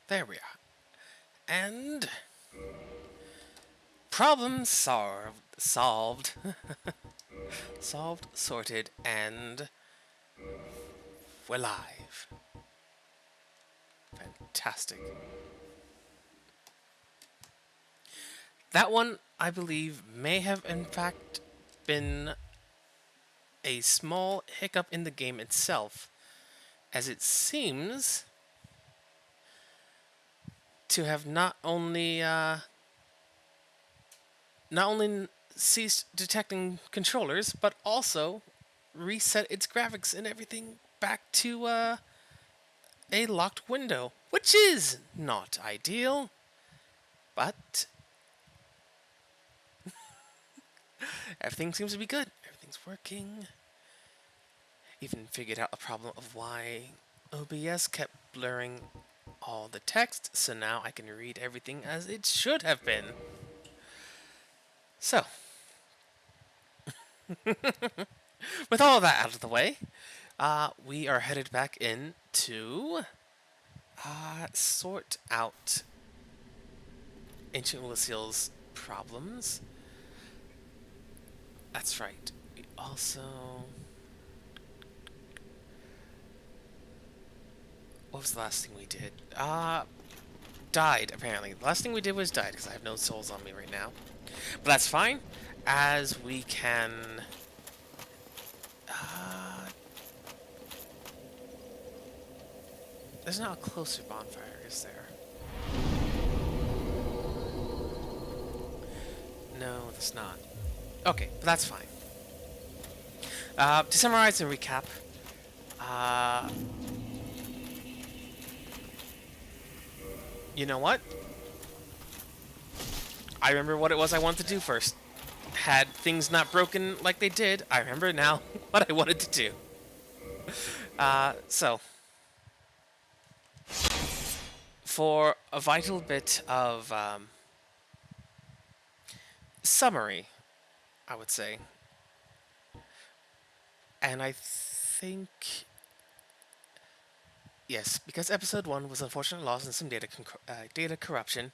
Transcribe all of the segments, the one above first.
There we are. And problem solved. Solved. Solved, sorted, and we're live. Fantastic. That one, I believe, may have in fact been a small hiccup in the game itself, as it seems to have not only ceased detecting controllers, but also reset its graphics and everything back to a locked window, which is not ideal, but everything seems to be good. Everything's working. Even figured out a problem of why OBS kept blurring all the text, so now I can read everything as it should have been. So, with all that out of the way, we are headed back in to sort out Ancient Lucille's problems. That's right. We also... What was the last thing we did? Died, apparently. The last thing we did was died, because I have no souls on me right now. But that's fine, as we can... There's not a closer bonfire, is there? No, there's not. Okay, but that's fine. To summarize and recap, you know what? I remember what it was I wanted to do first. Had things not broken like they did, I remember now what I wanted to do. So, for a vital bit of summary, I would say, and I think, yes, because episode 1 was unfortunately lost in some data corruption,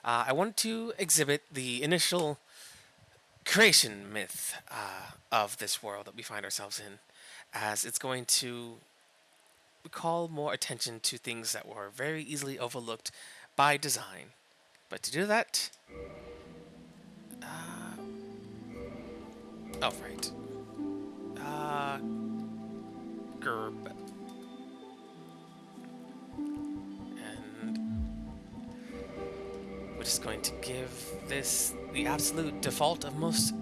I wanted to exhibit the initial creation myth of this world that we find ourselves in, as it's going to call more attention to things that were very easily overlooked by design. But to do that, oh right, Gerb, and we're just going to give this the absolute default of most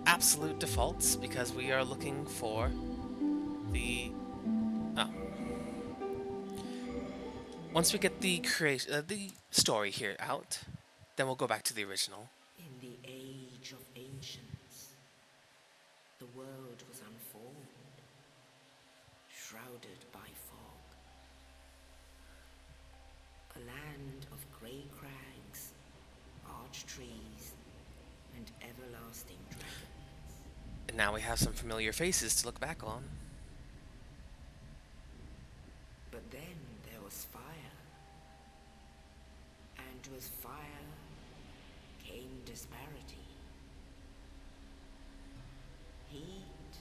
absolute defaults, because we are looking for the once we get the story here out, then we'll go back to the original. In the age of ancients, the world was unformed, shrouded by fog. A land of grey crags, arched trees, and everlasting dragons. And now we have some familiar faces to look back on. But then there was fire. And with fire came disparity. Heat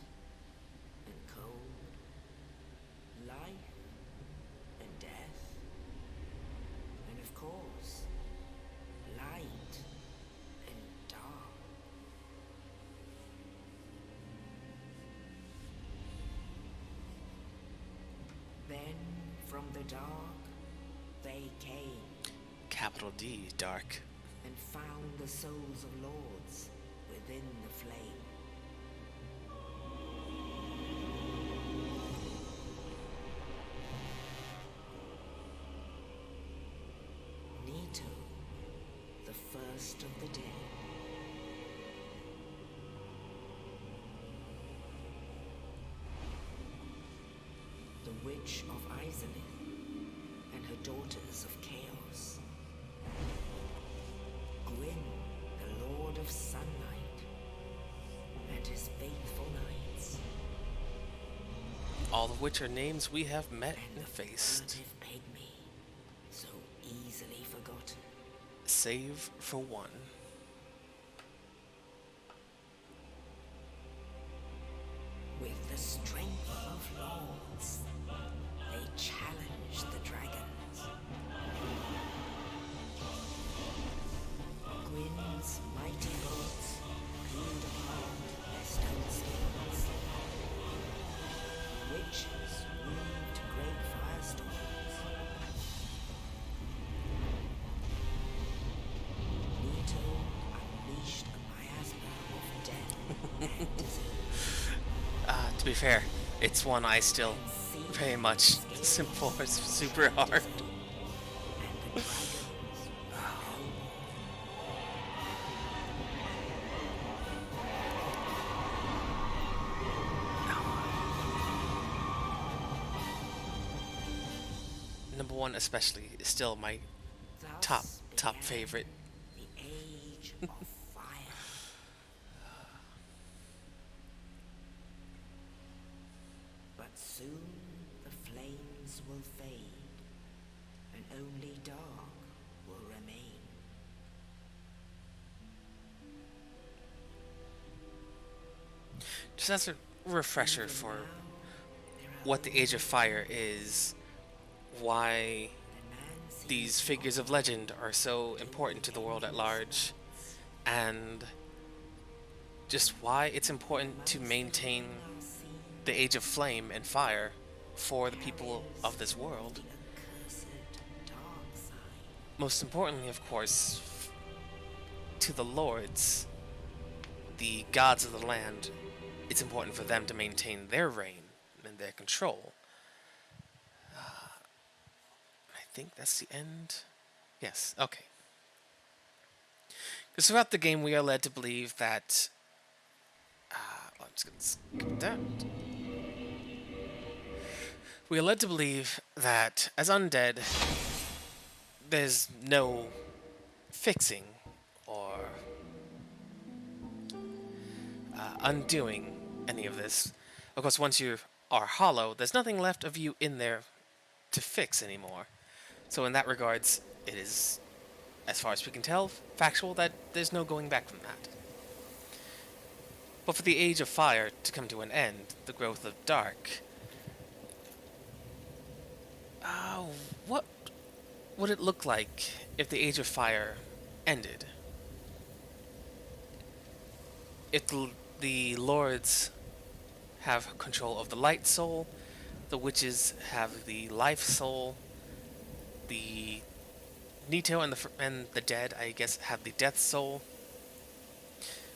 and cold, life and death, and of course, light and dark. Then from the dark they came, Capital D, dark. and found the souls of lords within the flame. Nito, the first of the dead. The Witch of Izalith and her daughters of chaos. Gwyn, the Lord of Sunlight, and his faithful knights. All of which are names we have met And and the faced. primitive pygmy, so save for one. With the strength of lords, they challenge the dragons. Gwyn's mighty bolts gleamed upon their stone skills. Witches weaved great firestorms. Leto unleashed a miasma of death and disease. To be fair, it's one I still very much support super hard. Number one especially is still my top favorite. The age of fire. But soon the flames will fade, and only dark will remain. Just as a refresher for what the Age of Fire is, why these figures of legend are so important to the world at large, and just why it's important to maintain the Age of Flame and Fire for the people of this world. Most importantly, of course, to the lords, the gods of the land, it's important for them to maintain their reign and their control. I think that's the end. Yes, okay. Because throughout the game, we are led to believe that. I'm just going to skip that. We are led to believe that as undead, there's no fixing or undoing any of this. Of course, once you are hollow, there's nothing left of you in there to fix anymore. So in that regards, it is, as far as we can tell, factual that there's no going back from that. But for the Age of Fire to come to an end, the growth of Dark, what would it look like if the Age of Fire ended? If the lords have control of the light soul, the witches have the life soul, the Nito and the dead, I guess, have the death soul.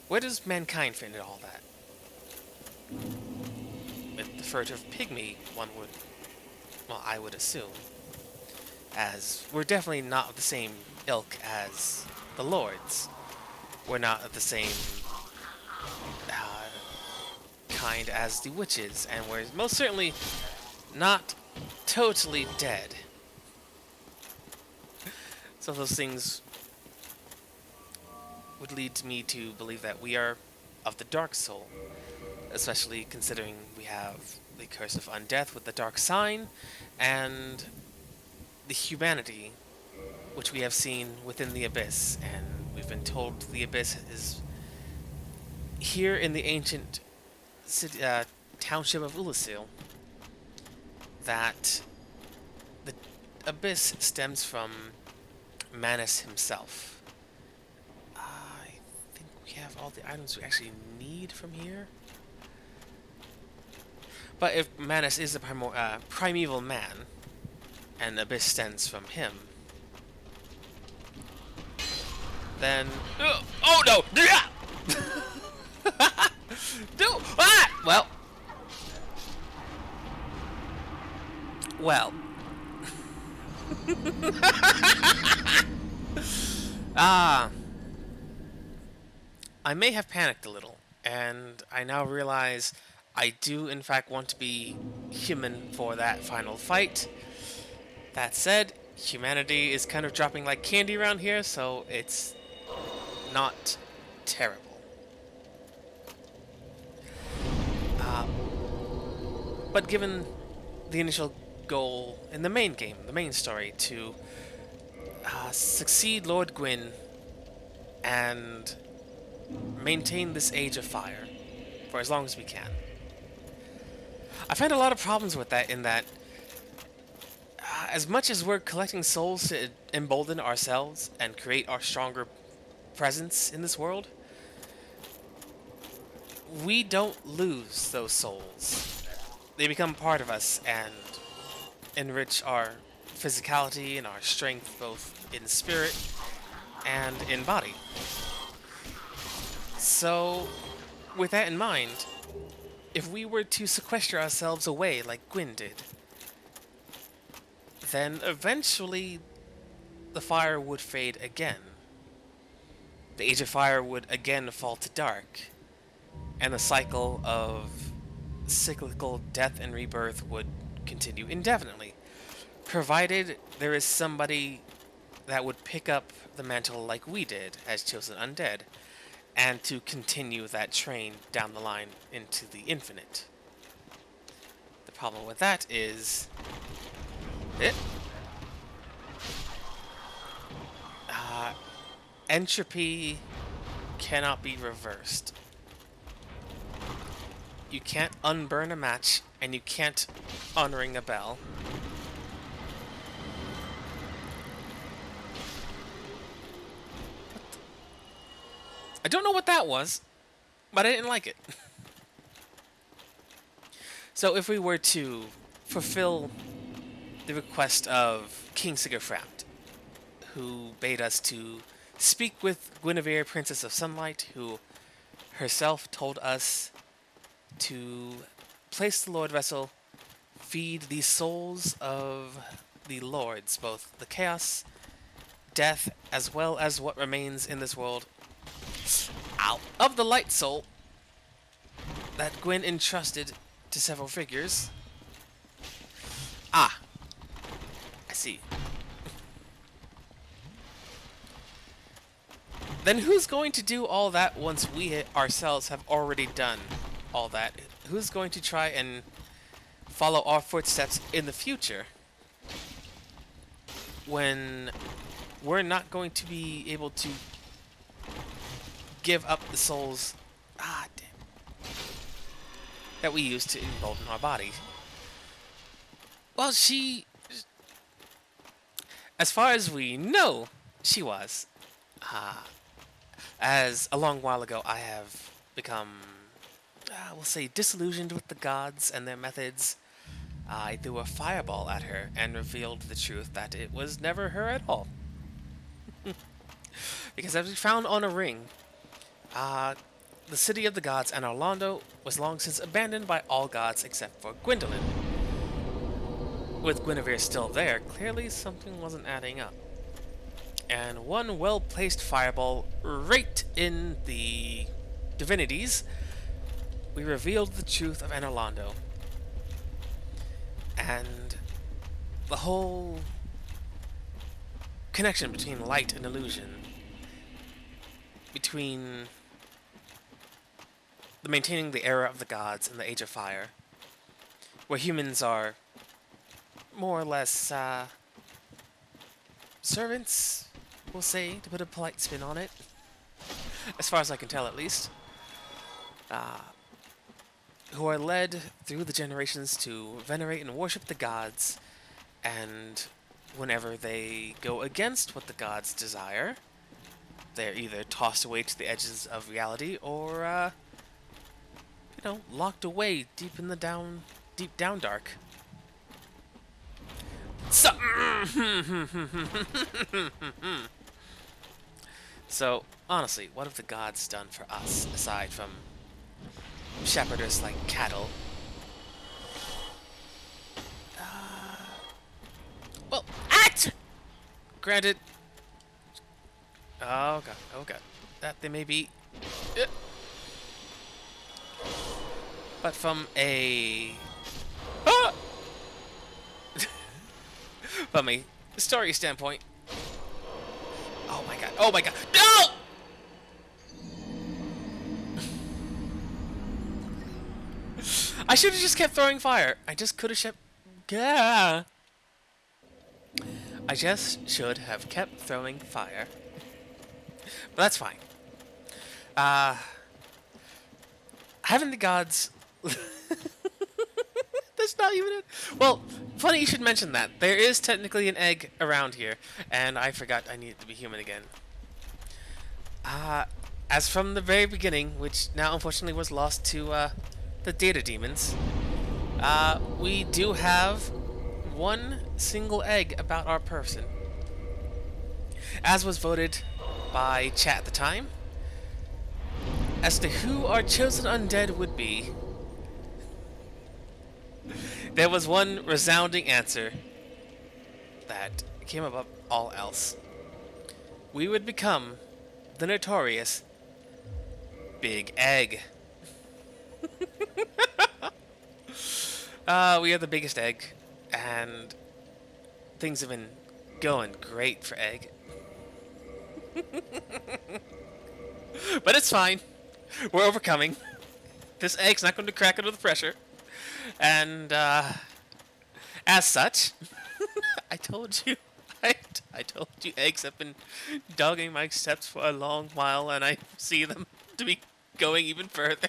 Where does mankind fit into all that? With the furtive pygmy, I would assume, as we're definitely not of the same ilk as the lords. We're not of the same kind as the witches, and we're most certainly not totally dead. So those things would lead me to believe that we are of the dark soul, especially considering we have the curse of undeath with the dark sign, and the humanity which we have seen within the abyss, and we've been told the abyss is here in the ancient city, township of Ulasil, that the abyss stems from Manus himself. I think we have all the items we actually need from here. But if Manus is a primeval man, and Abyss stems from him, then... Oh no! No! Ah! Well. I may have panicked a little, and I now realize I do in fact want to be human for that final fight. That said, humanity is kind of dropping like candy around here, so it's not terrible. But given the initial goal in the main game, the main story, to succeed Lord Gwyn and maintain this age of fire for as long as we can. I find a lot of problems with that in that as much as we're collecting souls to embolden ourselves and create our stronger presence in this world, we don't lose those souls. They become part of us and enrich our physicality and our strength both in spirit and in body. So, with that in mind, if we were to sequester ourselves away like Gwyn did, then eventually the fire would fade again. The Age of Fire would again fall to dark, and the cycle of cyclical death and rebirth would continue indefinitely, provided there is somebody that would pick up the mantle like we did as chosen undead, and to continue that train down the line into the infinite. The problem with that is uh, entropy cannot be reversed. You can't unburn a match, and you can't unring a bell. I don't know what that was, but I didn't like it. So if we were to fulfill the request of King Sigurframt, who bade us to speak with Guinevere, Princess of Sunlight, who herself told us to place the Lord Vessel, feed the souls of the lords, both the chaos, death, as well as what remains in this world, out of the light soul that Gwyn entrusted to several figures. Ah, I see. Then who's going to do all that once we ourselves have already done all that? Who's going to try and follow our footsteps in the future when we're not going to be able to give up the souls that we use to embolden our body? Well, as far as we know, she was. As a long while ago, I have become, we'll say, disillusioned with the gods and their methods. I threw a fireball at her and revealed the truth that it was never her at all. Because as we found on a ring, the city of the gods and Orlando was long since abandoned by all gods except for Gwendolyn. With Guinevere still there, clearly something wasn't adding up. And one well-placed fireball right in the divinities, we revealed the truth of Orlando. And the whole connection between light and illusion, between the maintaining the era of the gods and the Age of Fire, where humans are more or less servants, we'll say, to put a polite spin on it, as far as I can tell at least, who are led through the generations to venerate and worship the gods, and whenever they go against what the gods desire, they're either tossed away to the edges of reality or, locked away deep in the deep down dark. So, so honestly, what have the gods done for us aside from shepherd us like cattle? Well, act. Granted. Oh god, oh god, that they may be. But from a from a story standpoint, oh my god, no! I should have just kept throwing fire. I just could have I just should have kept throwing fire. But that's fine. Uh, having the gods. That's not even it. Well, funny you should mention that. There is technically an egg around here, and I forgot I needed to be human again. Uh, as from the very beginning, which now unfortunately was lost to the data demons, we do have one single egg about our person. As was voted by chat at the time, as to who our chosen undead would be, there was one resounding answer that came above all else. We would become the notorious Big Egg. We are the biggest egg, and things have been going great for Egg. But it's fine. We're overcoming. This egg's not going to crack under the pressure. And, as such, I told you, I told you eggs have been dogging my steps for a long while, and I see them to be going even further.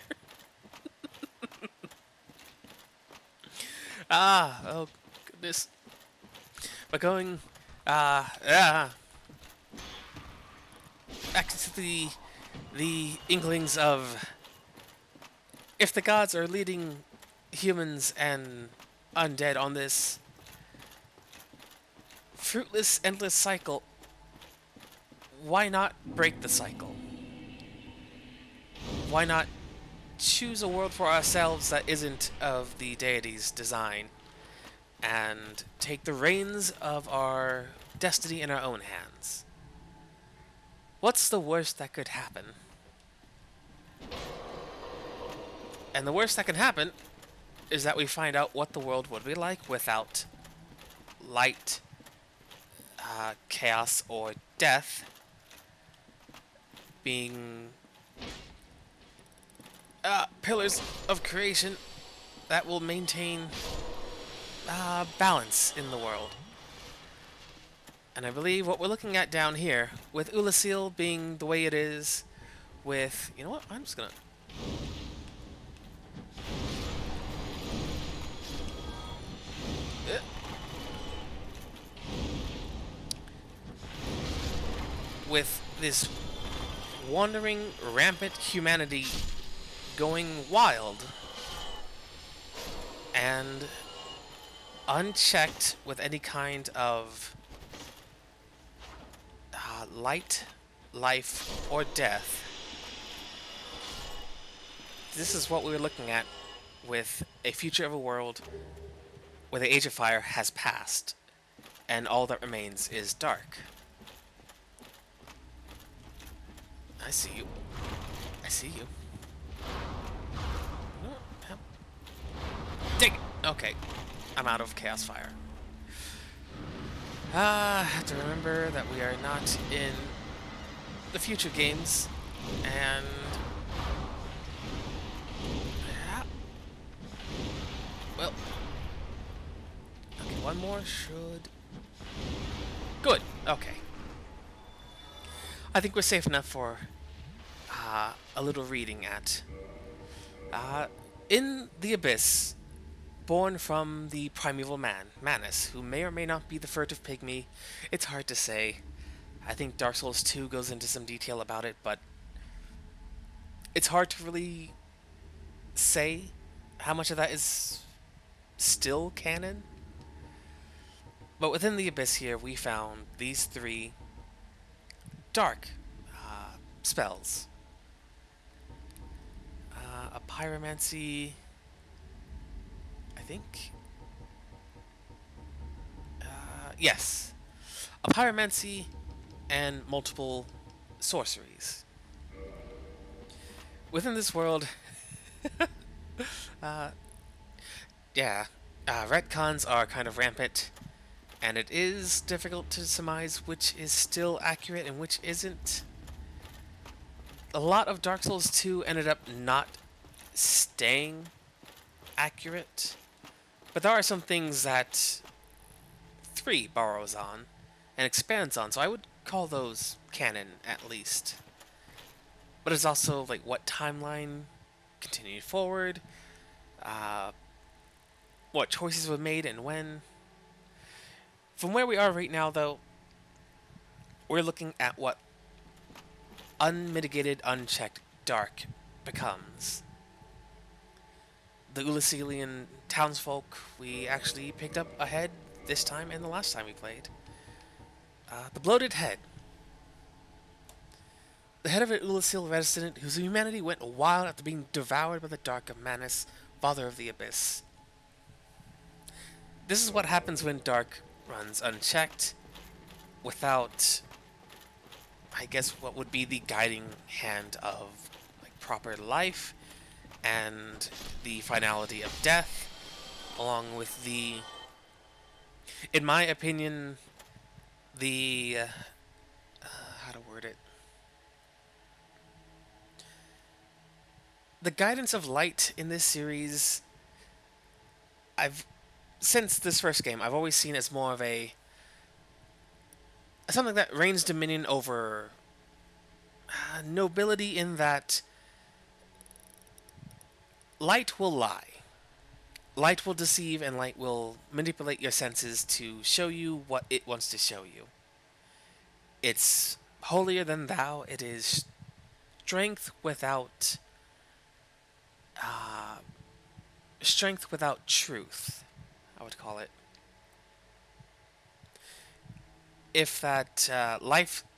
Oh goodness. But going, back to the inklings of if the gods are leading humans and undead on this fruitless, endless cycle, why not break the cycle? Why not choose a world for ourselves that isn't of the deity's design and take the reins of our destiny in our own hands? What's the worst that could happen? And the worst that can happen is that we find out what the world would be like without light, chaos, or death being pillars of creation that will maintain balance in the world. And I believe what we're looking at down here, with Ulasil being the way it is, with... You know what? I'm just gonna... With this wandering, rampant humanity going wild and unchecked with any kind of light, life, or death. This is what we were looking at with a future of a world where the Age of Fire has passed and all that remains is dark. I see you. I see you. Dig it! Okay. I'm out of Chaos Fire. I have to remember that we are not in the future games, and... Yeah. Well... Okay, one more should... Good, okay. I think we're safe enough for a little reading at. In the Abyss, born from the primeval man, Manus, who may or may not be the furtive pygmy, it's hard to say. I think Dark Souls 2 goes into some detail about it, but it's hard to really say how much of that is still canon. But within the Abyss here, we found these three dark spells. A pyromancy, I think. Yes. A pyromancy and multiple sorceries. Within this world, retcons are kind of rampant, and it is difficult to surmise which is still accurate and which isn't. A lot of Dark Souls 2 ended up not staying accurate, but there are some things that 3 borrows on, and expands on. So I would call those canon at least. But it's also like what timeline continued forward, uh, what choices were made, and when. From where we are right now, though, we're looking at what unmitigated, unchecked dark becomes. The Ulysselian townsfolk we actually picked up ahead this time and the last time we played. The Bloated Head. The head of an Ulysil resident whose humanity went wild after being devoured by the dark of Manus, father of the Abyss. This is what happens when dark runs unchecked, without, I guess, what would be the guiding hand of like proper life and the finality of death, along with the, in my opinion, the how to word it, the guidance of light in this series. I've since this first game, I've always seen as more of a something that reigns dominion over nobility, in that light will lie. Light will deceive, and light will manipulate your senses to show you what it wants to show you. It's holier than thou. It is strength without uh, strength without truth, I would call it. If that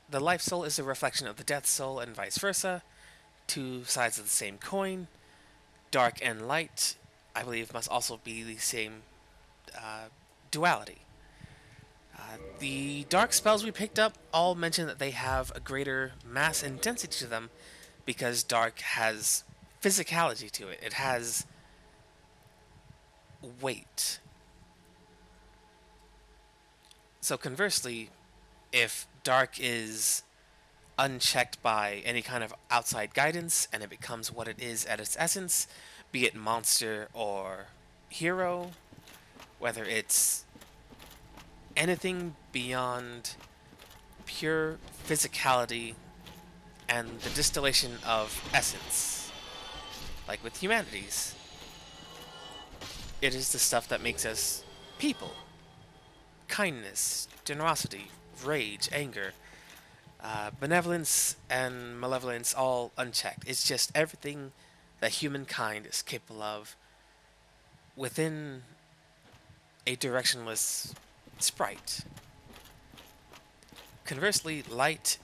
the life soul is a reflection of the death soul, and vice versa, two sides of the same coin. Dark and light, I believe, must also be the same uh, duality. The dark spells we picked up all mention that they have a greater mass and density to them because dark has physicality to it. It has weight. So conversely, if dark is unchecked by any kind of outside guidance and it becomes what it is at its essence, be it monster or hero, whether it's anything beyond pure physicality and the distillation of essence, like with humanities, it is the stuff that makes us people. Kindness, generosity, rage, anger, benevolence, and malevolence all unchecked. It's just everything that humankind is capable of within a directionless sprite. Conversely, light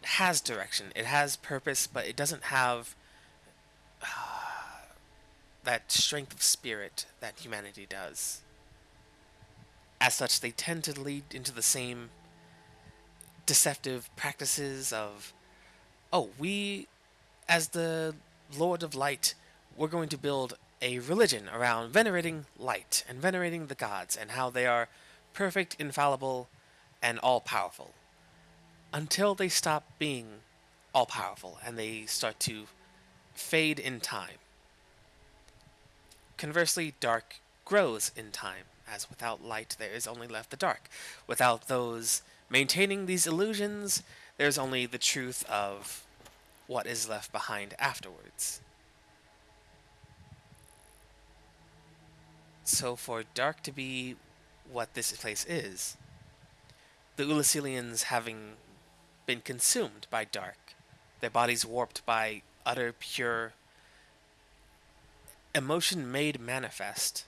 has direction, it has purpose, but it doesn't have that strength of spirit that humanity does. As such, they tend to lead into the same deceptive practices of, oh, we, as the Lord of Light, we're going to build a religion around venerating light and venerating the gods and how they are perfect, infallible, and all powerful. Until they stop being all powerful and they start to fade in time. Conversely, dark grows in time, as without light there is only left the dark. Without those maintaining these illusions, there's only the truth of what is left behind afterwards. So for dark to be what this place is, the Ulysselians having been consumed by dark, their bodies warped by utter pure emotion made manifest,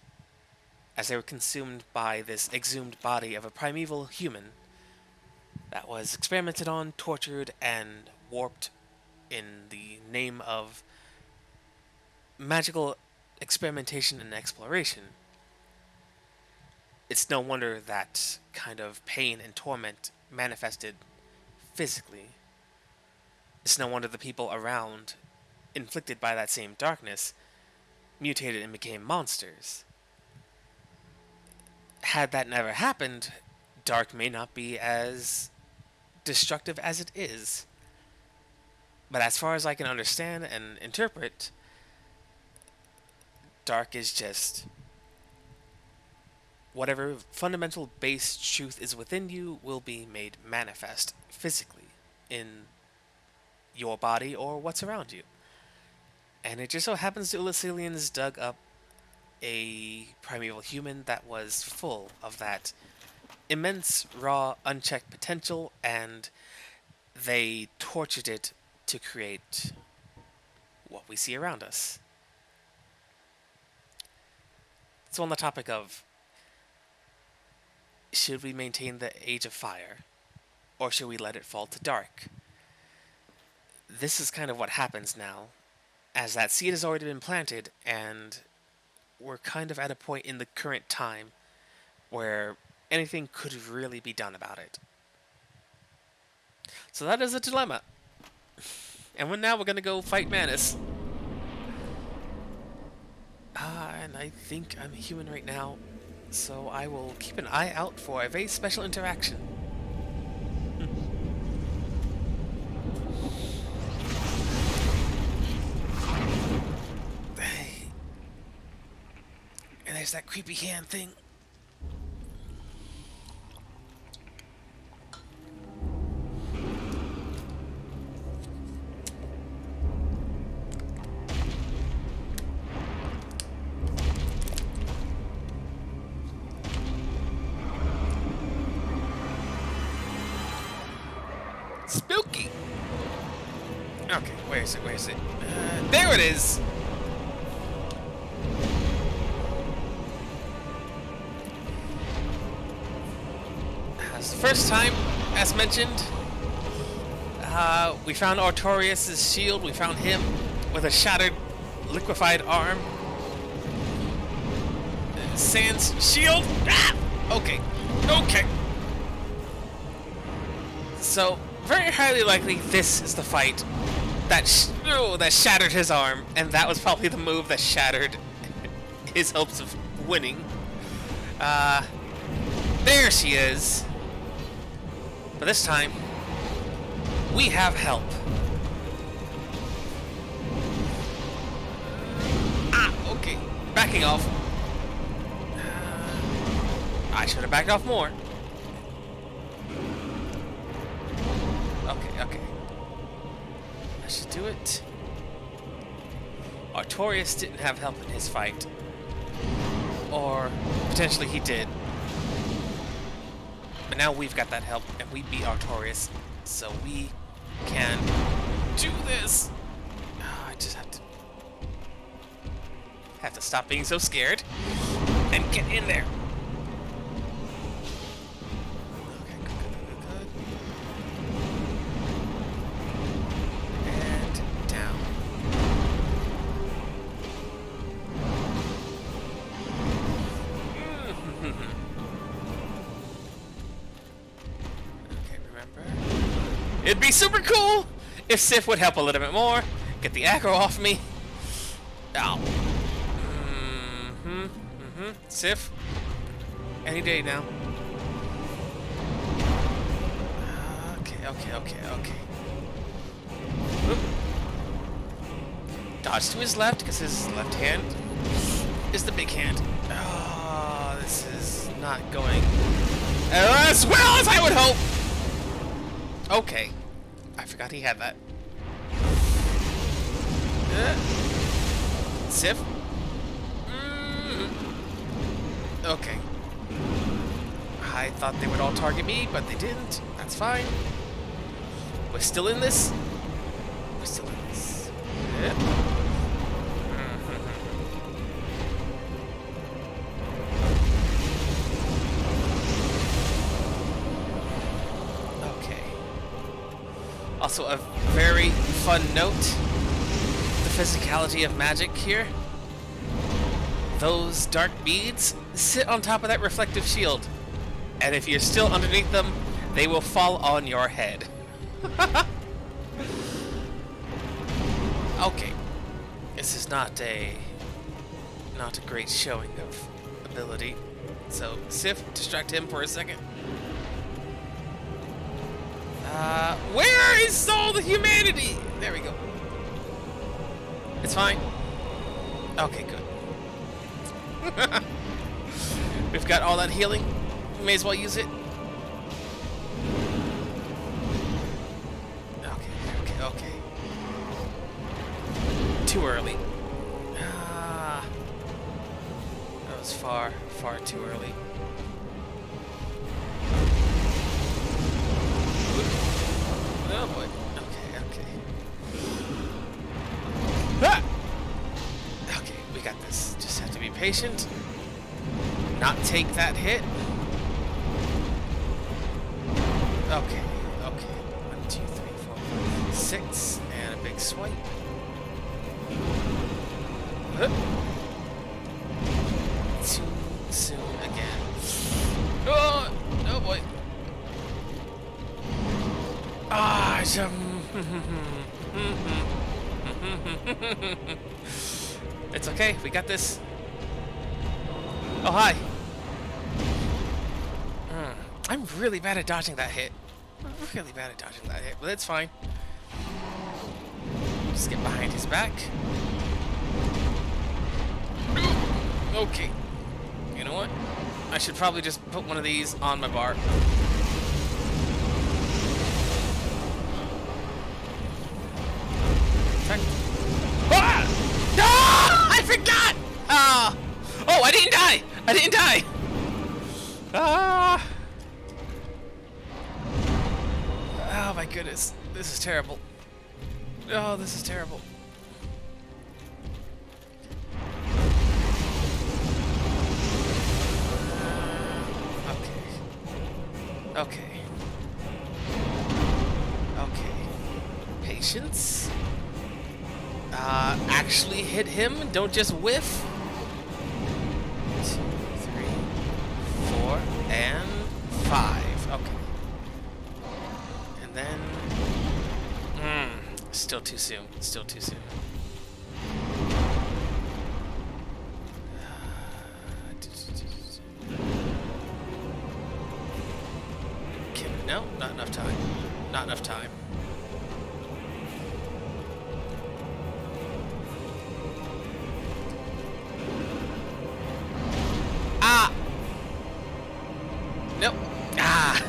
as they were consumed by this exhumed body of a primeval human that was experimented on, tortured, and warped in the name of magical experimentation and exploration. It's no wonder that kind of pain and torment manifested physically. It's no wonder the people around, inflicted by that same darkness, mutated and became monsters. Had that never happened, dark may not be as destructive as it is. But as far as I can understand and interpret, dark is just whatever fundamental base truth is within you will be made manifest physically in your body or what's around you. And it just so happens the Ulysilians dug up a primeval human that was full of that immense, raw, unchecked potential, and they tortured it to create what we see around us. So, on the topic of should we maintain the Age of Fire, or should we let it fall to dark? This is kind of what happens now, as that seed has already been planted, and we're kind of at a point in the current time where anything could really be done about it. So that is a dilemma. And now we're gonna go fight Manus. And I think I'm human right now, so I will keep an eye out for a very special interaction. And there's that creepy hand thing. Spooky! Okay, where is it? Where is it? There it is! It's the first time, as mentioned, we found Artorias' shield. We found him with a shattered, liquefied arm. Sans shield! Ah! Okay. Okay. So, very highly likely this is the fight that that shattered his arm, and that was probably the move that shattered his hopes of winning. There she is. But this time, we have help. Okay. Backing off. I should have backed off more. Okay. That should do it. Artorias didn't have help in his fight. Or potentially he did. But now we've got that help, and we beat Artorias, so we can do this. I just have to stop being so scared and get in there. Okay, good. And down. It'd be super cool if Sif would help a little bit more. Get the aggro off me. Ow. Sif. Any day now. Okay. Oop. Dodge to his left, because his left hand is the big hand. Oh, this is not going as well as I would hope. Okay. I forgot he had that. Sif? Okay. I thought they would all target me, but they didn't. That's fine. We're still in this. Yep. Also, a very fun note, the physicality of magic here. Those dark beads sit on top of that reflective shield, and if you're still underneath them, they will fall on your head. Okay, this is not a great showing of ability. So, Sif, distract him for a second. Where is all the humanity? There we go. It's fine. Okay, good. We've got all that healing. We may as well use it. Okay. Too early. Ah, that was far too early. Oh boy. Okay. Ah! Okay, we got this. Just have to be patient. Not take that hit. Okay. 1, 2, 3, 4, 5, 6, and a big swipe. Too soon again. Oh boy. It's okay. We got this. Oh, hi. I'm really bad at dodging that hit. But it's fine. Just get behind his back. Okay. You know what? I should probably just put one of these on my bar. Ah! No! I forgot! Oh, I didn't die! Ah! Oh my goodness. This is terrible. Oh, this is terrible. Okay. Patience. Actually hit him. Don't just whiff. 2, 3, 4, and 5. Okay. And then... Still too soon. No, not enough time. Ah! Nope. Ah!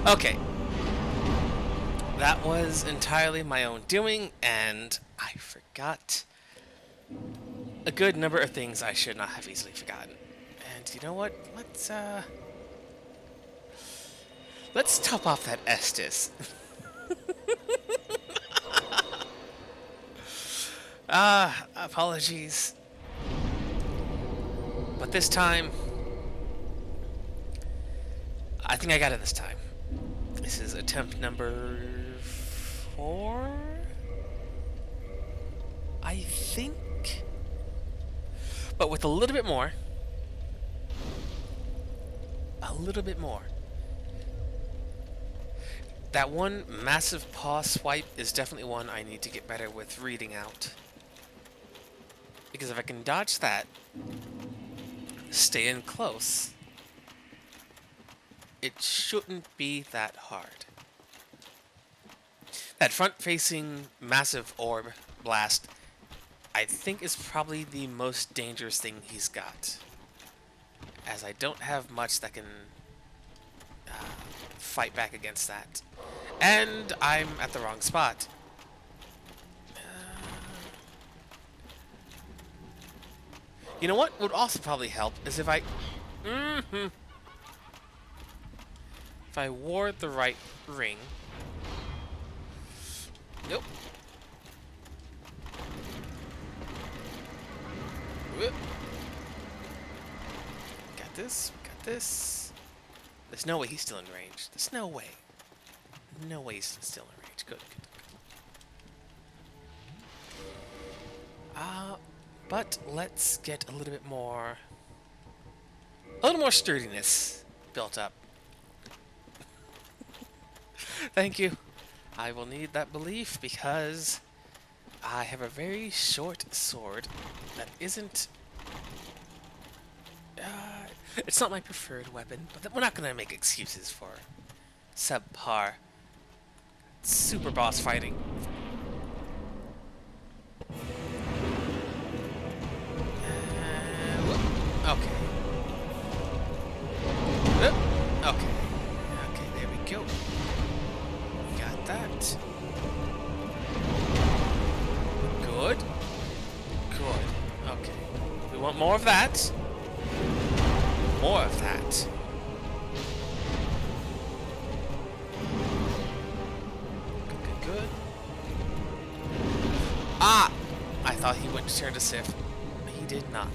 Okay. That was entirely my own doing, and I forgot a good number of things I should not have easily forgotten. And you know what? Let's top off that Estus. Apologies. But this time, I think I got it this time. This is attempt number 4? I think. But with a little bit more. That one massive paw swipe is definitely one I need to get better with reading out. Because if I can dodge that, stay in close, it shouldn't be that hard. That front-facing massive orb blast, I think, is probably the most dangerous thing he's got. As I don't have much that can fight back against that. And I'm at the wrong spot. You know what would also probably help is if I... If I wore the right ring. Nope. Whoop. Got this. There's no way he's still in range. There's no way. No way he's still in range. Good. But let's get a little more sturdiness built up. Thank you. I will need that belief because I have a very short sword that isn't... it's not my preferred weapon, but we're not going to make excuses for subpar super boss fighting. Okay. want more of that. More of that. Good, good, good. Ah! I thought he would turn to Sif. He did not.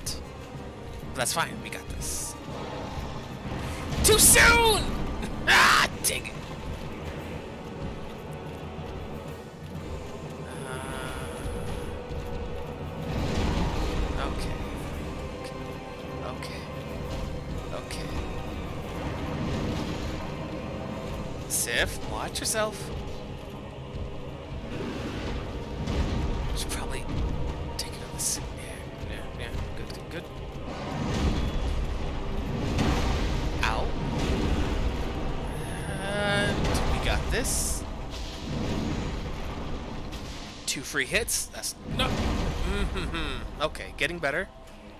But that's fine. We got this. Too soon! Ah! Dang it. Okay. Okay. Okay. Sif, watch yourself. Should probably take it on this. Yeah. Good, good. Ow. And we got this. 2 free hits. That's no. Okay, getting better.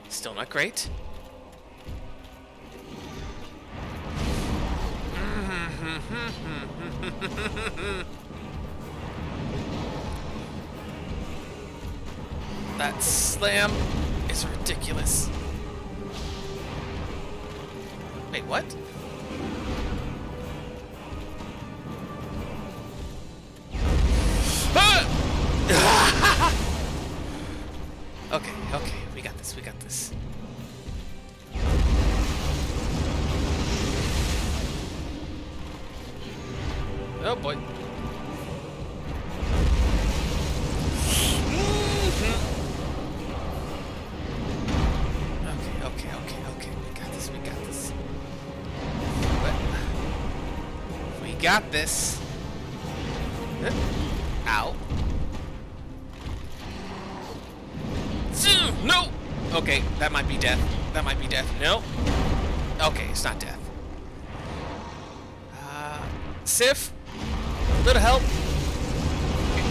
Still not great. That slam is ridiculous. Wait, what? Okay, we got this. Oh boy. Okay. We got this. But we got this. Ow. No! Okay, that might be death. No. Okay, it's not death. Sif? Little help?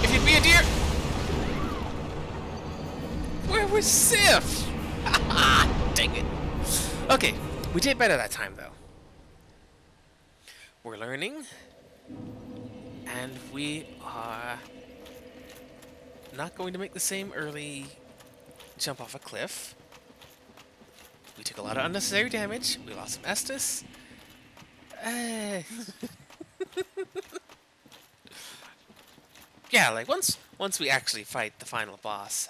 If you'd be a deer? Where was Sif? Dang it. Okay, we did better that time, though. We're learning. And we are not going to make the same early jump off a cliff. We took a lot of unnecessary damage. We lost some Estus. Yeah, like once we actually fight the final boss,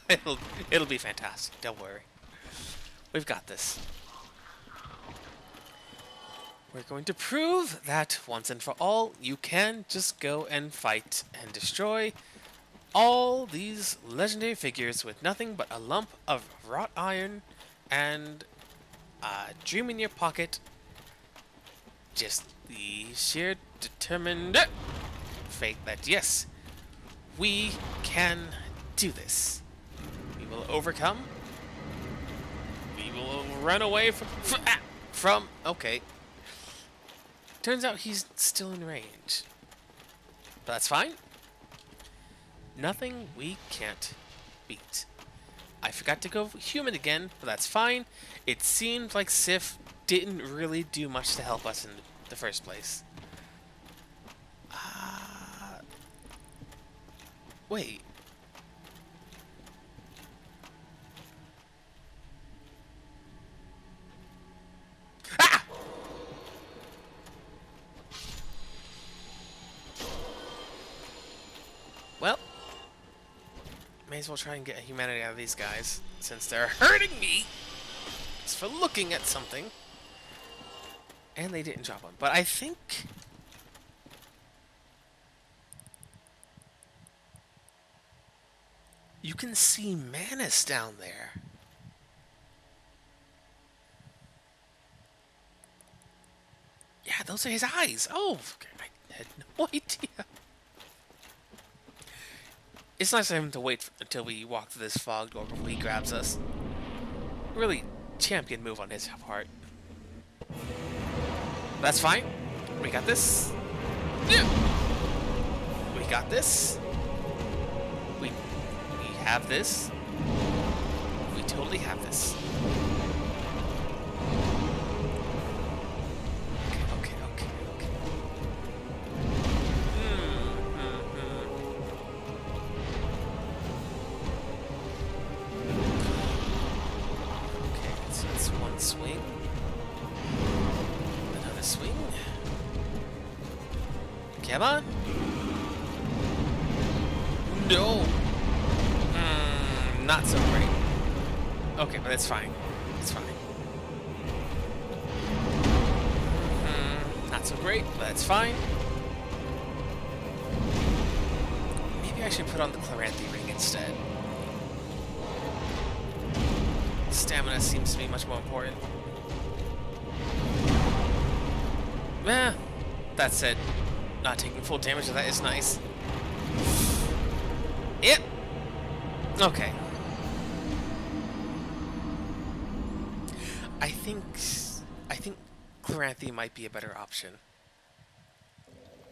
it'll be fantastic. Don't worry. We've got this. We're going to prove that once and for all, you can just go and fight and destroy all these legendary figures with nothing but a lump of wrought iron and a dream in your pocket. Just the sheer determined fate that, yes, we can do this. We will overcome. We will run away from okay. Turns out he's still in range. But that's fine. Nothing we can't beat. I forgot to go human again, but that's fine. It seemed like Sif didn't really do much to help us in the first place. Wait. Ah! Well, may as well try and get humanity out of these guys, since they're hurting me just for looking at something. And they didn't drop one. But I think you can see Manus down there. Yeah, those are his eyes. Oh, I had no idea. It's nice of him to wait until we walk through this fog door before he grabs us. Really champion move on his part. That's fine. We got this. Yeah. We got this. We have this. We totally have this. Okay. swing. Another swing. Come on. No. Not so great. Okay, but it's fine. It's fine. Not so great, but it's fine. Maybe I should put on the Claranthe ring instead. Stamina seems to be much more important. That said, not taking full damage of that is nice. Yep. Okay. I think Claranthe might be a better option.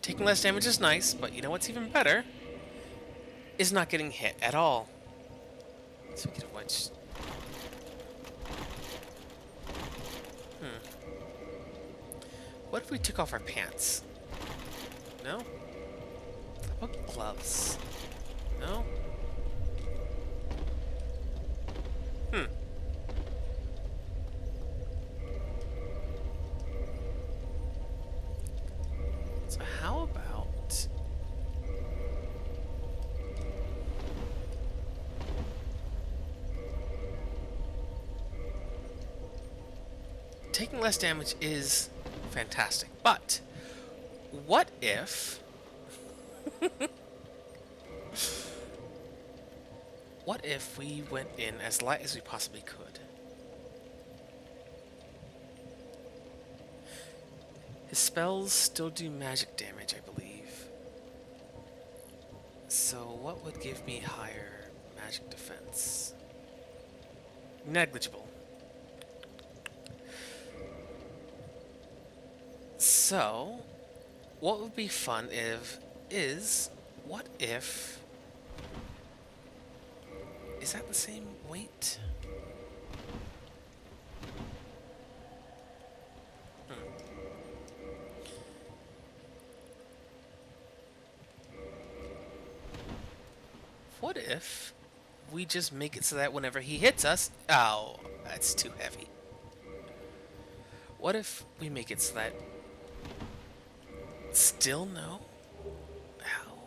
Taking less damage is nice, but you know what's even better? Is not getting hit at all. Speaking of which... What if we took off our pants? No? How about gloves? No? So how about... Taking less damage is fantastic, but what if... What if we went in as light as we possibly could? His spells still do magic damage, I believe. So what would give me higher magic defense? Negligible. So, what would be fun what if... Is that the same weight? What if we just make it so that whenever he hits us... Oh, that's too heavy. What if we make it so that... Still no? Ow.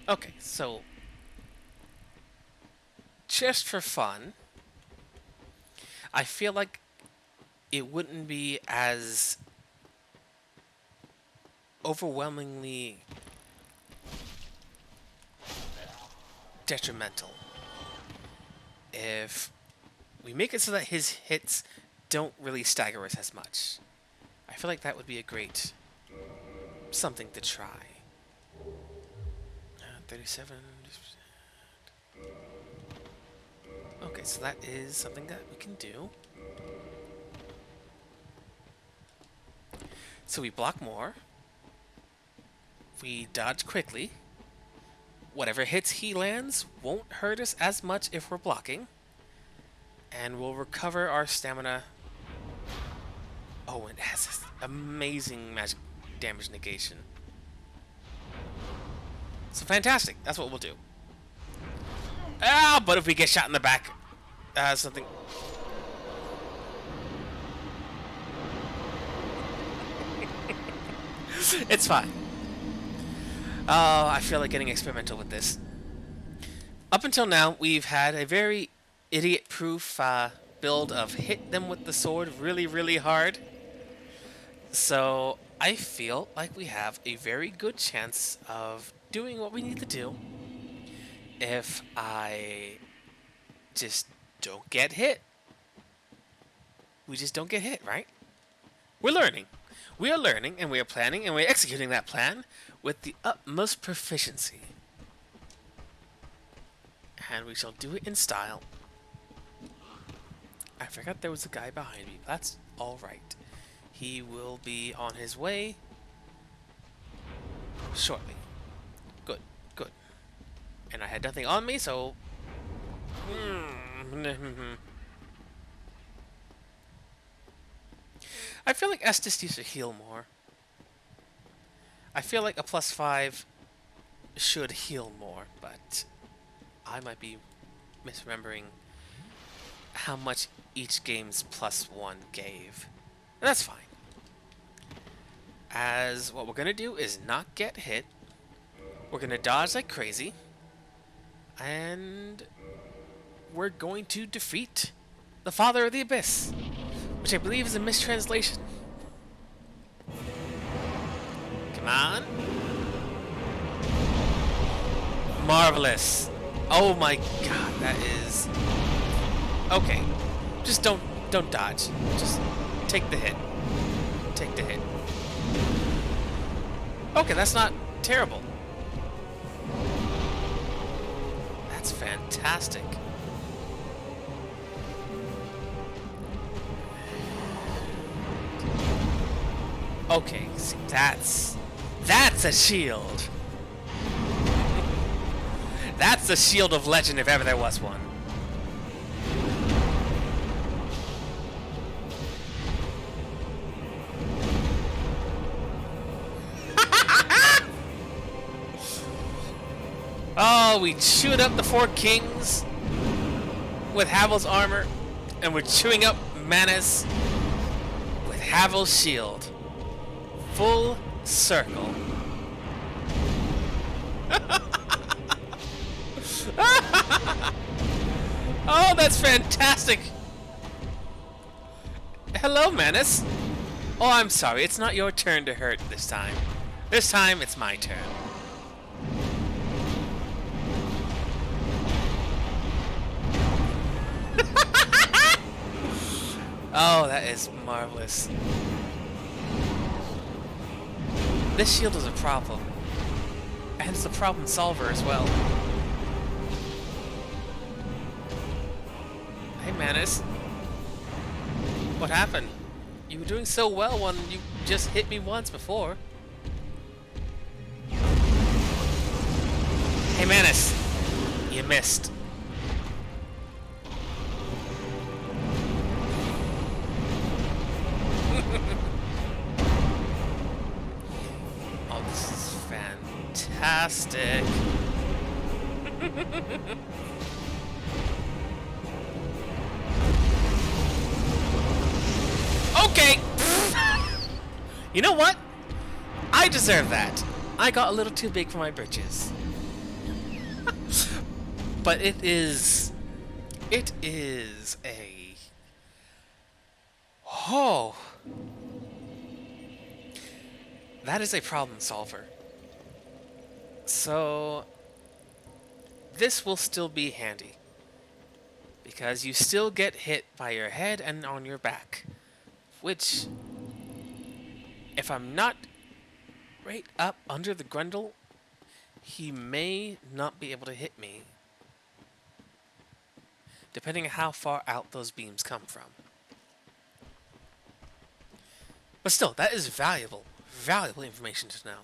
Okay, so... Just for fun... I feel like it wouldn't be as overwhelmingly detrimental if we make it so that his hits don't really stagger us as much. I feel like that would be a great something to try. 37. Okay, so that is something that we can do. So we block more. We dodge quickly. Whatever hits he lands won't hurt us as much if we're blocking. And we'll recover our stamina. Oh, it has this amazing magic damage negation. So fantastic. That's what we'll do. Ah, but if we get shot in the back, something... It's fine. Oh, I feel like getting experimental with this. Up until now, we've had a very idiot-proof build of hit them with the sword really, really hard. So I feel like we have a very good chance of doing what we need to do if I just don't get hit. We just don't get hit, right? We're learning. We are learning, and we are planning, and we're executing that plan with the utmost proficiency. And we shall do it in style. I forgot there was a guy behind me. That's alright. He will be on his way shortly. Good, good. And I had nothing on me, so... I feel like Estes used to heal more. I feel like a +5 should heal more, but I might be misremembering how much each game's +1 gave. That's fine. As what we're gonna do is not get hit. We're gonna dodge like crazy. And we're going to defeat the Father of the Abyss, which I believe is a mistranslation. Come on. Marvelous. Oh my god, that is... Okay. Just don't dodge. Just take the hit. Take the hit. Okay, that's not terrible. That's fantastic. Okay, see, that's a shield. That's the shield of legend if ever there was one. Oh, we chewed up the 4 kings with Havel's armor, and we're chewing up Manus with Havel's shield. Full circle. Oh, that's fantastic. Hello, Manus. Oh, I'm sorry. It's not your turn to hurt this time. This time, it's my turn. Oh, that is marvelous. This shield is a problem. And it's a problem solver as well. Hey, Manus. What happened? You were doing so well when you just hit me once before. Hey, Manus. You missed. Oh, this is fantastic. Okay. You know what? I deserve that. I got a little too big for my britches. But it is a... Oh. That is a problem solver. So this will still be handy, because you still get hit by your head and on your back, which, if I'm not right up under the Grundle, he may not be able to hit me, depending on how far out those beams come from. But still, that is valuable information to know.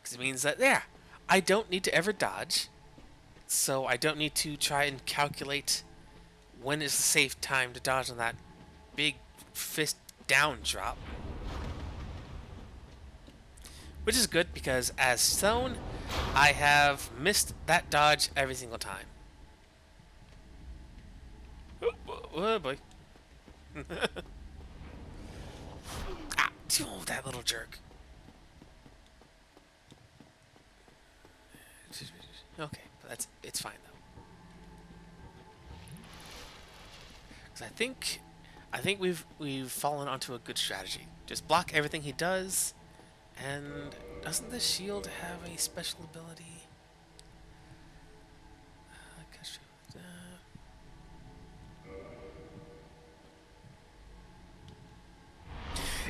Because it means that, yeah, I don't need to ever dodge, so I don't need to try and calculate when is the safe time to dodge on that big fist down drop. Which is good, because as shown, I have missed that dodge every single time. Oh boy. Ah, oh, that little jerk. Okay, but it's fine though. Because I think we've fallen onto a good strategy. Just block everything he does, and doesn't the shield have a special ability?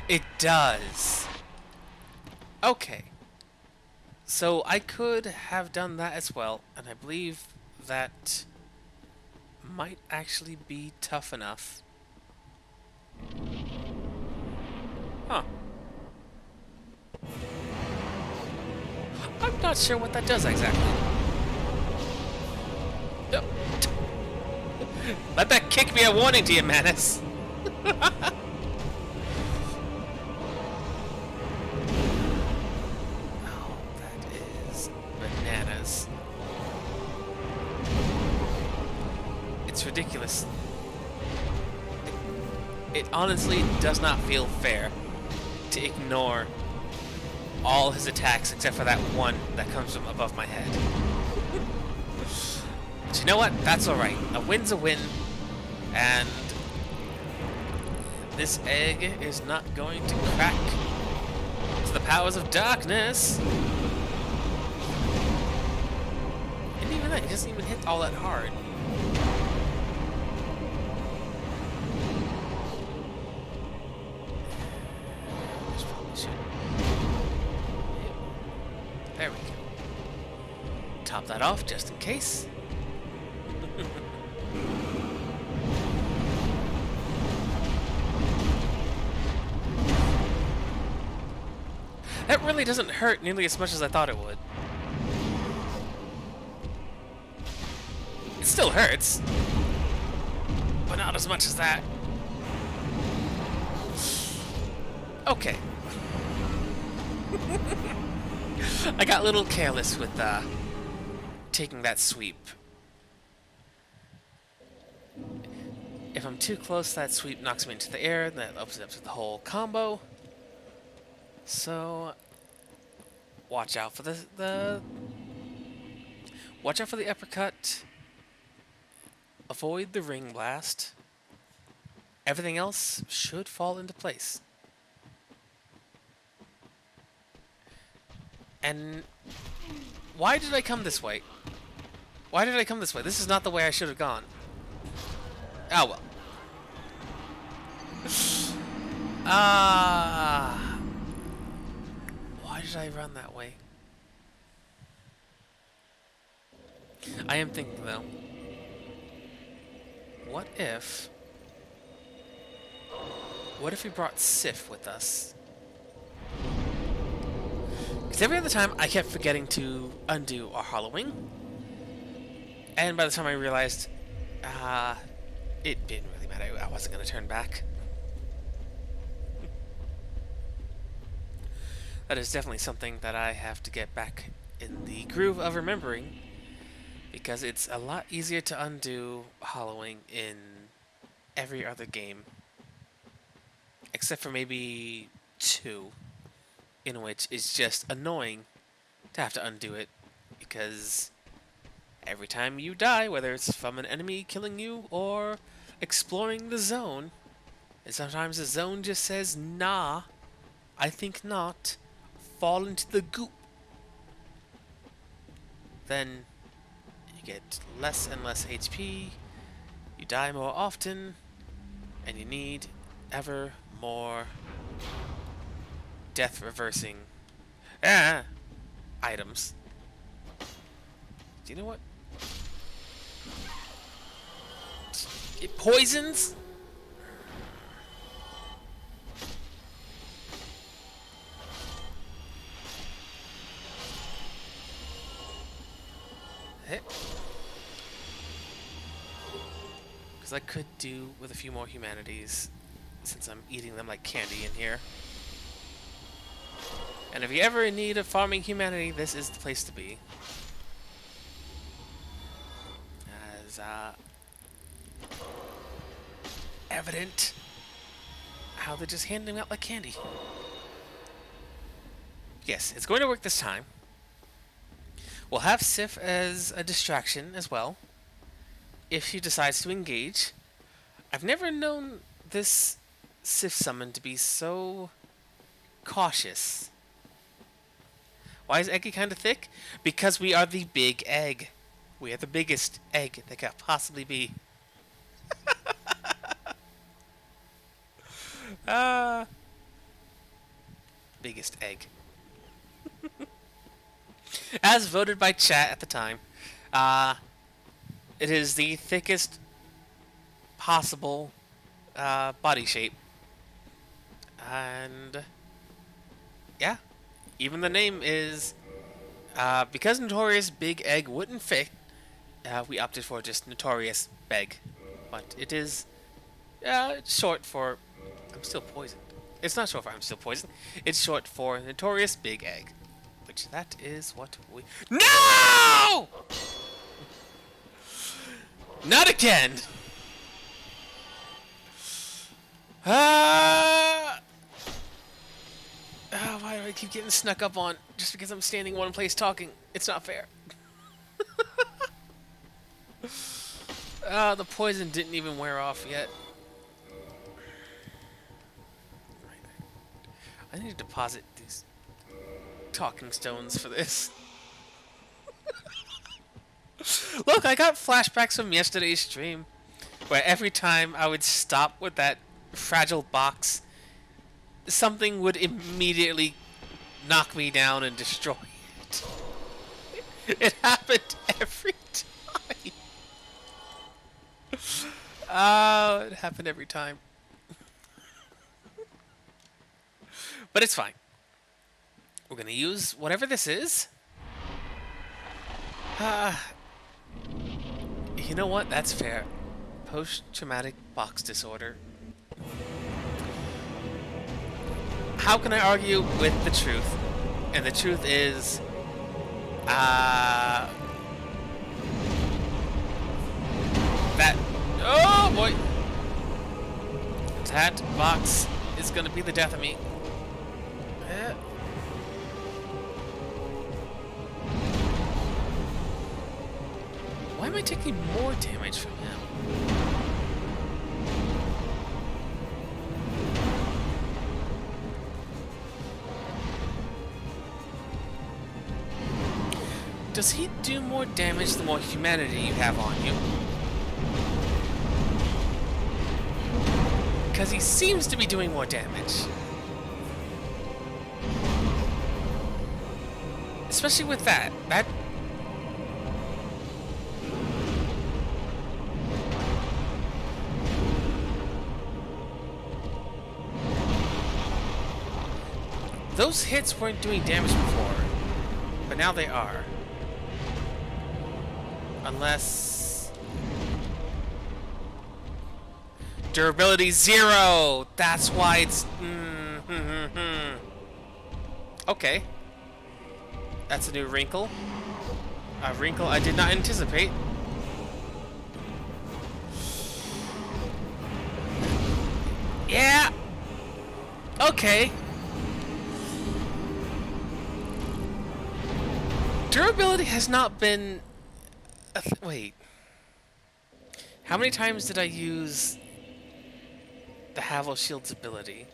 It does. Okay. So I could have done that as well, and I believe that might actually be tough enough. Huh. I'm not sure what that does exactly. Yep. Let that kick be a warning to you, Manus. It's ridiculous. It honestly does not feel fair to ignore all his attacks except for that one that comes from above my head. But you know what? That's alright. A win's a win, and this egg is not going to crack to the powers of darkness. And even then, he doesn't even hit all that hard. There we go. Top that off just in case. That really doesn't hurt nearly as much as I thought it would. It still hurts, but not as much as that. Okay. I got a little careless with taking that sweep. If I'm too close, that sweep knocks me into the air, and that opens up to the whole combo. So watch out for watch out for the uppercut. Avoid the ring blast. Everything else should fall into place. And why did I come this way? Why did I come this way? This is not the way I should have gone. Oh well. Why did I run that way? I am thinking though. What if we brought Sif with us? Because every other time I kept forgetting to undo our hollowing. And by the time I realized, it didn't really matter. I wasn't going to turn back. That is definitely something that I have to get back in the groove of remembering. Because it's a lot easier to undo hollowing in every other game. Except for maybe 2. In which it's just annoying to have to undo it. Because every time you die, whether it's from an enemy killing you or exploring the zone, and sometimes the zone just says, nah, I think not, fall into the goop, then you get less and less HP, you die more often, and you need ever more death reversing items. Do you know what? It poisons? Because I could do with a few more humanities, since I'm eating them like candy in here. And if you're ever in need of farming humanity, this is the place to be. As evident how they're just handing them out like candy. Yes, it's going to work this time. We'll have Sif as a distraction as well, if she decides to engage. I've never known this Sif summon to be so cautious. Why is Eggy kind of thick? Because we are the big egg. We are the biggest egg that could possibly be. Biggest egg. As voted by chat at the time, it is the thickest possible body shape. And yeah, even the name is, because Notorious Big Egg wouldn't fit, we opted for just Notorious Beg. But it is short for I'm still poisoned. It's not short for I'm still poisoned. It's short for Notorious Big Egg. Which that is what we... No! Not again! Ah! Why do I keep getting snuck up on just because I'm standing in one place talking? It's not fair. The poison didn't even wear off yet. I need to deposit these talking stones for this. Look, I got flashbacks from yesterday's stream where every time I would stop with that fragile box, something would immediately knock me down and destroy it. It happened every time. Oh, it happened every time. But it's fine. We're gonna use whatever this is. You know what? That's fair. Post-traumatic box disorder. How can I argue with the truth? And the truth is, that, oh boy, that box is gonna be the death of me. Eh. Why am I taking more damage from him? Does he do more damage the more humanity you have on you? Because he seems to be doing more damage. Especially with that. Those hits weren't doing damage before, but now they are. Unless... Durability 0! That's why it's... Okay. That's a new wrinkle. A wrinkle I did not anticipate. Yeah! Okay. Durability has not been... wait. How many times did I use the Havel Shield's ability?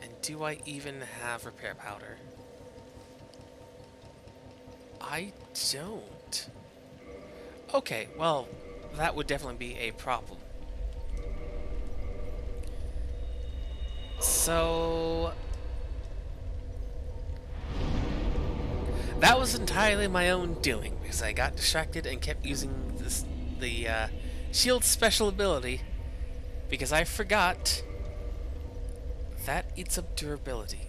And do I even have Repair Powder? I don't. Okay, well, that would definitely be a problem. So... that was entirely my own doing, because I got distracted and kept using the shield special ability, because I forgot that eats up durability.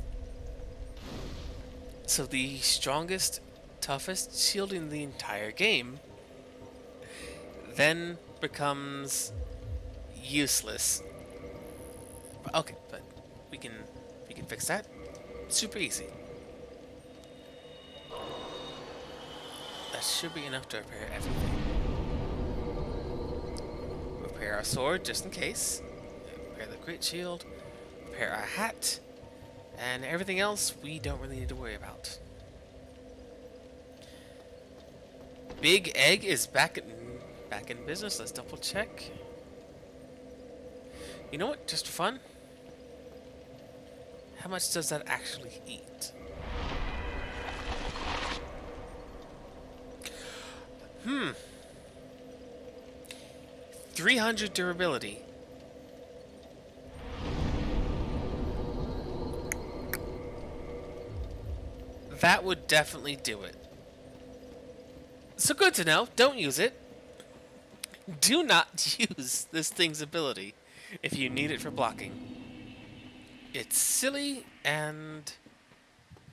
So the strongest, toughest shield in the entire game then becomes useless. Okay, but we can fix that. Super easy. That should be enough to repair everything. Repair our sword, just in case. Repair the great shield. Repair our hat. And everything else, we don't really need to worry about. Big Egg is back in business. Let's double check. You know what? Just for fun. How much does that actually eat? 300 durability. That would definitely do it. So good to know. Don't use it. Do not use this thing's ability if you need it for blocking. It's silly and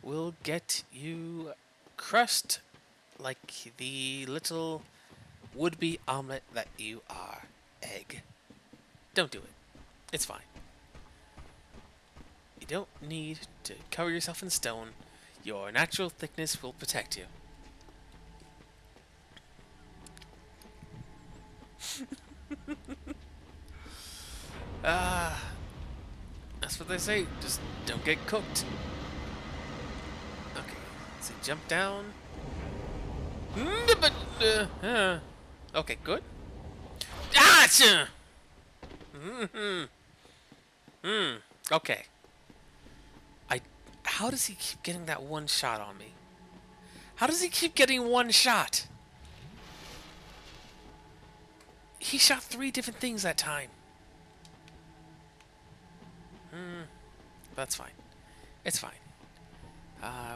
will get you crushed like the little would-be omelet that you are. Egg. Don't do it. It's fine. You don't need to cover yourself in stone. Your natural thickness will protect you. That's what they say. Just don't get cooked. Okay. So jump down. Okay, good. Ah! Okay. I. How does he keep getting that one shot on me? How does he keep getting one shot? He shot 3 different things that time. That's fine. It's fine.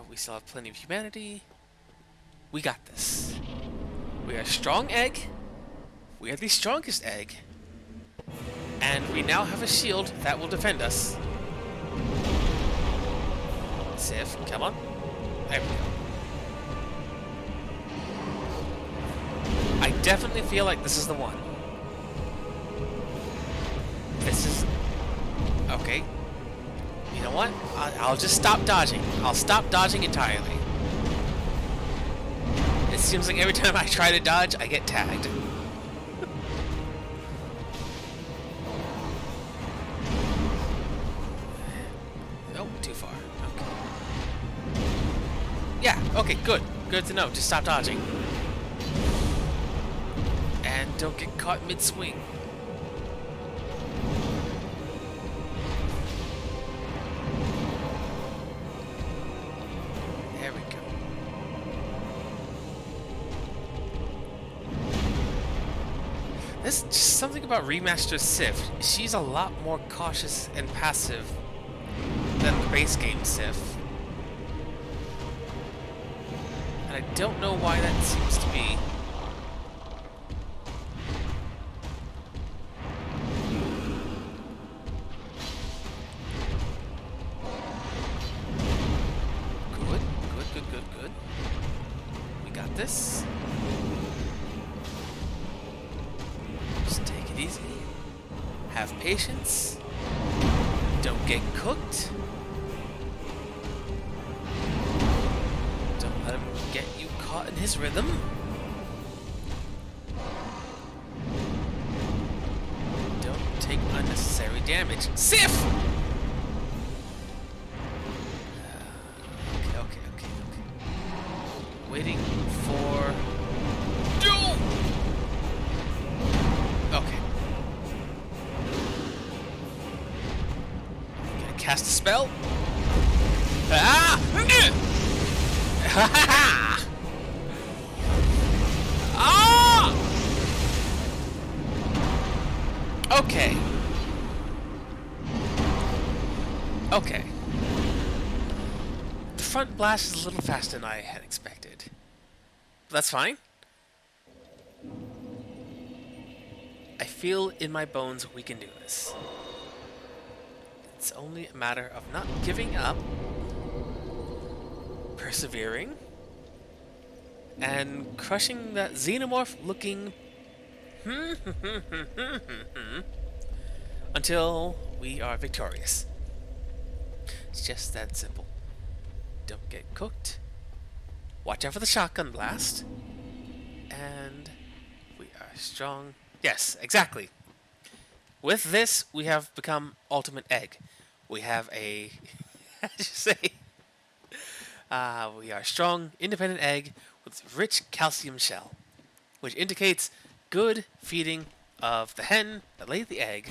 We still have plenty of humanity. We got this. We are a strong egg. We are the strongest egg. And we now have a shield that will defend us. Sif, come on. There we go. I definitely feel like this is the one. This is... Okay. You know what? I'll just stop dodging. I'll stop dodging entirely. It seems like every time I try to dodge, I get tagged. Oh, too far. Okay. Yeah, okay, good. Good to know. Just stop dodging. And don't get caught mid-swing. There we go. There's just something about Remastered Sif. She's a lot more cautious and passive than the base game Sif. And I don't know why that seems to be. Good. We got this. Just take it easy. Have patience. Don't get cooked. Don't let him get you caught in his rhythm. Don't take unnecessary damage. Sif! Waiting for... No! Okay. Gonna cast a spell? Ah! Ah! Okay. Okay. The front blast is a little faster than I had expected. But that's fine. I feel in my bones we can do this. It's only a matter of not giving up, persevering, and crushing that xenomorph looking until we are victorious. It's just that simple. Don't get cooked. Watch out for the shotgun blast. And we are strong. Yes, exactly. With this, we have become ultimate egg. We have a... I should say... we are strong, independent egg with rich calcium shell, which indicates good feeding of the hen that laid the egg.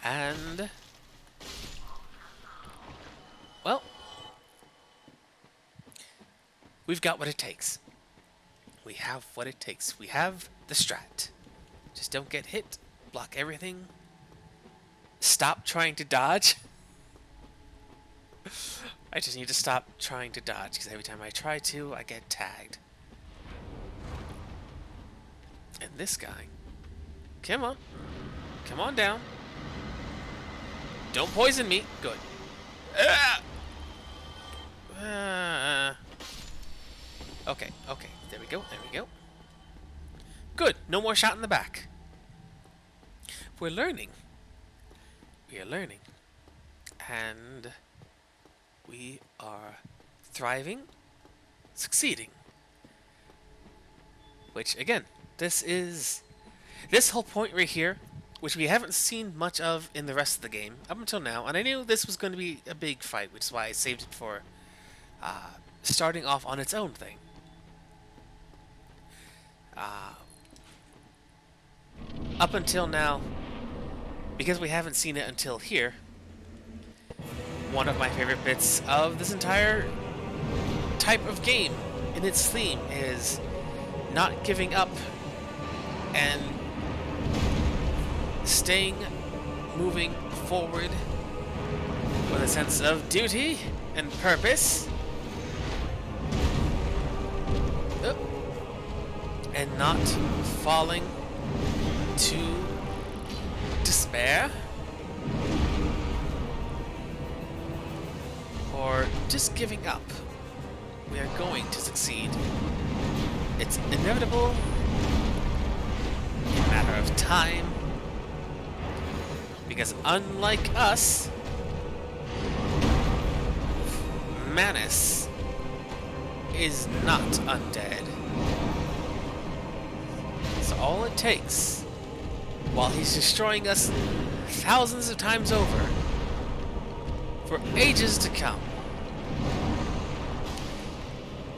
And... well... we've got what it takes. We have what it takes. We have the strat. Just don't get hit. Block everything. Stop trying to dodge. I just need to stop trying to dodge, because every time I try to, I get tagged. And this guy. Come on. Come on down. Don't poison me. Good. Okay, okay. There we go, there we go. Good. No more shot in the back. We're learning. We are learning. And we are thriving, succeeding. Which, again, this whole point right here which we haven't seen much of in the rest of the game up until now. And I knew this was going to be a big fight, which is why I saved it for starting off on its own thing. Uh, Up until now, because we haven't seen it until here, one of my favorite bits of this entire type of game in its theme is not giving up and staying moving forward with a sense of duty and purpose. And not falling to despair or just giving up. We are going to succeed. It's inevitable, a matter of time, because unlike us, Manus is not undead. So all it takes, while he's destroying us thousands of times over, for ages to come,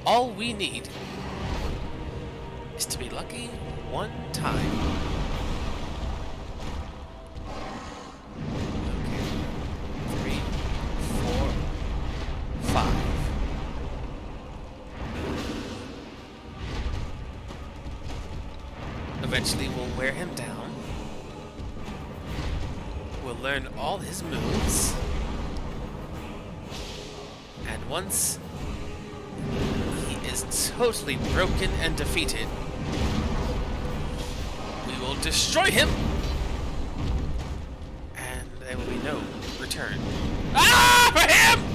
all we need is to be lucky one time. Okay. 3, 4, 5. Eventually we'll wear him down. We'll learn all his moves. And once he is totally broken and defeated, we will destroy him! And there will be no return. Ah! For him!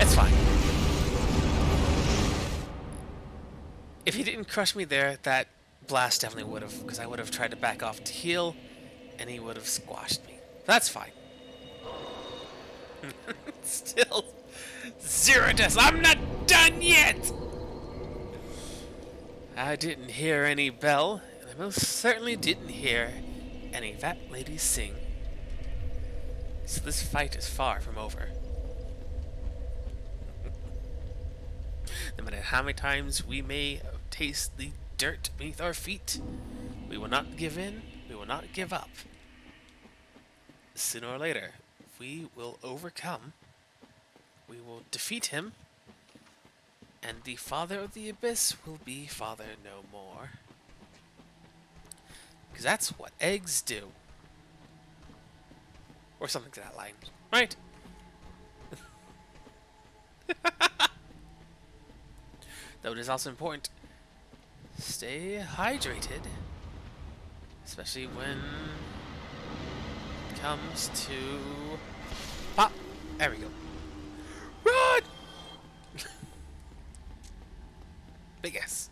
It's fine. If he didn't crush me there, that blast definitely would have, because I would have tried to back off to heal, and he would have squashed me. That's fine. Still, 0 deaths. I'm not done yet! I didn't hear any bell, and I most certainly didn't hear any fat lady sing. So this fight is far from over. No matter how many times we may taste the dirt beneath our feet, we will not give in, we will not give up. Sooner or later, we will overcome, we will defeat him, and the Father of the Abyss will be Father no more. Because that's what eggs do. Or something to that line, right? Though it is also important, stay hydrated, especially when it comes to pop. There we go. Run! Big S.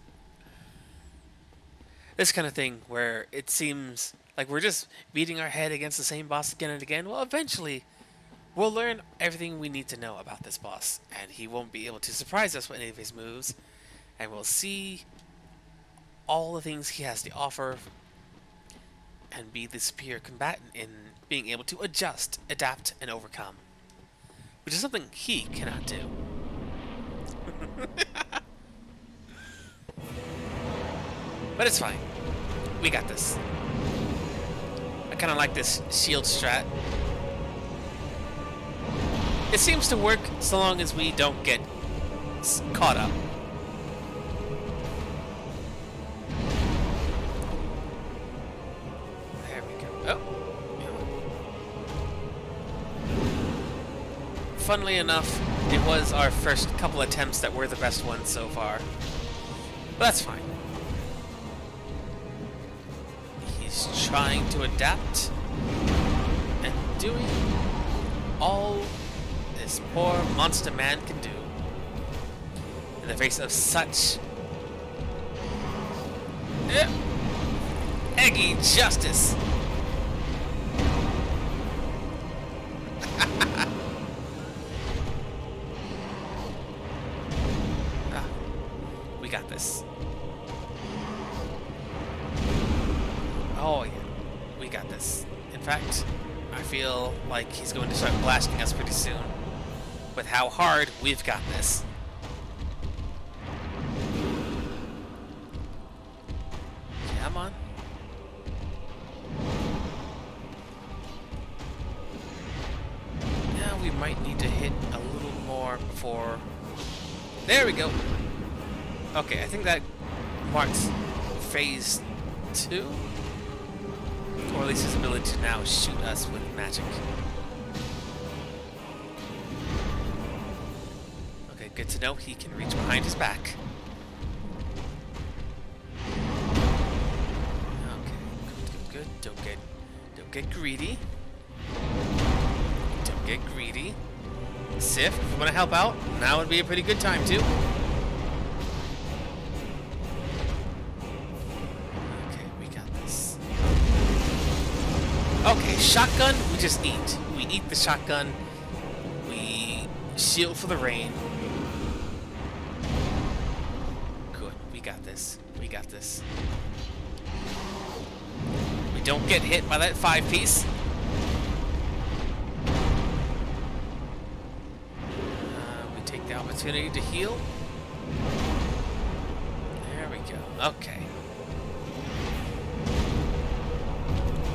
This kind of thing where it seems like we're just beating our head against the same boss again and again. Well, eventually, we'll learn everything we need to know about this boss, and he won't be able to surprise us with any of his moves. And we'll see all the things he has to offer and be the superior combatant in being able to adjust, adapt, and overcome. Which is something he cannot do. But it's fine. We got this. I kind of like this shield strat. It seems to work so long as we don't get caught up. Funnily enough, it was our first couple attempts that were the best ones so far. But that's fine. He's trying to adapt and doing all this poor monster man can do in the face of such eggy justice. got this. Oh, yeah. We got this. In fact, I feel like he's going to start blasting us pretty soon. With how hard we've got this. Come on. Now we might need to hit a little more before... There we go. Okay, I think that marks phase 2? Or at least his ability to now shoot us with magic. Okay, good to know he can reach behind his back. Okay, good. Don't get greedy. Don't get greedy. Sif, if you want to help out, now would be a pretty good time too. Okay, we got this. Okay, shotgun, we just eat. We eat the shotgun. We shield for the rain. Good, we got this. We got this. We don't get hit by that 5-piece. We take the opportunity to heal. There we go. Okay.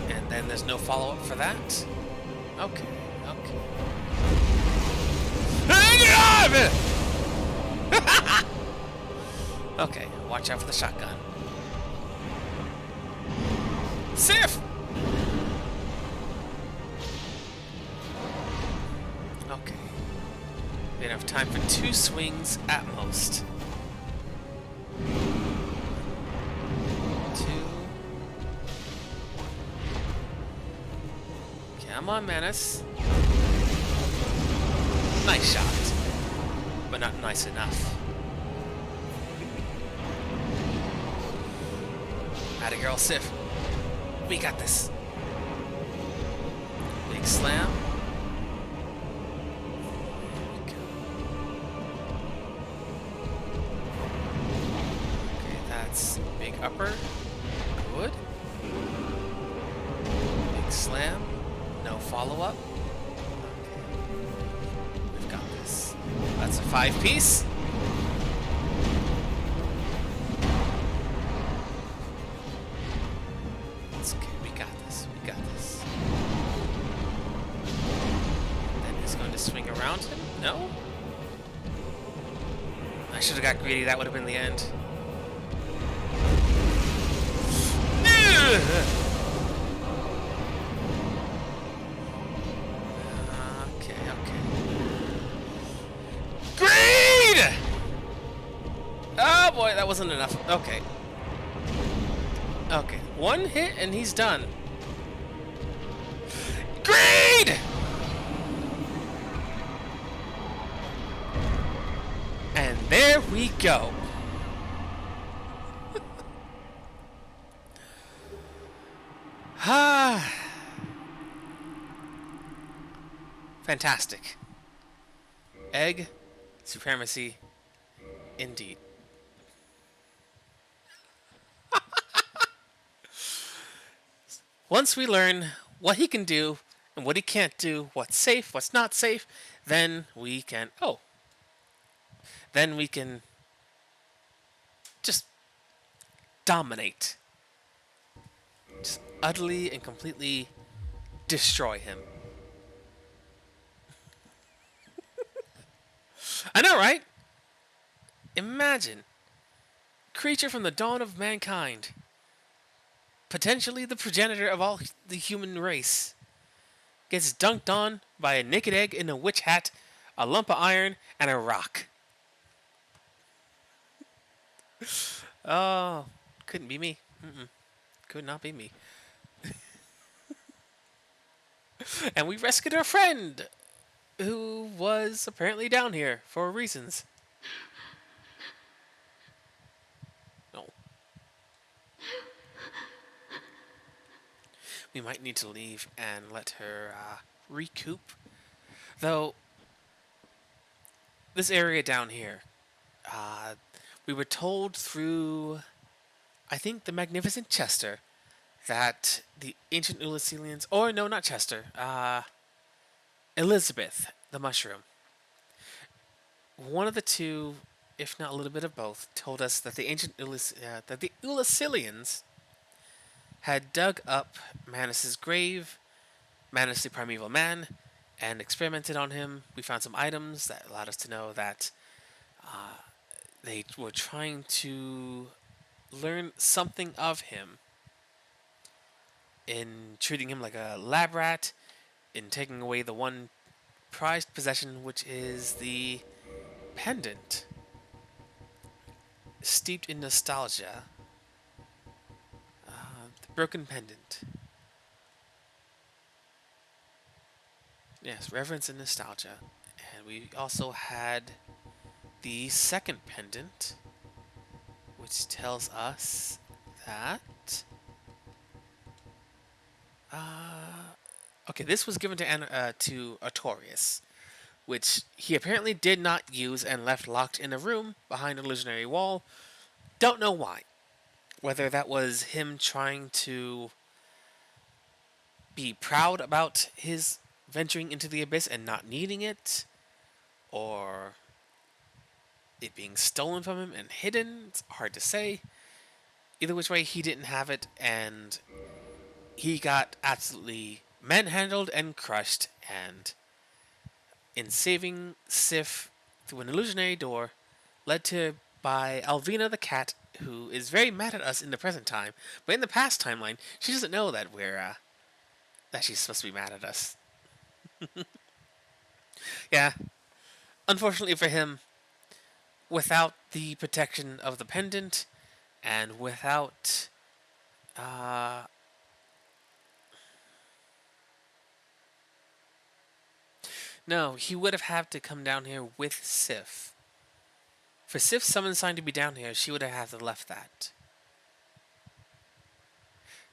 And then there's no follow-up for that. Okay, okay. Okay, watch out for the shotgun. Sif! Okay. We have time for 2 swings at most. 2. Come on, Manus. Nice shot. But not nice enough. Atta girl, Sif. We got this. Big slam. There we go. Okay, that's big upper. Good. Big slam. No follow-up. Okay. We've got this. That's a 5-piece. It's okay. We got this. We got this. Then he's going to swing around him. No? I should have got greedy. That would have been the end. Oh boy, that wasn't enough. Okay. Okay. 1 hit and he's done. Greed! And there we go. Ah. Fantastic. Egg supremacy indeed. Once we learn what he can do and what he can't do, what's safe, what's not safe, then we can... Oh. Then we can just dominate. Just utterly and completely destroy him. I know, right? Imagine. Creature from the dawn of mankind. Potentially the progenitor of all the human race. Gets dunked on by a naked egg in a witch hat, a lump of iron, and a rock. Oh, couldn't be me. Could not be me. And we rescued our friend, who was apparently down here for reasons. No. We might need to leave and let her recoup. Though, this area down here, We were told through, I think, the Magnificent Chester that the ancient Ulyssilians, or no, not Chester, Elizabeth, the mushroom, one of the two, if not a little bit of both, told us that that the Ulyssilians had dug up Manus's grave, Manus the primeval man, and experimented on him. We found some items that allowed us to know that they were trying to learn something of him in treating him like a lab rat, in taking away the one prized possession, which is the pendant. Steeped in nostalgia, the broken pendant. Yes, reverence and nostalgia. And we also had the second pendant, which tells us that. Okay, this was given to Artorius, which he apparently did not use and left locked in a room behind a illusionary wall. Don't know why. Whether that was him trying to be proud about his venturing into the abyss and not needing it, or it being stolen from him and hidden. It's hard to say. Either which way, he didn't have it, and he got absolutely manhandled and crushed. And in saving Sif through an illusionary door, led to by Alvina the cat, who is very mad at us in the present time, but in the past timeline, she doesn't know that we're that she's supposed to be mad at us. Yeah, unfortunately for him, without the protection of the pendant, and without uh, no, he would have had to come down here with Sif. For Sif's summon sign to be down here, she would have had to left that.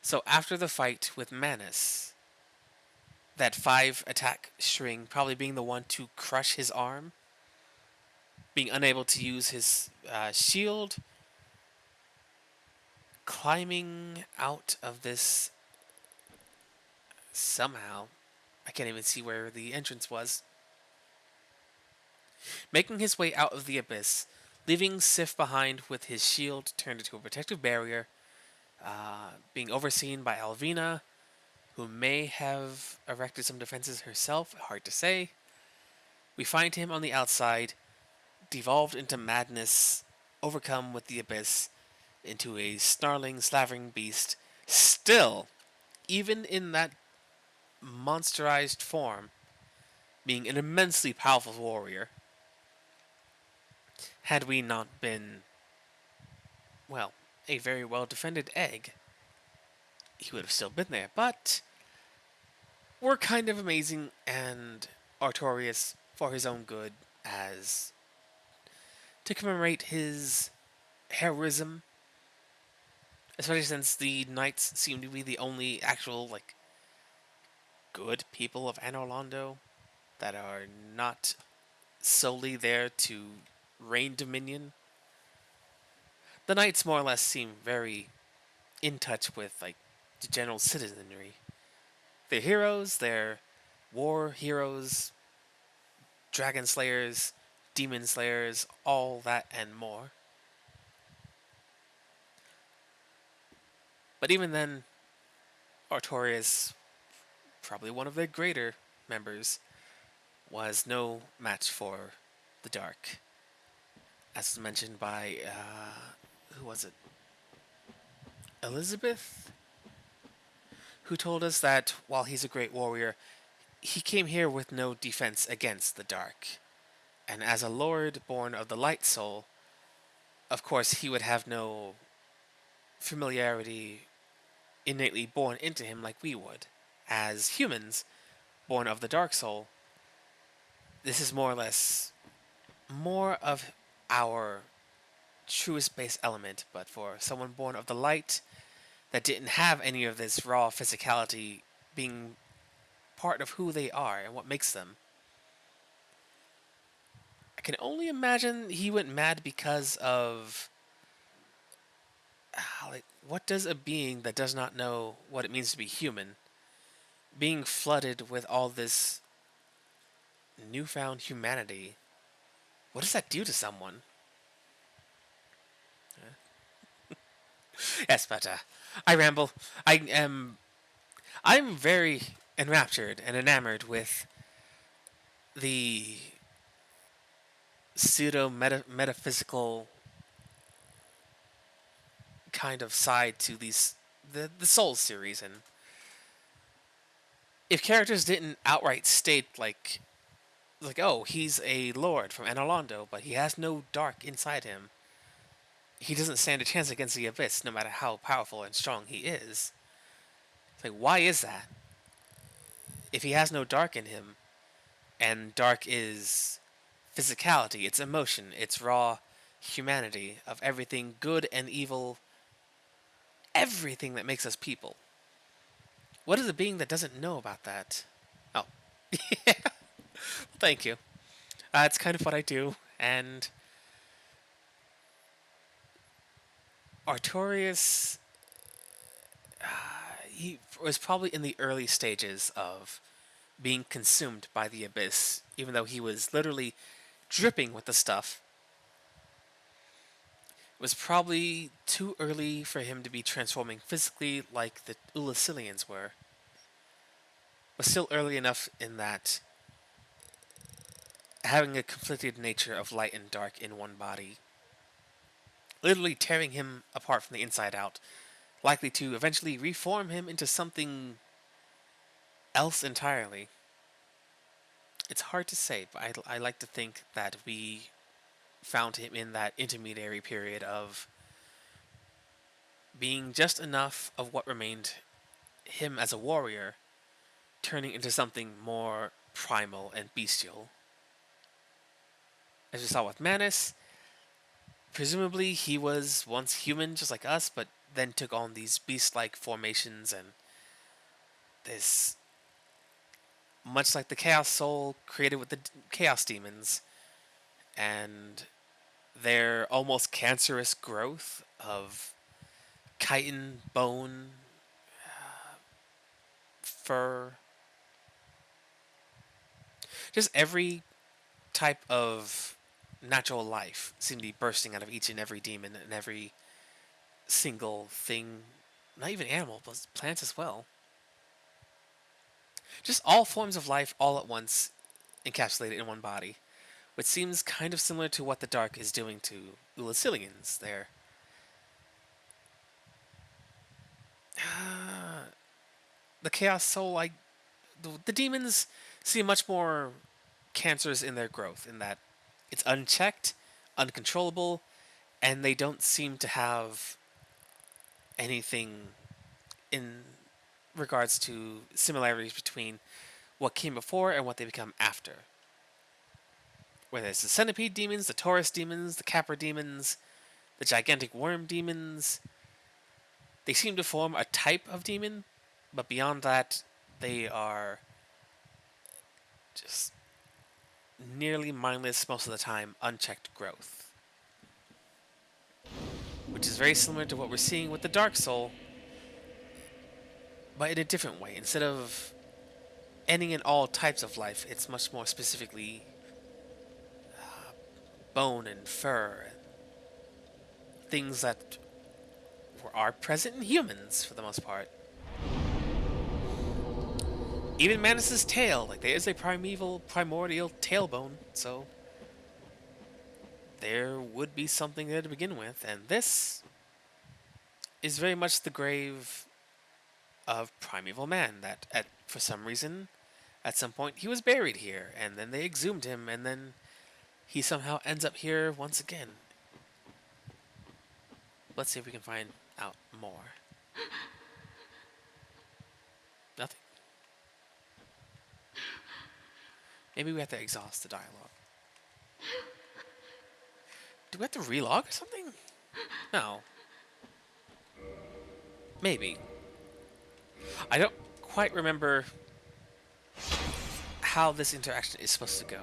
So after the fight with Manus, that 5 attack string probably being the one to crush his arm, being unable to use his shield, climbing out of this somehow. I can't even see where the entrance was. Making his way out of the abyss, leaving Sif behind with his shield turned into a protective barrier, being overseen by Alvina, who may have erected some defenses herself, hard to say. We find him on the outside, devolved into madness, overcome with the abyss, into a snarling, slavering beast, still, even in that monsterized form, being an immensely powerful warrior. Had we not been, well, a very well defended egg, he would have still been there. But we're kind of amazing, and Artorias, for his own good, as to commemorate his heroism, especially since the knights seem to be the only actual, like, good people of Anor Londo that are not solely there to reign dominion. The knights more or less seem very in touch with, like, the general citizenry. They're heroes, they're war heroes, dragon slayers, demon slayers, all that and more. But even then, Artorias, probably one of their greater members, was no match for the Dark. As mentioned by, who was it? Elizabeth? Who told us that while he's a great warrior, he came here with no defense against the Dark. And as a lord born of the Light Soul, of course he would have no familiarity innately born into him like we would. As humans, born of the Dark Soul, this is more or less more of our truest base element, but for someone born of the light that didn't have any of this raw physicality being part of who they are and what makes them, I can only imagine he went mad because of like what does a being that does not know what it means to be human being flooded with all this newfound humanity, what does that do to someone? Yes, but I ramble. I'm very enraptured and enamored with the pseudo metaphysical kind of side to the Souls series, and if characters didn't outright state like oh, he's a lord from Analondo, but he has no dark inside him, he doesn't stand a chance against the abyss, no matter how powerful and strong he is. It's like, why is that? If he has no dark in him, and dark is physicality, it's emotion, it's raw humanity of everything good and evil, everything that makes us people. What is a being that doesn't know about that? Oh, yeah. Thank you. It's kind of what I do, and Artorias, he was probably in the early stages of being consumed by the abyss, even though he was literally dripping with the stuff. It was probably too early for him to be transforming physically like the Ulasilians were, but still early enough in that having a conflicted nature of light and dark in one body, literally tearing him apart from the inside out, likely to eventually reform him into something else entirely. It's hard to say, but I like to think that we found him in that intermediary period of being just enough of what remained him as a warrior, turning into something more primal and bestial. As we saw with Manus, presumably he was once human just like us, but then took on these beast-like formations and this, much like the Chaos Soul created with the Chaos Demons, and their almost cancerous growth of chitin, bone, fur, just every type of natural life seemed to be bursting out of each and every demon and every single thing, not even animal, but plants as well. Just all forms of life all at once encapsulated in one body, which seems kind of similar to what the Dark is doing to Ulasilians there. The Chaos Soul, like, the demons seem much more cancerous in their growth, in that it's unchecked, uncontrollable, and they don't seem to have anything in regards to similarities between what came before and what they become after. Whether it's the centipede demons, the Taurus demons, the Capra demons, the gigantic worm demons, they seem to form a type of demon, but beyond that, they are just nearly mindless most of the time, unchecked growth. Which is very similar to what we're seeing with the Dark Soul, but in a different way. Instead of ending in all types of life, it's much more specifically bone and fur, and things that are present in humans for the most part. Even Manus's tail, like there is a primordial tailbone, so there would be something there to begin with, and this is very much the grave of primeval man. That for some reason, at some point, he was buried here, and then they exhumed him, and then he somehow ends up here once again. Let's see if we can find out more. Nothing. Maybe we have to exhaust the dialogue. Do we have to relog or something? No. Maybe. I don't quite remember how this interaction is supposed to go.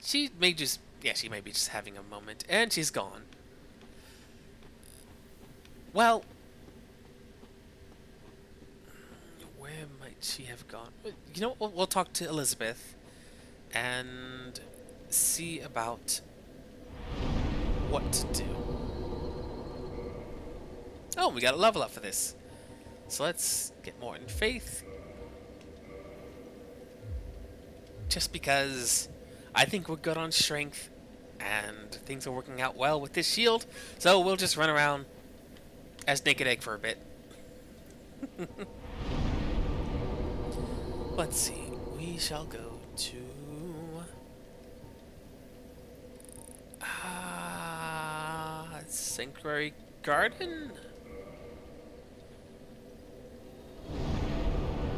She may just, yeah, she may be just having a moment, and she's gone. Well, where might she have gone? You know, we'll talk to Elizabeth and see about what to do. Oh, we got a level up for this. So let's get more in faith. Just because I think we're good on strength and things are working out well with this shield. So we'll just run around as Naked Egg for a bit. Let's see. We shall go to Sanctuary Garden.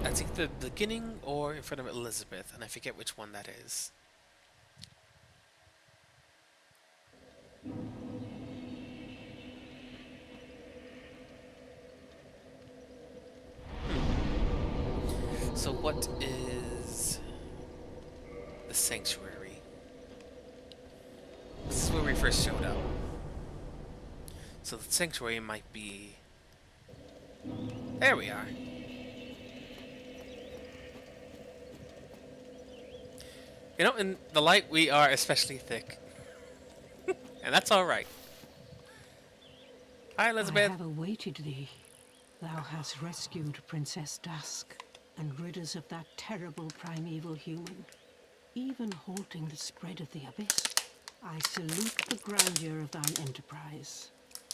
That's either the beginning or in front of Elizabeth, and I forget which one that is. So what is the sanctuary? This is where we first showed up. So the sanctuary might be... There we are. You know, in the light we are especially thick. And that's alright. Hi, Elizabeth. I have awaited thee. Thou hast rescued Princess Dusk and rid us of that terrible primeval human, even halting the spread of the abyss. I salute the grandeur of thine enterprise.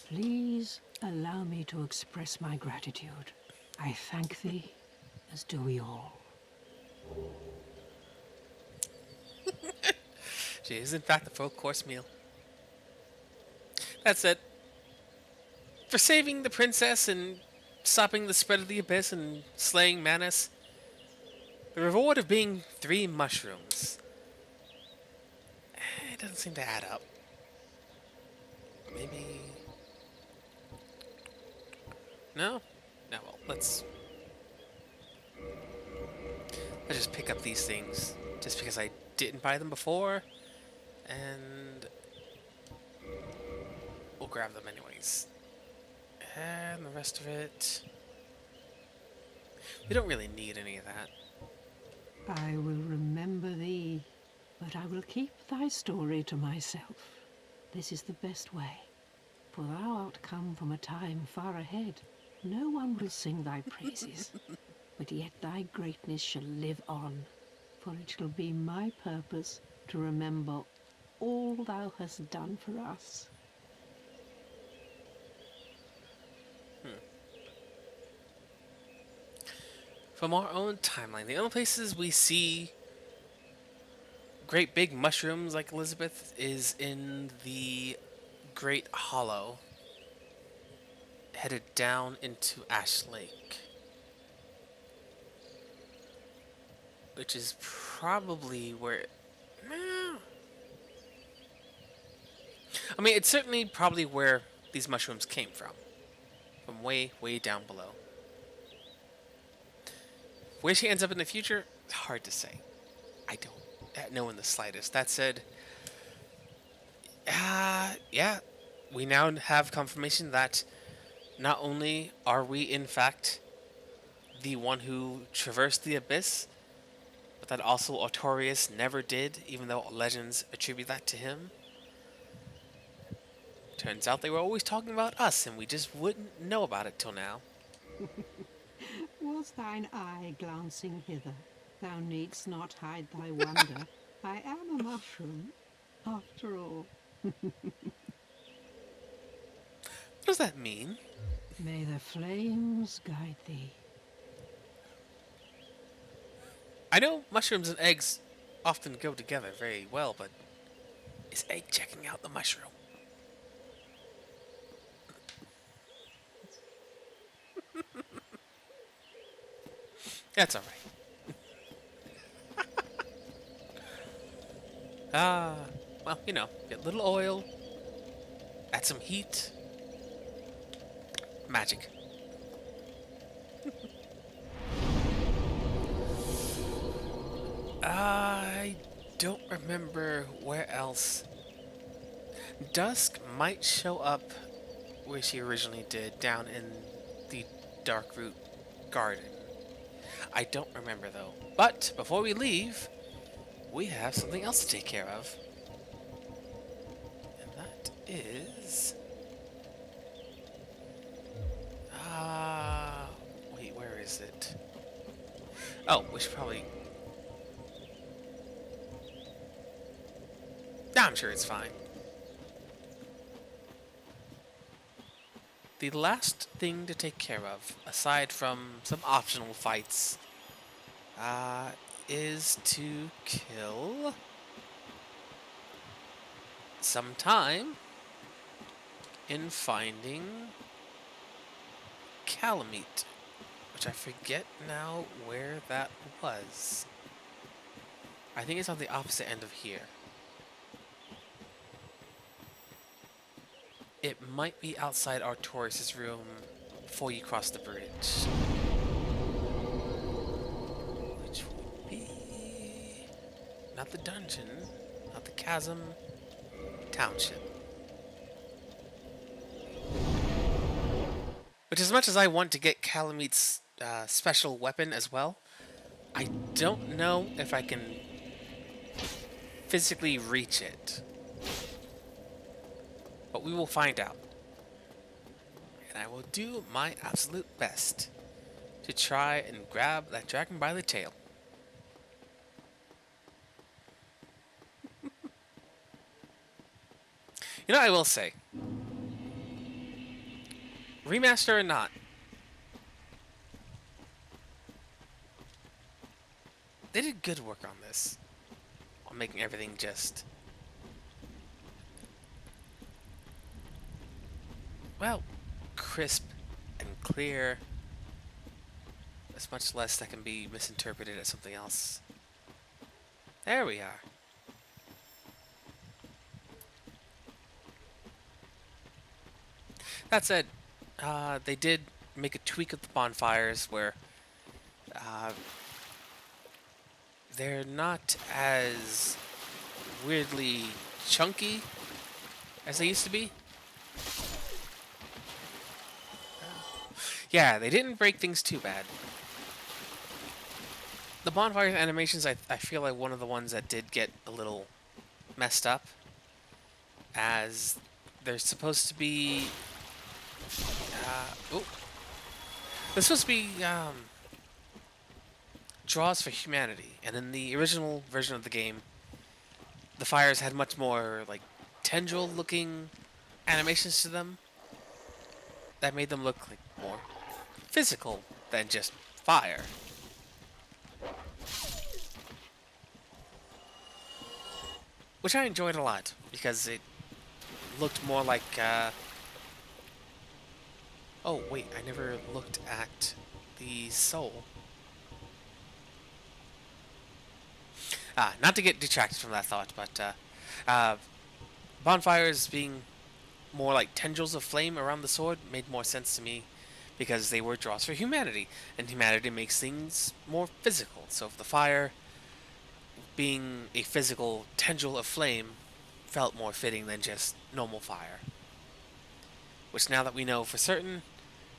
Please allow me to express my gratitude. I thank thee, as do we all. She is in fact a full course meal. That's it. For saving the princess and stopping the spread of the abyss and slaying Manus, the reward of being 3 mushrooms. It doesn't seem to add up. Maybe... No? No, well, let's just pick up these things. Just because I didn't buy them before. And we'll grab them anyways. And the rest of it... We don't really need any of that. I will remember thee, but I will keep thy story to myself. This is the best way, for thou art come from a time far ahead. No one will sing thy praises, but yet thy greatness shall live on, for it shall be my purpose to remember all thou hast done for us. From our own timeline, the only places we see great big mushrooms like Elizabeth is in the Great Hollow, headed down into Ash Lake, which is probably where... I mean, it's certainly probably where these mushrooms came from way, way down below. Where she ends up in the future, it's hard to say. I don't know in the slightest. That said, yeah, we now have confirmation that not only are we in fact the one who traversed the abyss, but that also Artorias never did, even though legends attribute that to him. Turns out they were always talking about us, and we just wouldn't know about it till now. Was thine eye glancing hither? Thou needst not hide thy wonder. I am a mushroom, after all. What does that mean? May the flames guide thee. I know mushrooms and eggs often go together very well, but is egg checking out the mushroom? That's alright. Well, you know, get a little oil, add some heat, magic. I don't remember where else. Dusk might show up where she originally did, down in the Darkroot Garden. I don't remember though. But before we leave, we have something else to take care of. And that is... Uh... Wait, where is it? Oh, we should probably... I'm sure it's fine. The last thing to take care of, aside from some optional fights, is to kill some time in finding Calamite, which I forget now where that was. I think it's on the opposite end of here. It might be outside Artorias' room before you cross the bridge. Which would be... not the dungeon, not the chasm, township. Which, as much as I want to get Calamite's special weapon as well, I don't know if I can physically reach it. But we will find out. And I will do my absolute best to try and grab that dragon by the tail. You know, I will say, remaster or not, they did good work on this. On making everything just... well, crisp and clear. There's much less that can be misinterpreted as something else. There we are. That said, they did make a tweak of the bonfires where they're not as weirdly chunky as they used to be. Yeah, they didn't break things too bad. The bonfire animations, I feel like one of the ones that did get a little messed up, as they're supposed to be... they're supposed to be draws for humanity, and in the original version of the game, the fires had much more like tendril-looking animations to them that made them look like more physical than just fire. Which I enjoyed a lot, because it looked more like, oh, wait, I never looked at the soul. Not to get detracted from that thought, but, bonfires being more like tendrils of flame around the sword made more sense to me, because they were draws for humanity, and humanity makes things more physical. So if the fire being a physical tendril of flame felt more fitting than just normal fire. Which, now that we know for certain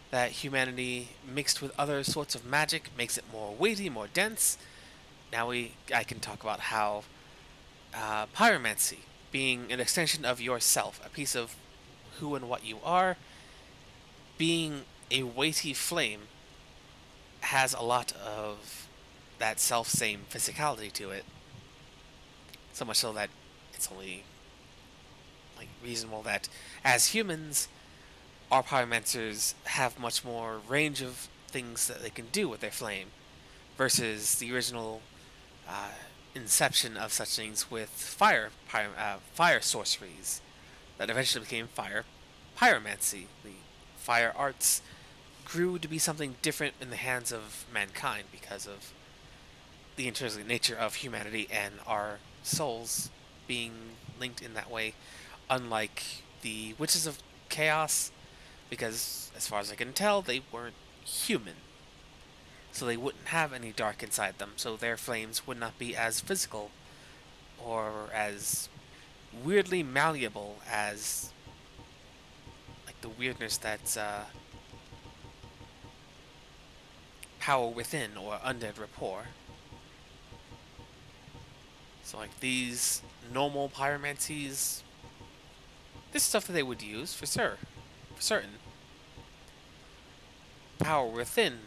that humanity mixed with other sorts of magic makes it more weighty, more dense, now I can talk about how pyromancy, being an extension of yourself, a piece of who and what you are, being a weighty flame, has a lot of that self-same physicality to it. So much so that it's only like reasonable that as humans, our pyromancers have much more range of things that they can do with their flame, versus the original inception of such things with fire sorceries that eventually became fire pyromancy. The fire arts grew to be something different in the hands of mankind because of the intrinsic nature of humanity and our souls being linked in that way, unlike the Witches of Chaos, because as far as I can tell, they weren't human. So they wouldn't have any dark inside them, so their flames would not be as physical or as weirdly malleable as like the weirdness that's power within or undead rapport. So like these normal pyromancies, this is stuff that they would use for certain. Power within,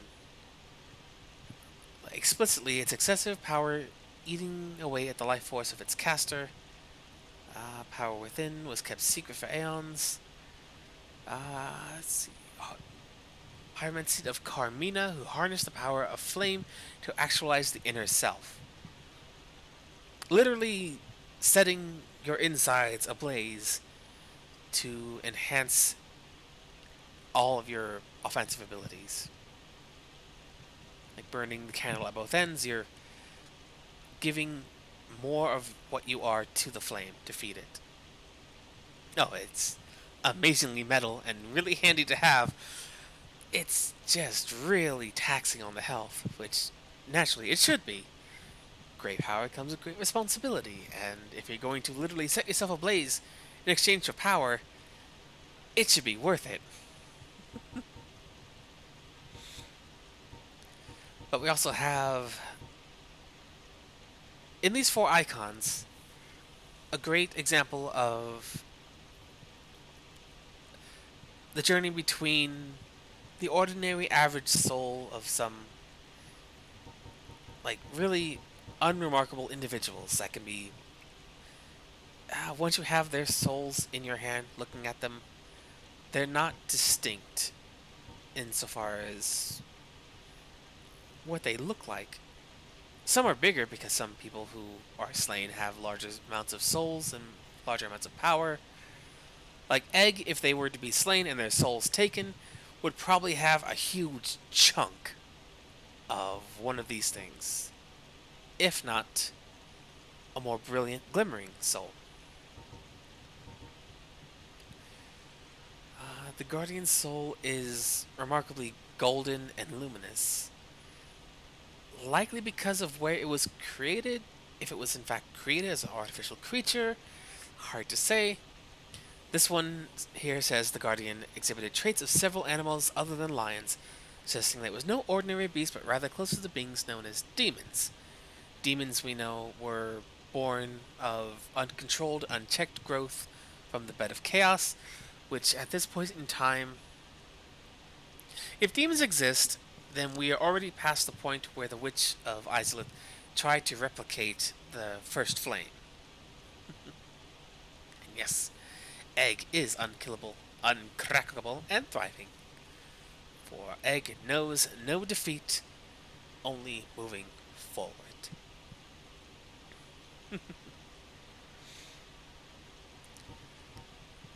explicitly, it's excessive power eating away at the life force of its caster. Power within was kept secret for aeons. Let's see. Pyromancy of Carmina, who harnessed the power of flame to actualize the inner self. Literally setting your insides ablaze to enhance all of your offensive abilities. Like burning the candle at both ends, you're giving more of what you are to the flame to feed it. Oh, it's amazingly metal and really handy to have. It's just really taxing on the health, which naturally it should be. Great power comes with great responsibility, and if you're going to literally set yourself ablaze in exchange for power, it should be worth it. But we also have, in these four icons, a great example of the journey between the ordinary average soul of some, like, really unremarkable individuals that can be. Once you have their souls in your hand, looking at them, they're not distinct insofar as what they look like. Some are bigger because some people who are slain have larger amounts of souls and larger amounts of power. Like Egg, if they were to be slain and their souls taken, would probably have a huge chunk of one of these things, if not a more brilliant, glimmering soul. The Guardian Soul is remarkably golden and luminous, likely because of where it was created, if it was in fact created as an artificial creature, hard to say. This one here says the Guardian exhibited traits of several animals other than lions, suggesting that it was no ordinary beast but rather close to the beings known as demons. Demons, we know, were born of uncontrolled, unchecked growth from the bed of chaos, which at this point in time, if demons exist, then we are already past the point where the Witch of Izalith tried to replicate the first flame. And yes, Egg is unkillable, uncrackable, and thriving. For Egg knows no defeat, only moving forward.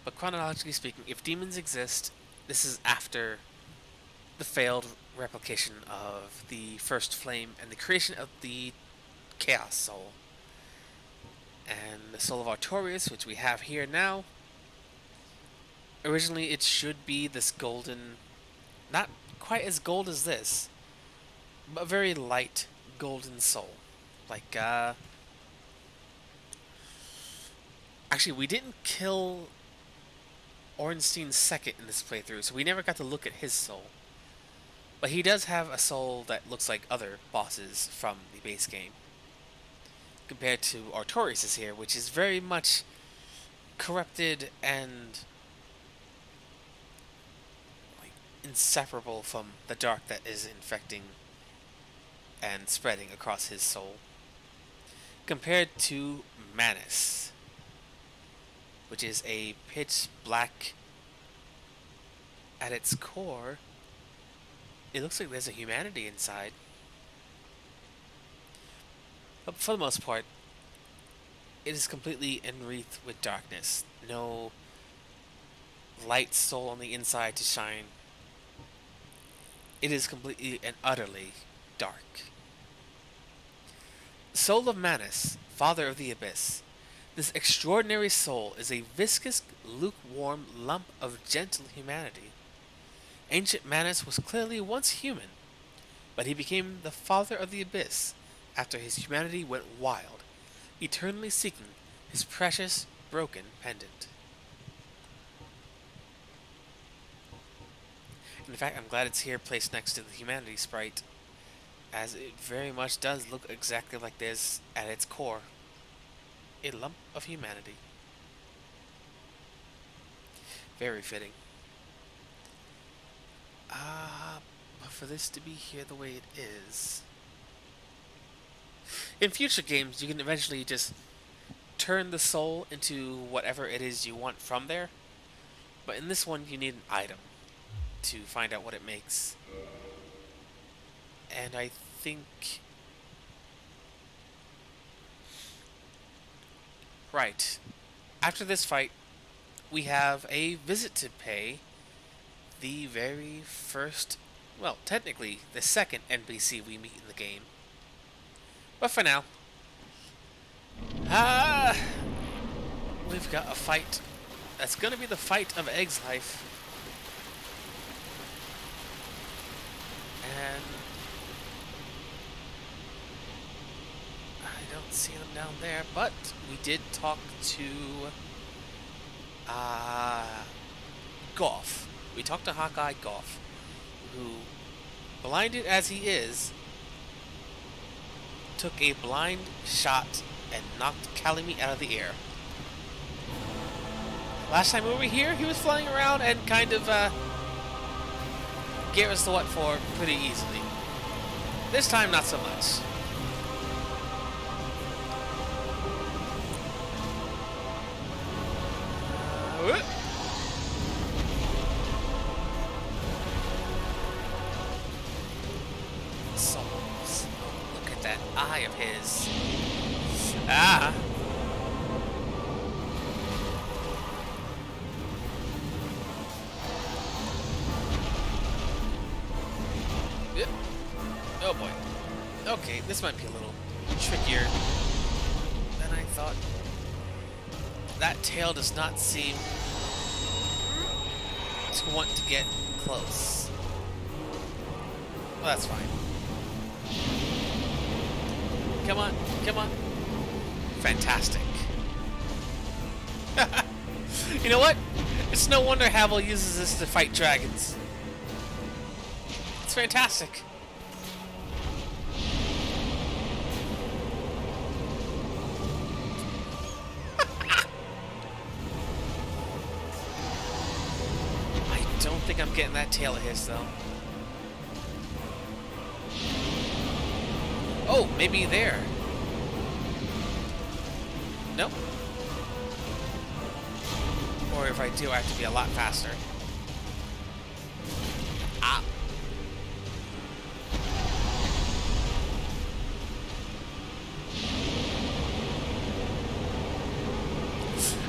But chronologically speaking, if demons exist, this is after the failed replication of the first flame and the creation of the Chaos Soul. And the Soul of Artorias, which we have here now, originally it should be this golden, not quite as gold as this, but very light golden soul. Like, actually, we didn't kill Ornstein's second in this playthrough, so we never got to look at his soul. But he does have a soul that looks like other bosses from the base game, compared to Artorias' here, which is very much corrupted and like inseparable from the dark that is infecting and spreading across his soul. Compared to Manus, which is a pitch black at its core. It looks like there's a humanity inside. But for the most part, it is completely enwreathed with darkness. No light soul on the inside to shine. It is completely and utterly dark. Soul of Manus, Father of the Abyss. This extraordinary soul is a viscous, lukewarm lump of gentle humanity. Ancient Manus was clearly once human, but he became the Father of the Abyss after his humanity went wild, eternally seeking his precious, broken pendant. In fact, I'm glad it's here placed next to the humanity sprite, as it very much does look exactly like this at its core. A lump of humanity. Very fitting. But for this to be here the way it is... In future games, you can eventually just turn the soul into whatever it is you want from there. But in this one, you need an item to find out what it makes. And I think... Right. After this fight, we have a visit to pay. The very first... Well, technically, the second NPC we meet in the game. But for now... We've got a fight. That's gonna be the fight of Egg's life. And... I don't see them down there, but we did talk to... Goff. We talked to Hawkeye Goff, who, blinded as he is, took a blind shot and knocked Calamity out of the air. Last time we were here, he was flying around and kind of gave us the what for pretty easily. This time, not so much. Souls. Look at that eye of his. Ah. Yep. Oh boy. Okay, this might be a little trickier than I thought. That tail does not seem to want to get close. Well, that's fine. Come on, come on. Fantastic. You know what? It's no wonder Havel uses this to fight dragons. It's fantastic. I don't think I'm getting that tail of his, though. Oh, maybe there. Nope. Or if I do, I have to be a lot faster. Ah.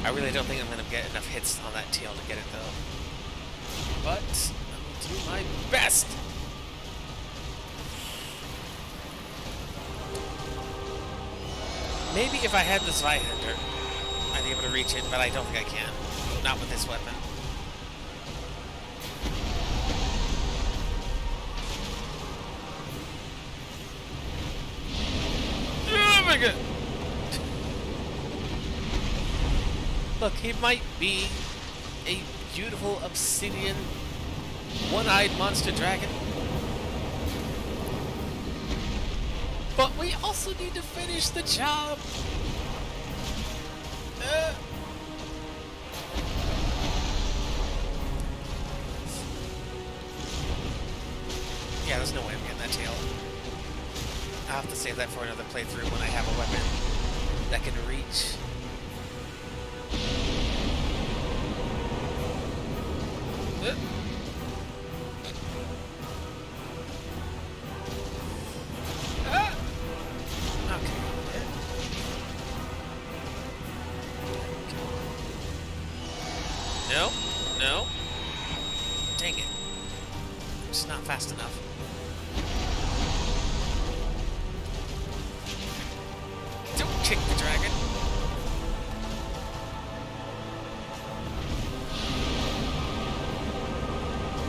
I really don't think I'm going to get enough hits on that tail to get it, though. But I'll do my best. Maybe if I had the Zweihander, I'd be able to reach it, but I don't think I can. Not with this weapon. Oh my god! Look, he might be a beautiful obsidian, one-eyed monster dragon. But we also need to finish the job. Yeah, there's no way I'm getting that tail. I'll have to save that for another playthrough when I have a weapon that can reach. No, no. Dang it. I'm just not fast enough. Don't kick the dragon.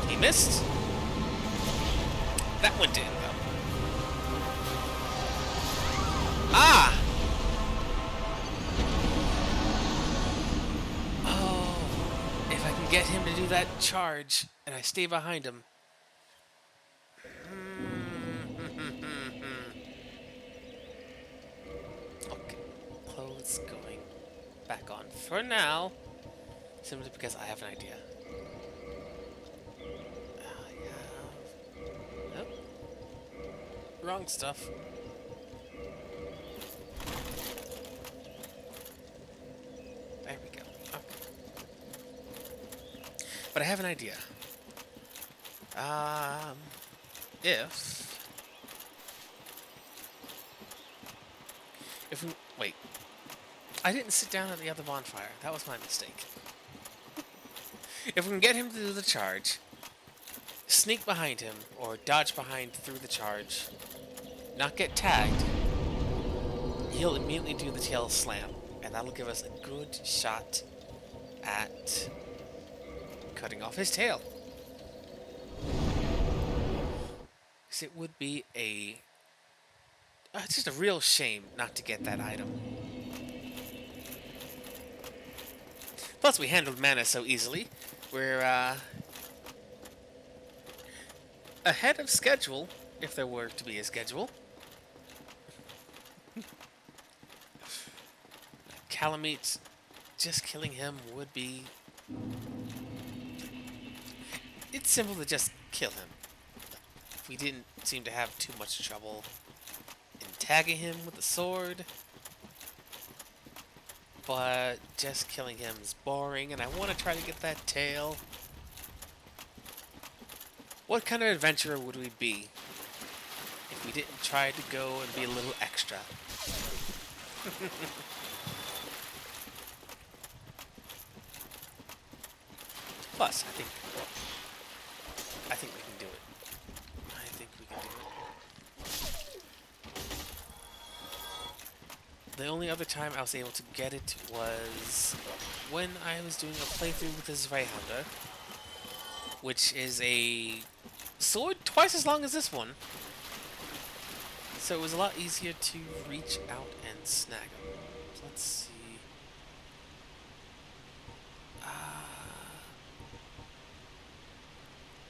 He missed. That one didn't go. Ah! get him to do that charge, and I stay behind him. Okay, clothes going back on for now, simply because I have an idea. Nope. Wrong stuff. There we go. Okay. But I have an idea. If we wait, I didn't sit down at the other bonfire. That was my mistake. If we can get him to do the charge, sneak behind him or dodge behind through the charge, not get tagged, he'll immediately do the tail slam, and that'll give us a good shot at cutting off his tail. Because it would be it's just a real shame not to get that item. Plus, we handled mana so easily. We're ahead of schedule, if there were to be a schedule. Calamite, just killing him would be... It's simple to just kill him. We didn't seem to have too much trouble in tagging him with the sword. But just killing him is boring, and I want to try to get that tail. What kind of adventurer would we be if we didn't try to go and be a little extra? Plus, I think we can do it. I think we can do it. The only other time I was able to get it was when I was doing a playthrough with this Zweihander, which is a sword twice as long as this one. So it was a lot easier to reach out and snag him. So let's see.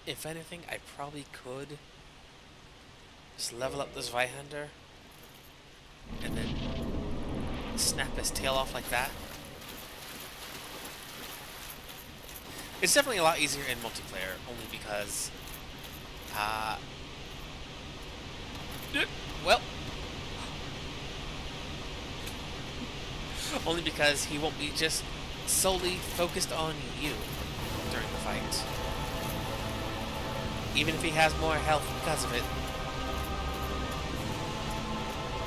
If anything, I probably could just level up this Zweihander and then snap his tail off like that. It's definitely a lot easier in multiplayer, only because, well, only because he won't be just solely focused on you during the fight. Even if he has more health because of it.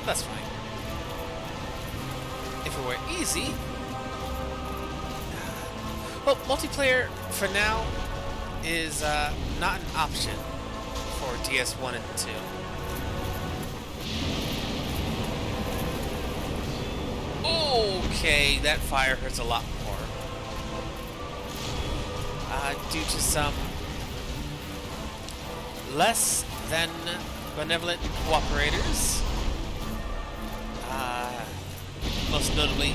That's fine. If it were easy... Well, multiplayer, for now, is not an option for DS1 and 2. Okay, that fire hurts a lot more. Due to some less than benevolent cooperators. Most notably,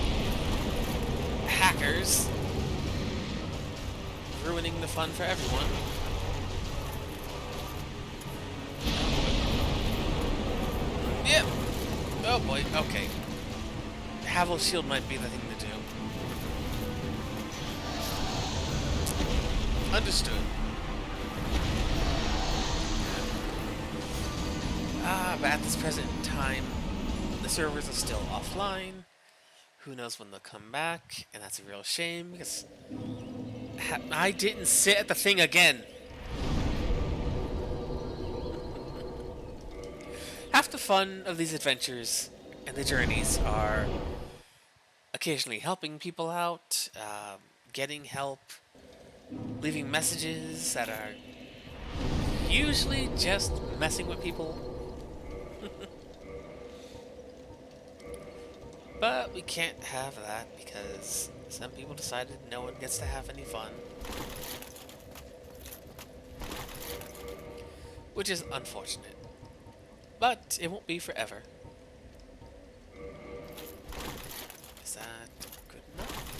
hackers. Ruining the fun for everyone. Yep. Oh boy, okay. Havel's shield might be the thing to do. Understood. But at this present time, the servers are still offline. Who knows when they'll come back, and that's a real shame, because I didn't sit at the thing again. Half the fun of these adventures and the journeys are occasionally helping people out, getting help, leaving messages that are usually just messing with people. But we can't have that because some people decided no one gets to have any fun. Which is unfortunate. But it won't be forever. Is that good enough?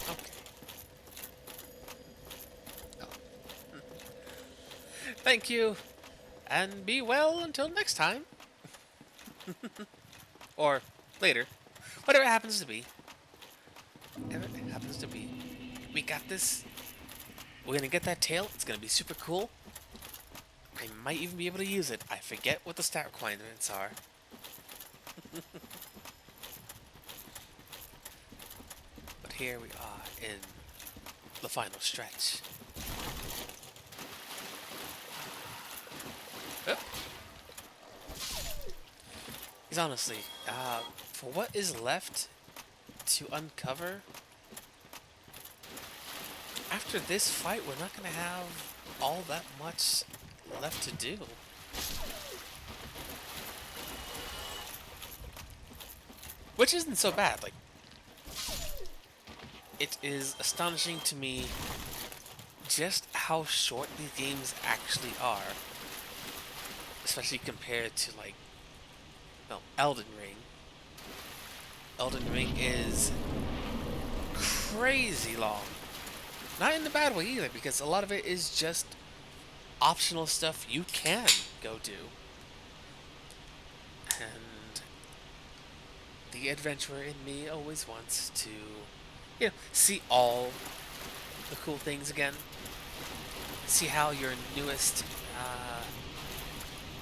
Thank you, and be well until next time. Or later. Whatever it happens to be. Whatever it happens to be. We got this. We're gonna get that tail. It's gonna be super cool. I might even be able to use it. I forget what the stat requirements are. But here we are in the final stretch. Oh. Because honestly, for what is left to uncover, after this fight, we're not going to have all that much left to do. Which isn't so bad. Like, it is astonishing to me just how short these games actually are. Especially compared to, like, no, Elden Ring. Elden Ring is crazy long. Not in the bad way either, because a lot of it is just optional stuff you can go do. And the adventurer in me always wants to, you know, see all the cool things again. See how your newest,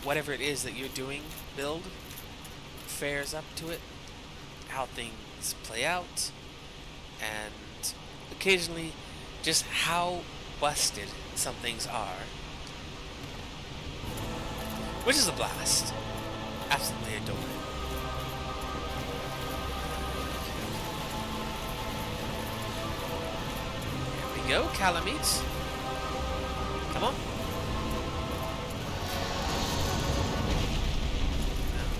whatever it is that you're doing, build, fares up to it. How things play out. And occasionally, just how busted some things are. Which is a blast. Absolutely adore it. Here we go, Calamite. Come on.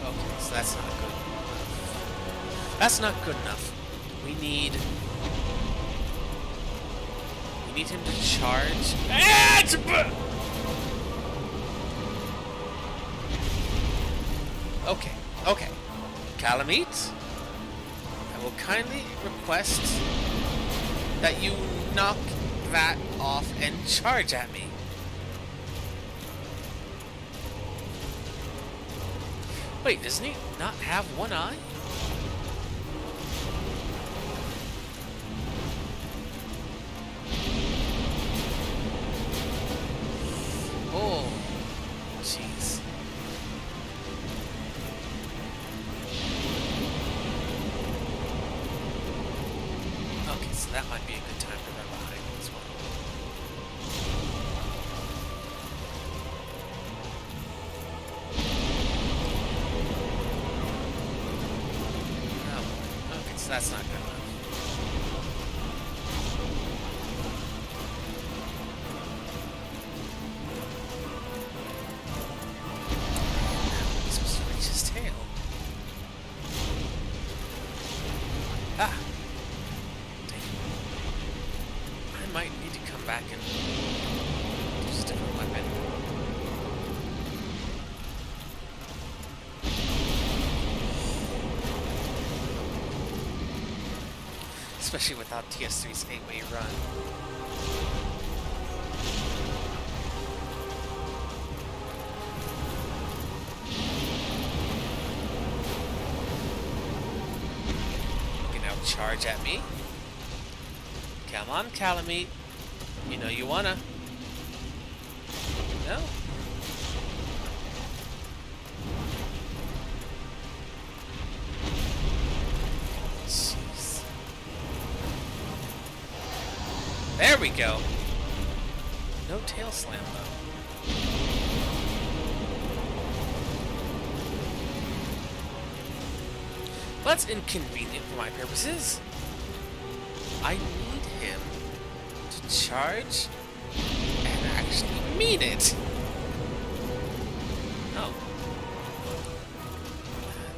No, okay, so that's not good enough. That's not good enough. We need him to charge. Okay, okay. Calamite, I will kindly request that you knock that off and charge at me. Wait, doesn't he not have one eye? Oh, jeez. Okay, so that might be a good time to run behind as well. Oh, okay, so that's not good enough. Ah! Dang. I might need to come back and use a different weapon. Especially without TS3's 8-way run. Charge at me. Come on, Calamite. You know you wanna. No? Jeez. There we go. No tail slam though. Well, that's inconvenient for my purposes. I need him to charge and actually mean it. Oh.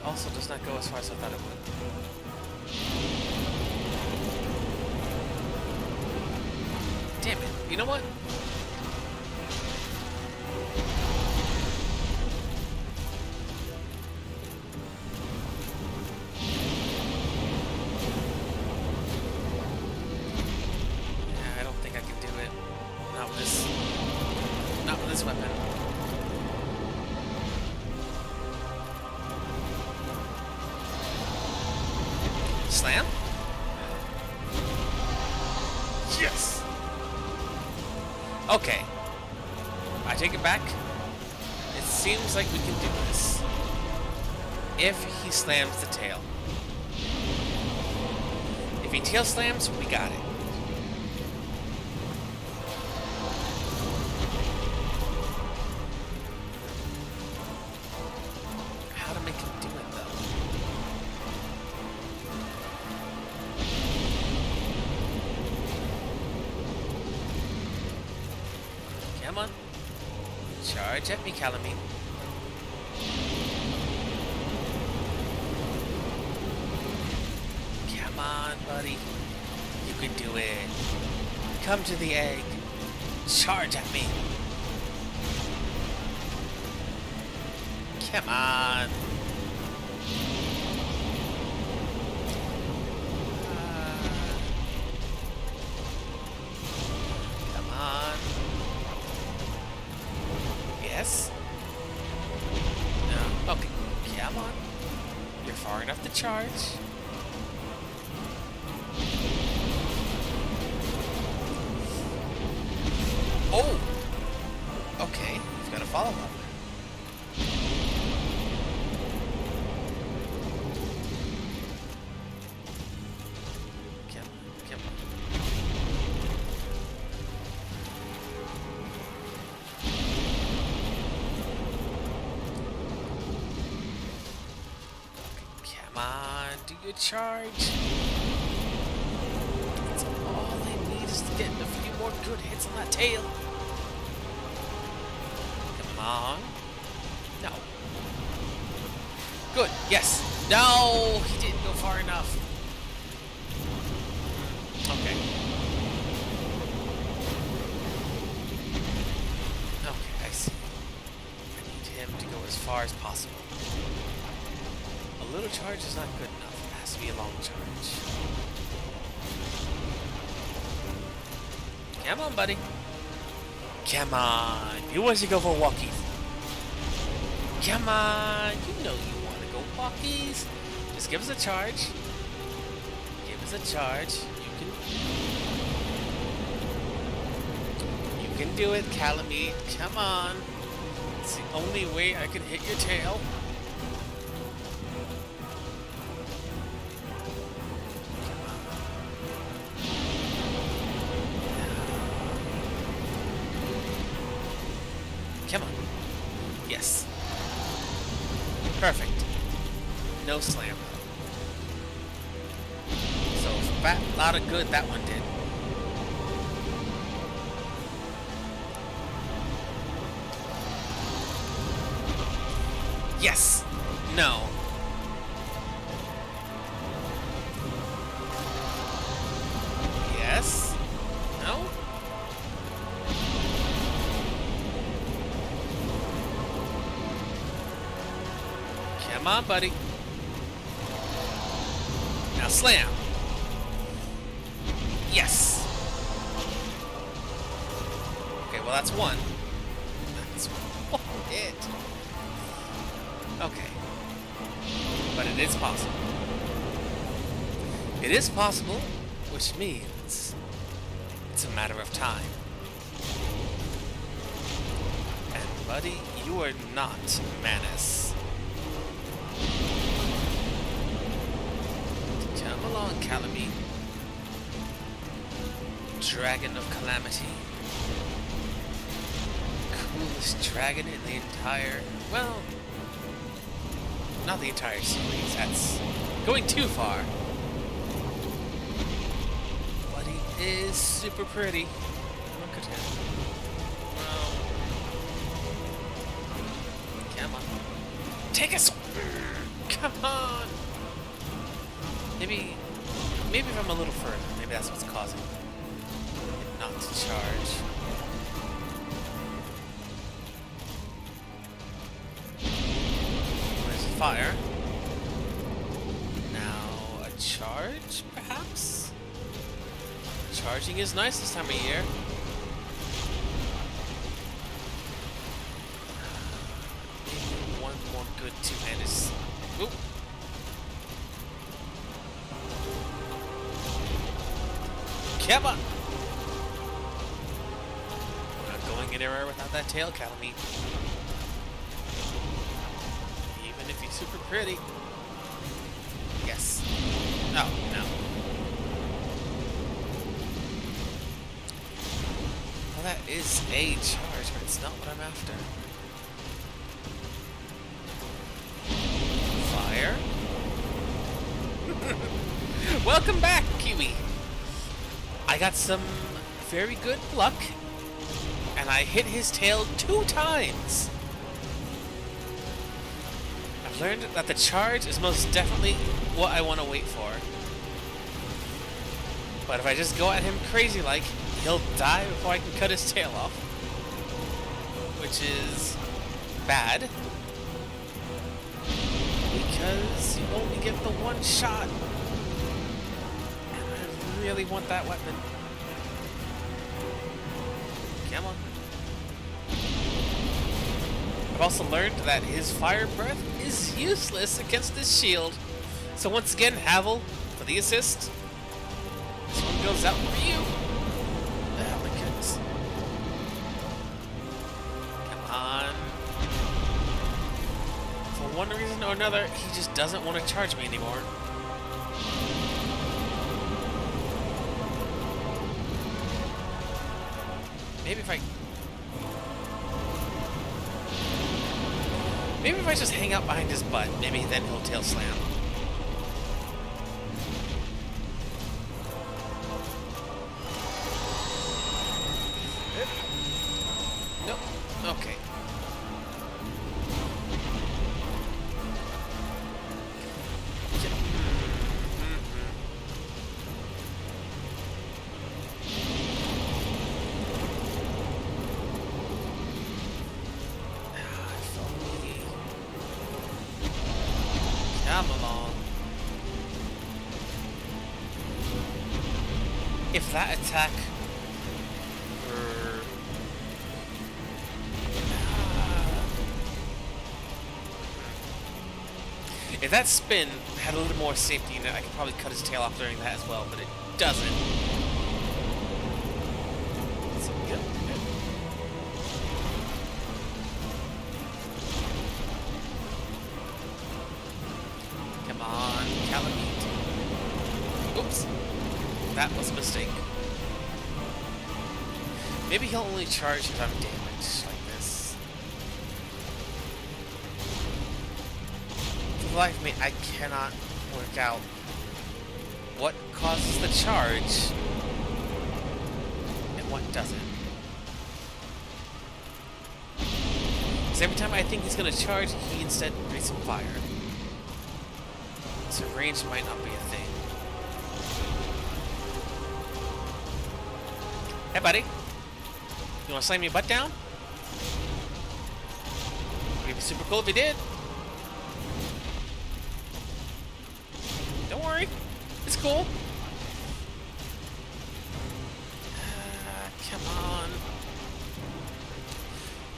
It also does not go as far as I thought it would. Damn it. You know what? Not with this weapon. Slam? Yes! Okay. I take it back. It seems like we can do this. If he slams the tail. If he tail slams, we got it. How to make him do it, though? Come on. Charge at me, Calamine. Come on, buddy. You can do it. Come to the egg. Charge at me. Come on. Come on. Yes? No. Okay. Come on. You're far enough to charge. Oh! Okay, we've got a follow-up. Come on, come on. Come on, do your charge. That's all they need is to get a few more good hits on that tail. Come on. No. Good, yes. No, he didn't go far enough. Okay. Okay, I see. I need him to go as far as possible. A little charge is not good enough. It has to be a long charge. Come on, buddy. Come on. You want to go for walkies. Come on. You know you want to go walkies. Just give us a charge. Give us a charge. You can do it, Calamine. Come on. It's the only way I can hit your tail. Come on. Yes. Perfect. No slam. So, fat lot of good that one did. Yes. No. Yes. No. Come on, buddy. Now slam. Yes. Okay, well that's one. That's one hit. Okay. But it is possible. It is possible, which means it's a matter of time. And buddy, you are not Manus. Come along, Calamine. Dragon of Calamity. Coolest dragon in the entire... well... not the entire series. That's going too far. But he is super pretty. Look at him. Wow. Come on. Take us! Come on! Maybe if I'm a little further, maybe that's what's causing it not to charge. There's fire. Now, a charge, perhaps? Charging is nice this time of year. Maybe one more good two-handed. Oop. Come on! I'm not going anywhere without that tail, Calamite. Even if you're super pretty. Yes. Oh, no. Well, that is a charge, but it's not what I'm after. Fire. Welcome back, Kiwi. I got some very good luck, and I hit his tail 2 times. I've learned that the charge is most definitely what I want to wait for. But if I just go at him crazy like, he'll die before I can cut his tail off. Which is bad. Because you only get the 1 shot. And I really want that weapon. Come on. I've also learned that his fire breath is useless against this shield. So once again, Havel, for the assist. This one goes out for you. Oh my goodness. Come on. For one reason or another, he just doesn't want to charge me anymore. Maybe if I just hang out behind his butt, maybe then he'll tail slam. Nope. Okay. Come along. If that attack were... If that spin had a little more safety in it, I could probably cut his tail off during that as well, but it doesn't. So good. Come on, Calamite. Oops. That was a mistake. Maybe he'll only charge if I'm damaged like this. For the life of me, I cannot work out what causes the charge and what doesn't. Because every time I think he's going to charge, he instead breathes some fire. So range might not be a thing. Hey, buddy. You want to slam your butt down? It'd be super cool if you did. Don't worry. It's cool. Come on.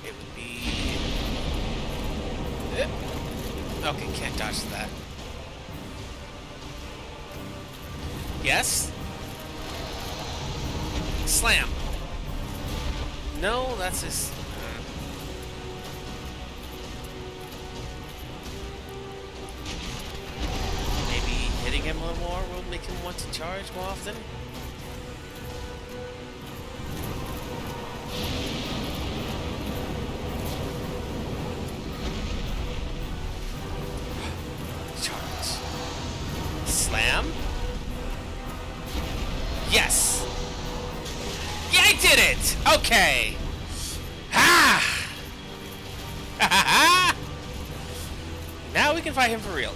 It would be... Okay, can't dodge that. Yes? Slam. No, that's his... Maybe hitting him a little more will make him want to charge more often? Charge. Slam? Yes! Yeah, I did it! Okay! Ha! Now we can fight him for real.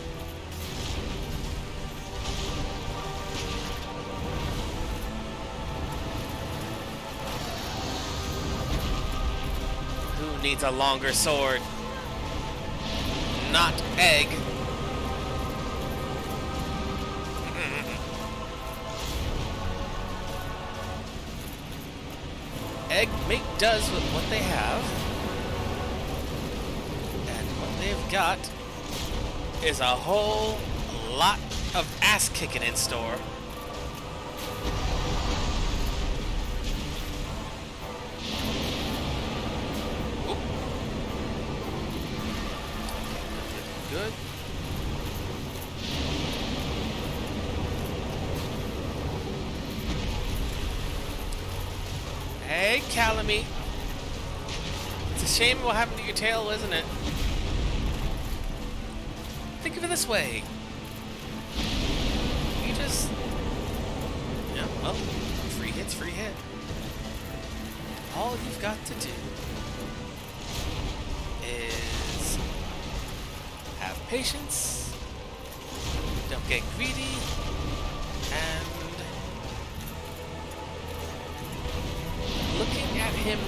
Who needs a longer sword? Not Egg. Egg make does with what they have. And what they've got is a whole lot of ass kicking in store. good. Hey, Calamite. It's a shame what happened to your tail, isn't it? Think of it this way. You just... Yeah, well, free hit's free hit. All you've got to do is have patience, don't get greedy, and looking at him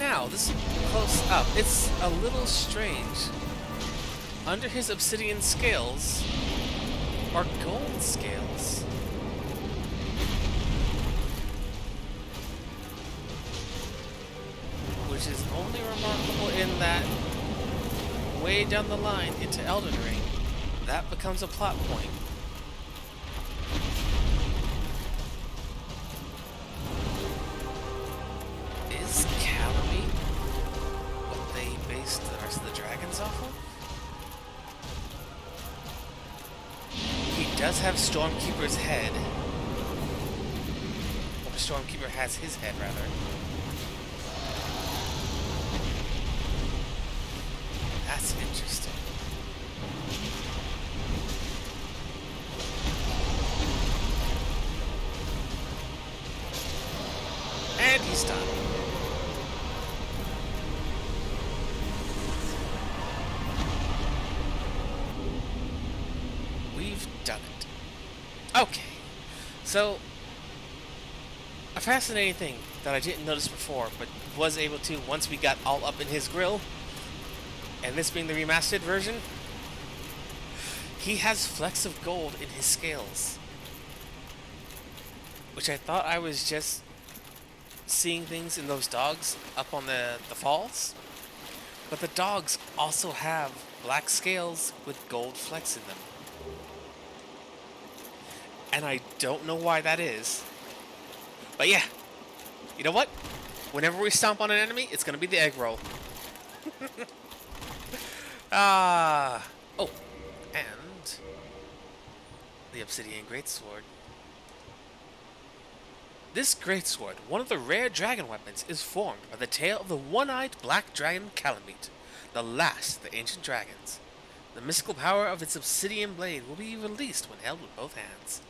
now, this close up, it's a little strange. Under his obsidian scales are gold scales. Which is only remarkable in that way down the line into Elden Ring, that becomes a plot point. Is Calamite what they based the rest of the dragons off of? He does have Stormkeeper's head. Or the Stormkeeper has his head, rather. That's interesting. And he's done. We've done it. Okay. So, a fascinating thing that I didn't notice before, but was able to once we got all up in his grill, and this being the remastered version, he has flecks of gold in his scales. Which I thought I was just seeing things in those dogs up on the falls. But the dogs also have black scales with gold flecks in them. And I don't know why that is. But yeah, you know what? Whenever we stomp on an enemy, it's going to be the egg roll. Oh, and the obsidian greatsword. This greatsword, one of the rare dragon weapons, is formed by the tail of the one-eyed black dragon Calamite, the last of the ancient dragons. The mystical power of its obsidian blade will be released when held with both hands.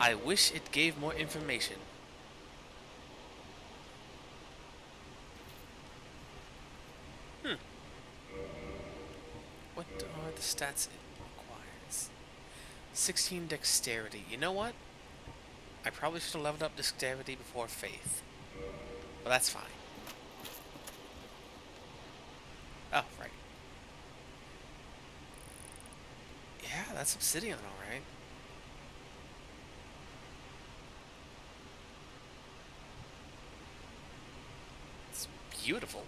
I wish it gave more information. What are the stats it requires? 16 dexterity. You know what? I probably should have leveled up dexterity before faith. But that's fine. Oh, right. Yeah, that's obsidian, alright. It's beautiful.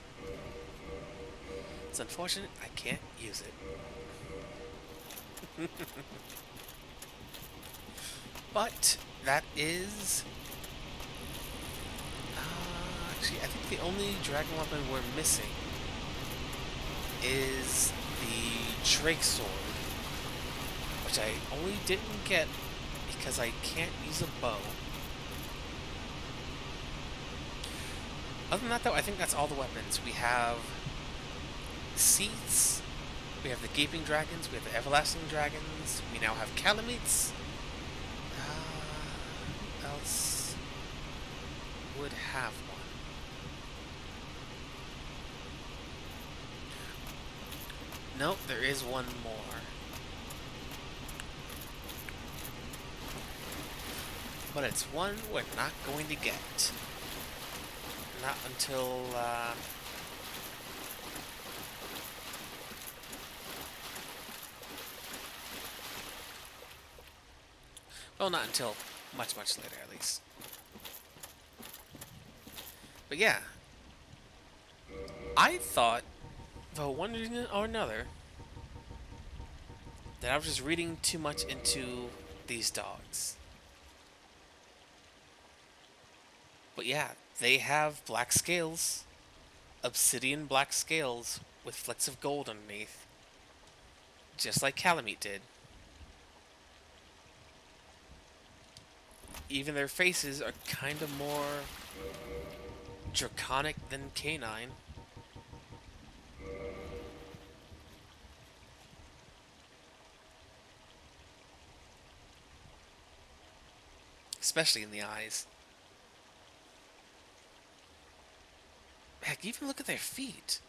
It's unfortunate I can't use it. But that is... actually, I think the only dragon weapon we're missing is the Drake Sword, which I only didn't get because I can't use a bow. Other than that, though, I think that's all the weapons. We have Seats, we have the Gaping Dragons, we have the Everlasting Dragons, we now have Calamites. Who else would have one? Nope, there is one more. But it's one we're not going to get. Not until, well, not until much, much later, at least. But yeah. I thought, for one reason or another, that I was just reading too much into these dogs. But yeah, they have black scales, obsidian black scales with flecks of gold underneath, just like Calamite did. Even their faces are kind of more draconic than canine. Especially in the eyes. Heck, even look at their feet.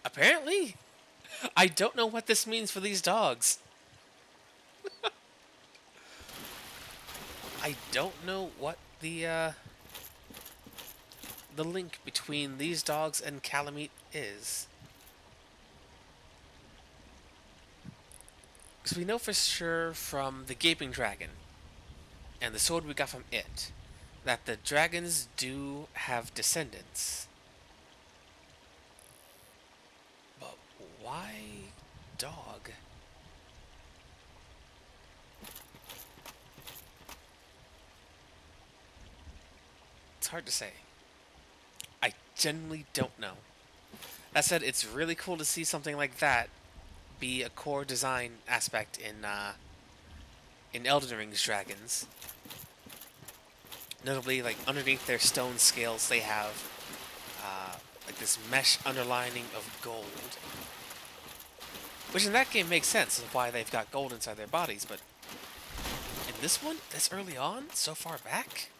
Apparently, I don't know what this means for these dogs. I don't know what the link between these dogs and Calamite is. Because we know for sure from the Gaping Dragon and the sword we got from it that the dragons do have descendants. But why dog? It's hard to say. I genuinely don't know. That said, it's really cool to see something like that be a core design aspect in Elden Ring's dragons. Notably, like underneath their stone scales, they have like this mesh underlining of gold, which in that game makes sense of why they've got gold inside their bodies. But in this one, this early on, so far back,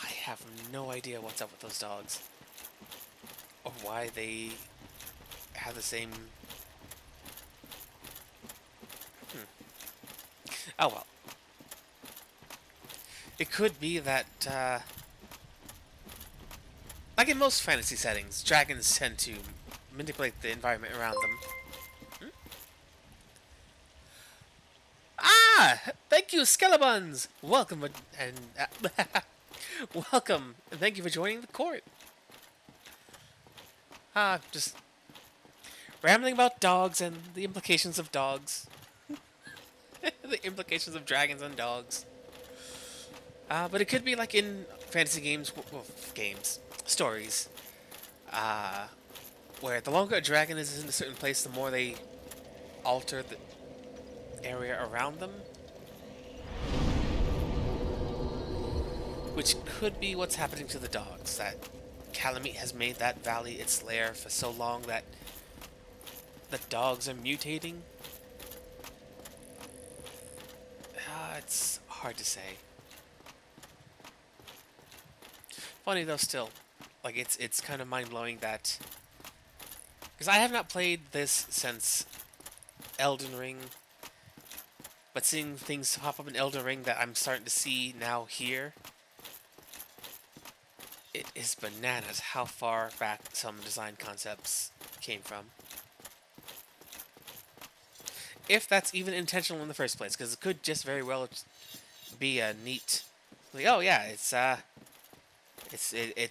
I have no idea what's up with those dogs or why they have the same. Oh well, it could be that. Like in most fantasy settings, dragons tend to manipulate the environment around them. Hmm? Ah! Thank you, Skelebuns! Welcome welcome, and thank you for joining the court. Just rambling about dogs and the implications of dogs. The implications of dragons and dogs. But it could be like in fantasy games, stories, uh, where the longer a dragon is in a certain place, the more they alter the area around them. Which could be what's happening to the dogs. That Calamite has made that valley its lair for so long that the dogs are mutating. It's hard to say. Funny though, still, like it's kind of mind blowing that because I have not played this since Elden Ring, but seeing things pop up in Elden Ring that I'm starting to see now here, it is bananas how far back some design concepts came from. If that's even intentional in the first place, because it could just very well be a neat, like, oh yeah, it's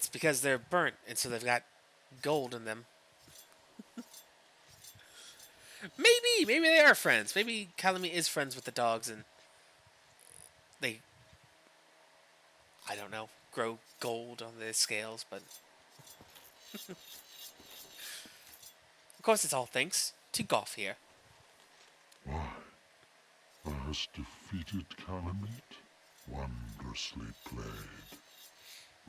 because they're burnt and so they've got gold in them. Maybe they are friends. Maybe Calamite is friends with the dogs and they, I don't know, grow gold on their scales. But of course, it's all thanks to Golf here. Why, thou hast defeated Calamite? Wondrously played.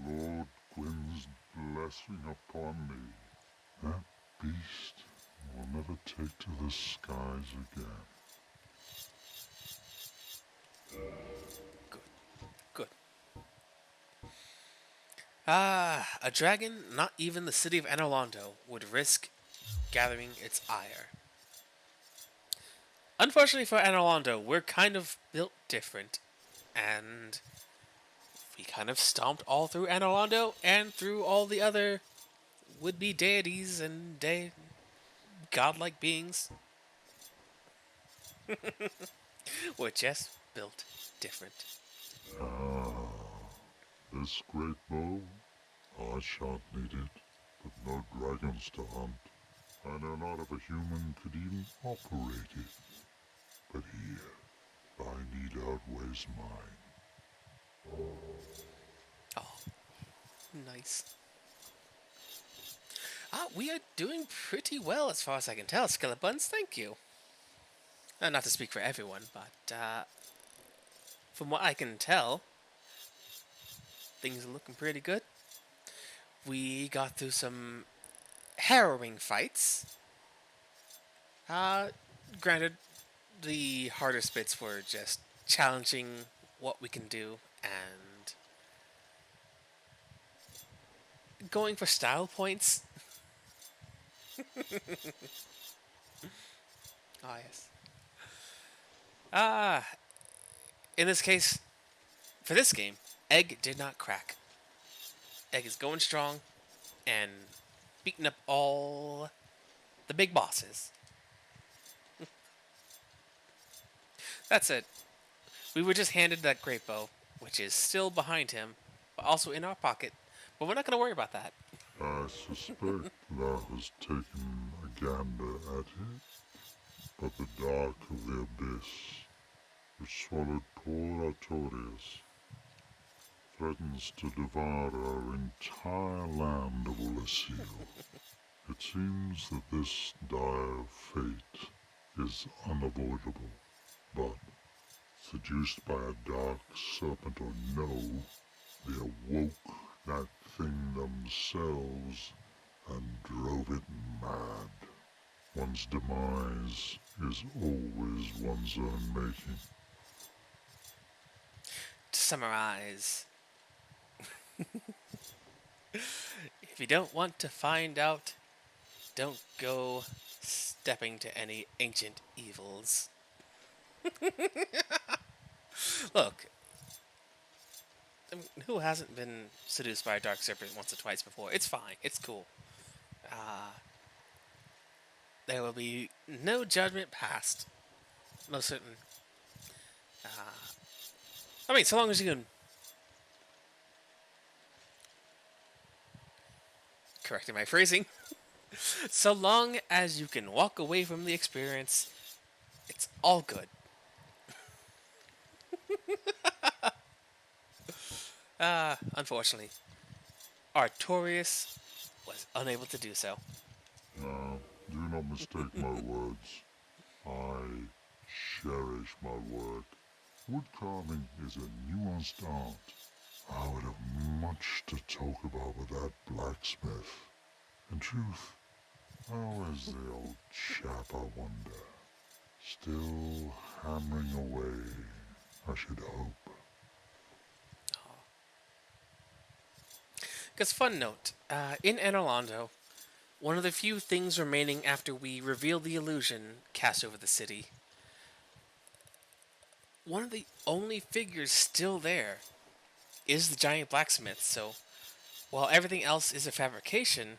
Lord Gwyn's blessing upon thee. That beast will never take to the skies again. Good, good. A dragon not even the city of Anorlando would risk gathering its ire. Unfortunately for Anorlando, we're kind of built different, and we kind of stomped all through Anorlando and through all the other would-be deities and godlike beings. We're just built different. Ah, this great bow? I shan't need it, but no dragons to hunt. I know not if a human could even operate it. but here, thy need outweighs mine. Oh, nice. We are doing pretty well as far as I can tell, Skelebuns. Thank you. Not to speak for everyone, but from what I can tell, things are looking pretty good. We got through some harrowing fights. Uh, Granted, the harder bits were just challenging what we can do and going for style points. Ah, yes. Ah, in this case, for this game, Egg did not crack. Egg is going strong and beating up all the big bosses. That's it. We were just handed that great bow, which is still behind him, but also in our pocket. But we're not going to worry about that. I suspect thou hast taken a gander at it, but the dark of the abyss, which swallowed poor Artorias, threatens to devour our entire land of Ulyssil. It seems that this dire fate is unavoidable, but seduced by a dark serpent or no, they awoke that thing themselves and drove it mad. One's demise is always one's own making. To summarize, if you don't want to find out, don't go stepping to any ancient evils. Look, I mean, who hasn't been seduced by a dark serpent once or twice before? It's fine. It's cool. Uh, there will be no judgment passed. Most certain. I mean, so long as you can. Correcting my phrasing. So long as you can walk away from the experience, it's all good. Unfortunately, Artorias was unable to do so. Now, do not mistake my words. I cherish my work. Wood carving is a nuanced art. I would have much to talk about with that blacksmith. In truth, how is the old chap, I wonder? Still hammering away, I should hope. Because, fun note, in Anorlando, one of the few things remaining after we reveal the illusion cast over the city, one of the only figures still there is the giant blacksmith, so while everything else is a fabrication,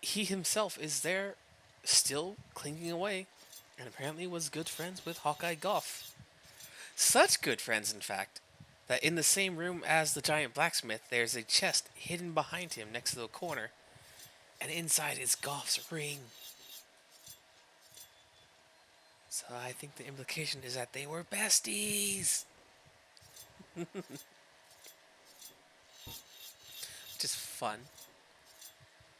he himself is there still clinking away, and apparently was good friends with Hawkeye Goff. Such good friends, in fact, that in the same room as the giant blacksmith, there's a chest hidden behind him next to the corner, and inside is Goff's ring. So I think the implication is that they were besties. Which is fun.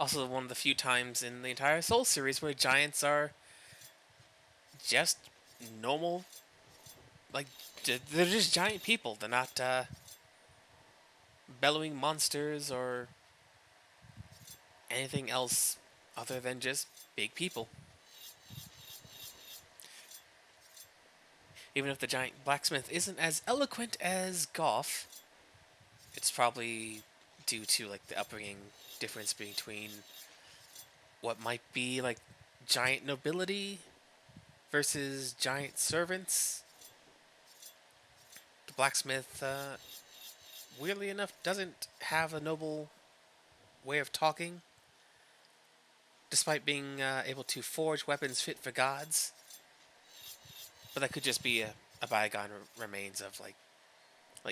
Also, one of the few times in the entire Soul series where giants are just normal, like, they're just giant people. They're not bellowing monsters or anything else other than just big people. Even if the giant blacksmith isn't as eloquent as Goff, it's probably due to like the upbringing difference between what might be like giant nobility versus giant servants. The blacksmith, weirdly enough, doesn't have a noble way of talking, despite being able to forge weapons fit for gods. But that could just be a bygone remains of like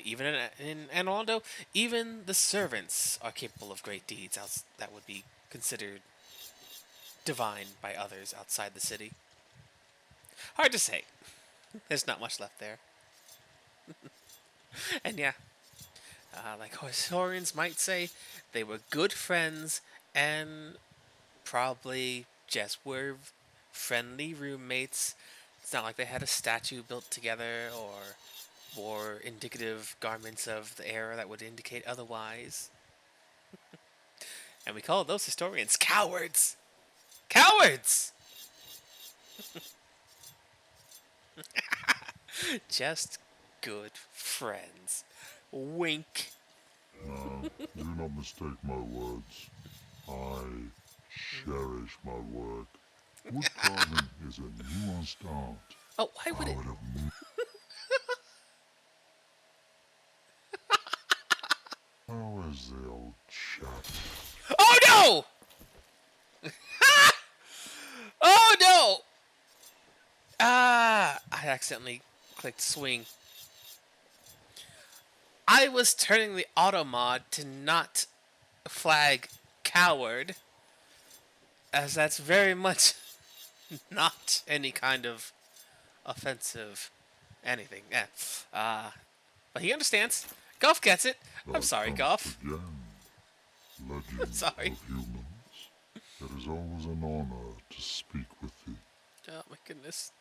even in Anorlando, even the servants are capable of great deeds that would be considered divine by others outside the city. Hard to say. There's not much left there. And yeah, like historians might say, they were good friends and probably just were friendly roommates. It's not like they had a statue built together or wore indicative garments of the era that would indicate otherwise. And we call those historians cowards! Cowards! Just good friends. Wink. Now, do not mistake my words. I cherish my work. Wood carving is a nuanced art. Oh, why would I it? would have How is the old chap? Oh no! Oh no! I accidentally clicked swing. I was turning the auto mod to not flag coward, as that's very much not any kind of offensive anything. Yeah. But he understands. Golf gets it. I'm Thou sorry, comest Golf. again, legend sorry. of humans. It is always an honor to speak with thee. Oh my goodness.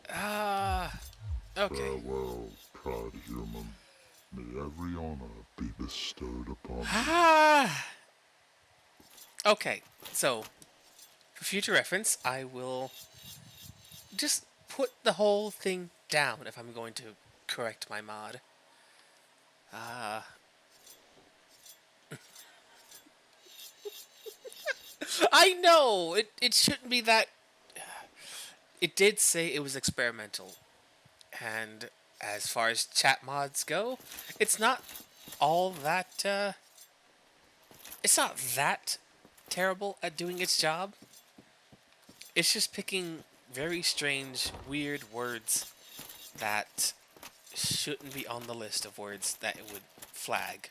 Okay. Farewell, proud human. May every honor be bestowed upon thee. Okay, so for future reference, I will just put the whole thing down if I'm going to correct my mod. I know it shouldn't be that. It did say it was experimental, and as far as chat mods go, it's not all that. It's not that terrible at doing its job. It's just picking very strange, weird words that shouldn't be on the list of words that it would flag.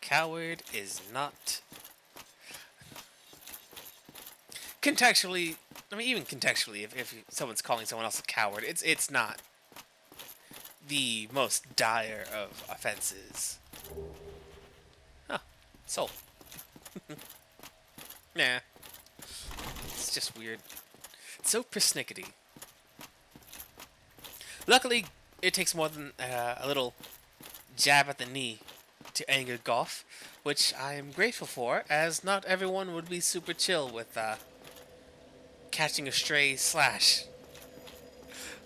Coward is not contextually. I mean, even contextually, if someone's calling someone else a coward, it's not the most dire of offenses. Huh. Soul. Nah. It's just weird. It's so persnickety. Luckily, it takes more than a little jab at the knee to anger Golf, which I am grateful for, as not everyone would be super chill with catching a stray slash.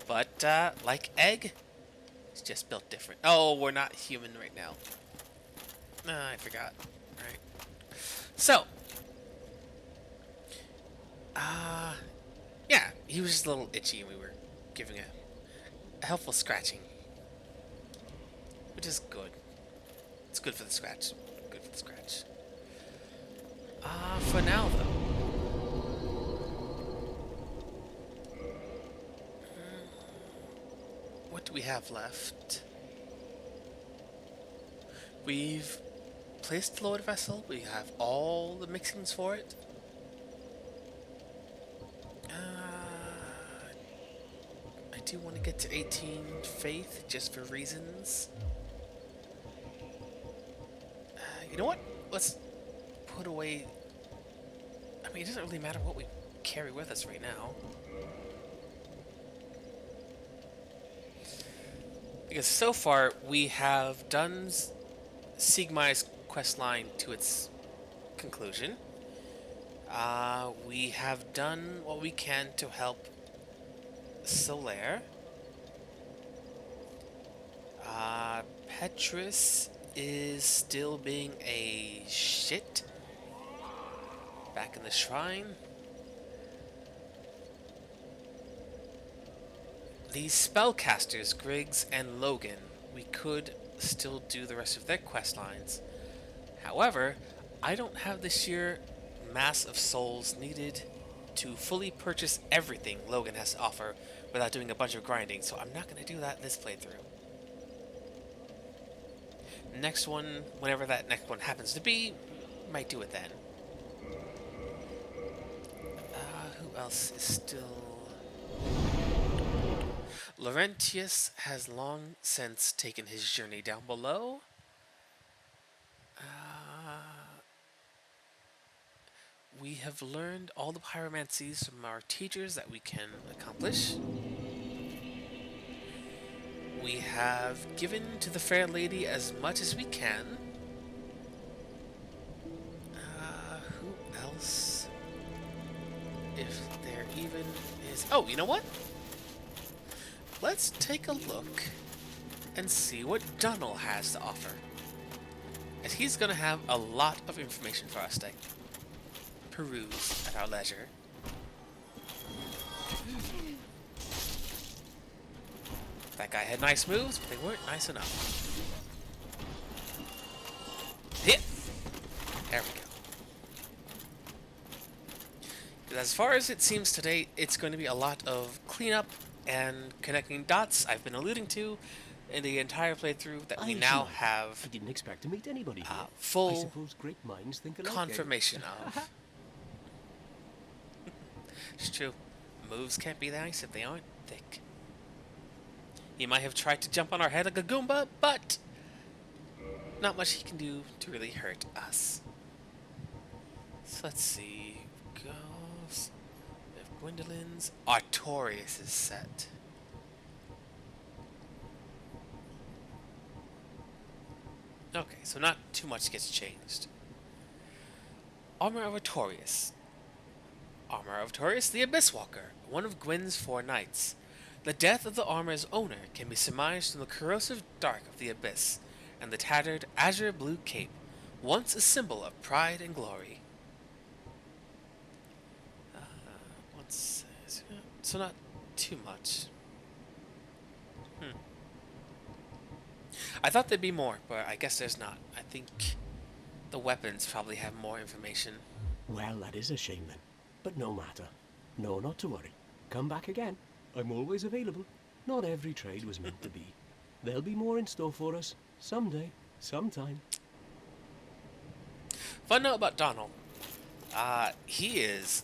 But, like Egg, it's just built different. Oh, we're not human right now. I forgot. Alright. So, yeah, he was just a little itchy and we were giving a helpful scratching. Which is good. It's good for the scratch. Good for the scratch. For now, though. What do we have left? We've placed the Lord Vessel. We have all the mixings for it. I do want to get to 18 Faith, just for reasons. You know what? Let's put away... I mean, it doesn't really matter what we carry with us right now. Because so far, we have done Sigmai's questline to its conclusion. We have done what we can to help Solaire. Petrus is still being a shit back in the shrine. These spellcasters, Griggs and Logan, we could still do the rest of their quest lines. However, I don't have the sheer mass of souls needed to fully purchase everything Logan has to offer without doing a bunch of grinding, so I'm not going to do that this playthrough. Next one, whenever that next one happens to be, might do it then. Who else is still... Laurentius has long since taken his journey down below. We have learned all the pyromancies from our teachers that we can accomplish. We have given to the fair lady as much as we can. Who else? If there even is... Oh, you know what? Let's take a look and see what Donald has to offer. And he's going to have a lot of information for us to peruse at our leisure. That guy had nice moves, but they weren't nice enough. Hit! There we go. 'Cause as far as it seems today, it's going to be a lot of cleanup and connecting dots I've been alluding to in the entire playthrough that we now have I didn't expect to meet anybody here. I full suppose great minds think alike. confirmation of. It's true. Moves can't be nice if they aren't thick. He might have tried to jump on our head like a Goomba, but not much he can do to really hurt us. So let's see. Goes. We have Gwendolyn's. Artorias is set. Okay, so not too much gets changed. Armor of Artorias. Armor of Artorias, the Abyss Walker, one of Gwyn's 4 knights. The death of the armor's owner can be surmised from the corrosive dark of the abyss and the tattered azure blue cape, once a symbol of pride and glory. So not too much. I thought there'd be more, but I guess there's not. I think the weapons probably have more information. Well, that is a shame then. But no matter. No, not to worry. Come back again. I'm always available. Not every trade was meant to be. There'll be more in store for us. Someday. Sometime. Fun note about Donald. He is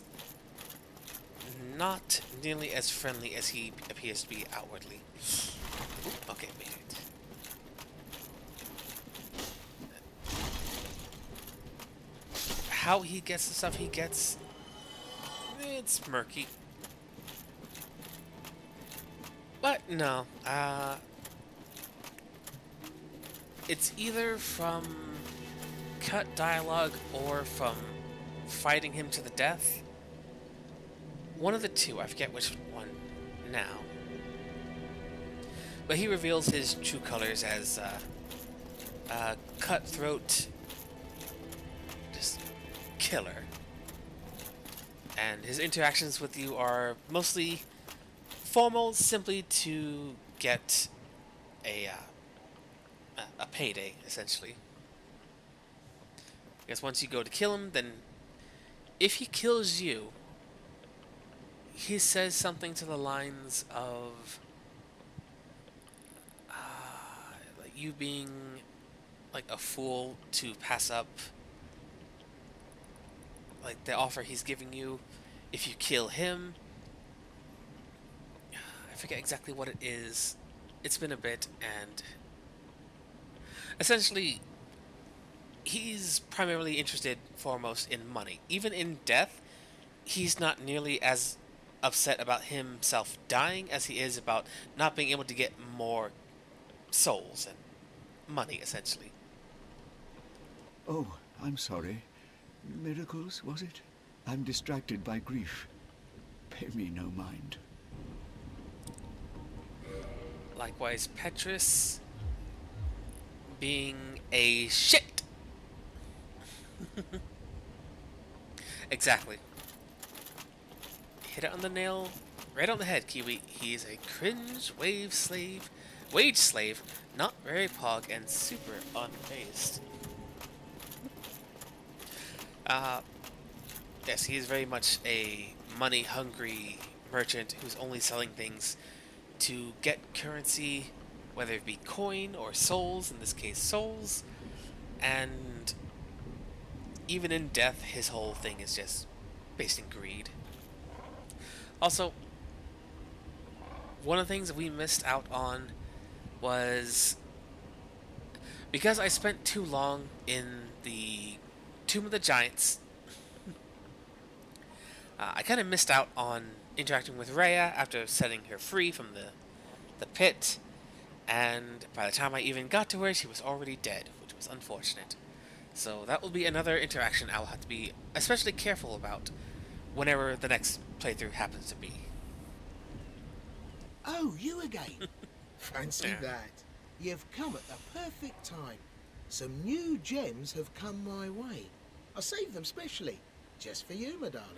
not nearly as friendly as he appears to be outwardly. Oop, okay, made it. How he gets the stuff he gets, it's murky. But no, it's either from cut dialogue or from fighting him to the death. One of the two, I forget which one now. But he reveals his true colors as cutthroat, just killer. And his interactions with you are mostly formal, simply to get a payday, essentially. Because once you go to kill him, then if he kills you, he says something to the lines of like you being like a fool to pass up like the offer he's giving you if you kill him. I forget exactly what it is. It's been a bit, and essentially he's primarily interested foremost in money. Even in death, he's not nearly as upset about himself dying as he is about not being able to get more souls and money, essentially. Oh, I'm sorry. Miracles, was it? I'm distracted by grief. Pay me no mind. Likewise, Petrus being a shit. Exactly. Hit it on the nail, right on the head, Kiwi. He's a cringe wage slave, not very pog, and super unfazed. Yes, he is very much a money-hungry merchant who's only selling things to get currency, whether it be coin or souls, in this case souls, and even in death, his whole thing is just based in greed. Also, one of the things that we missed out on was because I spent too long in the Tomb of the Giants. I kind of missed out on interacting with Rhea after setting her free from the pit, and by the time I even got to her, she was already dead, which was unfortunate. So that will be another interaction I'll have to be especially careful about whenever the next playthrough happens to be. Oh, you again? Fancy Yeah. that. You've come at the perfect time. Some new gems have come my way. I saved them specially, just for you, my darling.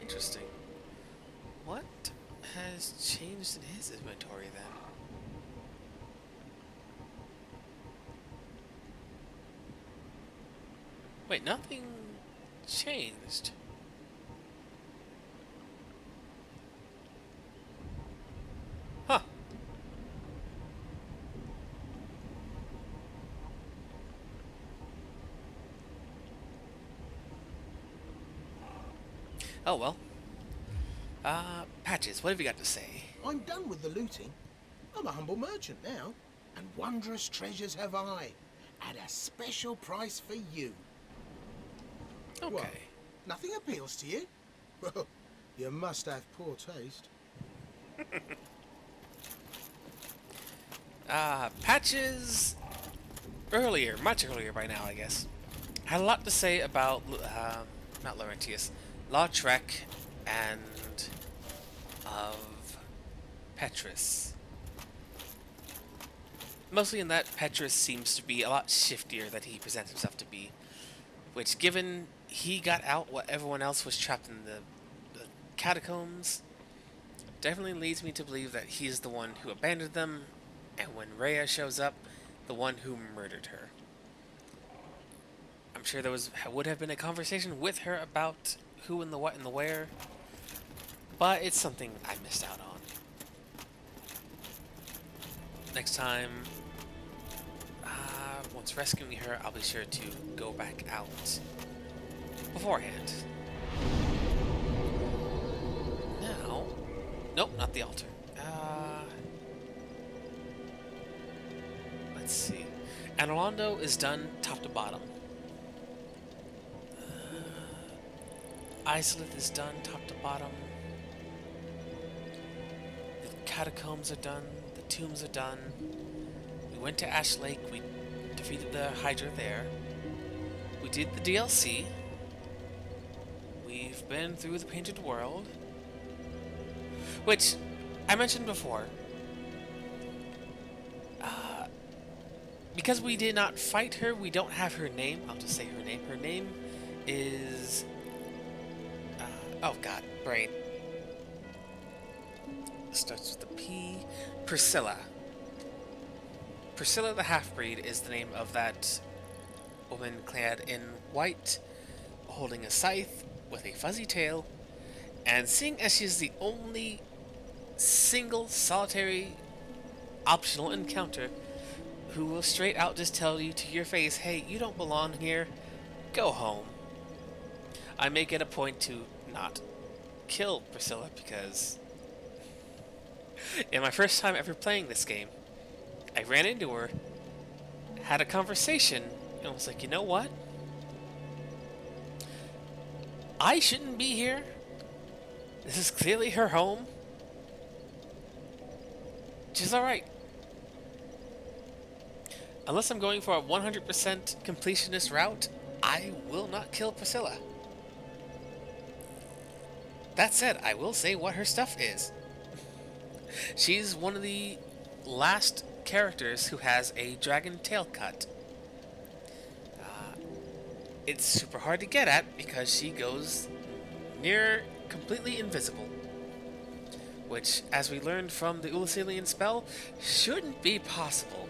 Interesting. What has changed in his inventory then? Wait, nothing changed. Huh. Oh well. Patches, what have you got to say? I'm done with the looting. I'm a humble merchant now, and wondrous treasures have I, at a special price for you. Okay. What? Nothing appeals to you? Well, you must have poor taste. Patches earlier, much earlier by now, I guess, had a lot to say about, not Laurentius, Lautrec and of Petrus. Mostly in that Petrus seems to be a lot shiftier than he presents himself to be, which, given he got out while everyone else was trapped in the catacombs, definitely leads me to believe that he's the one who abandoned them, and when Rhea shows up, the one who murdered her. I'm sure there would have been a conversation with her about who and the what and the where, but it's something I missed out on. Next time, once rescuing her, I'll be sure to go back out beforehand. Now, nope, not the altar. Let's see. Anolondo is done top to bottom. Isolith is done top to bottom. The catacombs are done. The tombs are done. We went to Ash Lake. We defeated the Hydra there. We did the DLC. We've been through the Painted World, which I mentioned before. Because we did not fight her, we don't have her name. I'll just say her name. Her name is... oh god, brain. Starts with a P. Priscilla. Priscilla the Half-Breed is the name of that woman clad in white, holding a scythe with a fuzzy tail, and seeing as she's the only single, solitary, optional encounter who will straight out just tell you to your face, hey, you don't belong here, go home. I make it a point to not kill Priscilla because in my first time ever playing this game, I ran into her, had a conversation, and I was like, you know what? I shouldn't be here. This is clearly her home. She's alright. Unless I'm going for a 100% completionist route, I will not kill Priscilla. That said, I will say what her stuff is. She's one of the last characters who has a dragon tail cut. It's super hard to get at because she goes near completely invisible, which, as we learned from the Ulusilian spell, shouldn't be possible.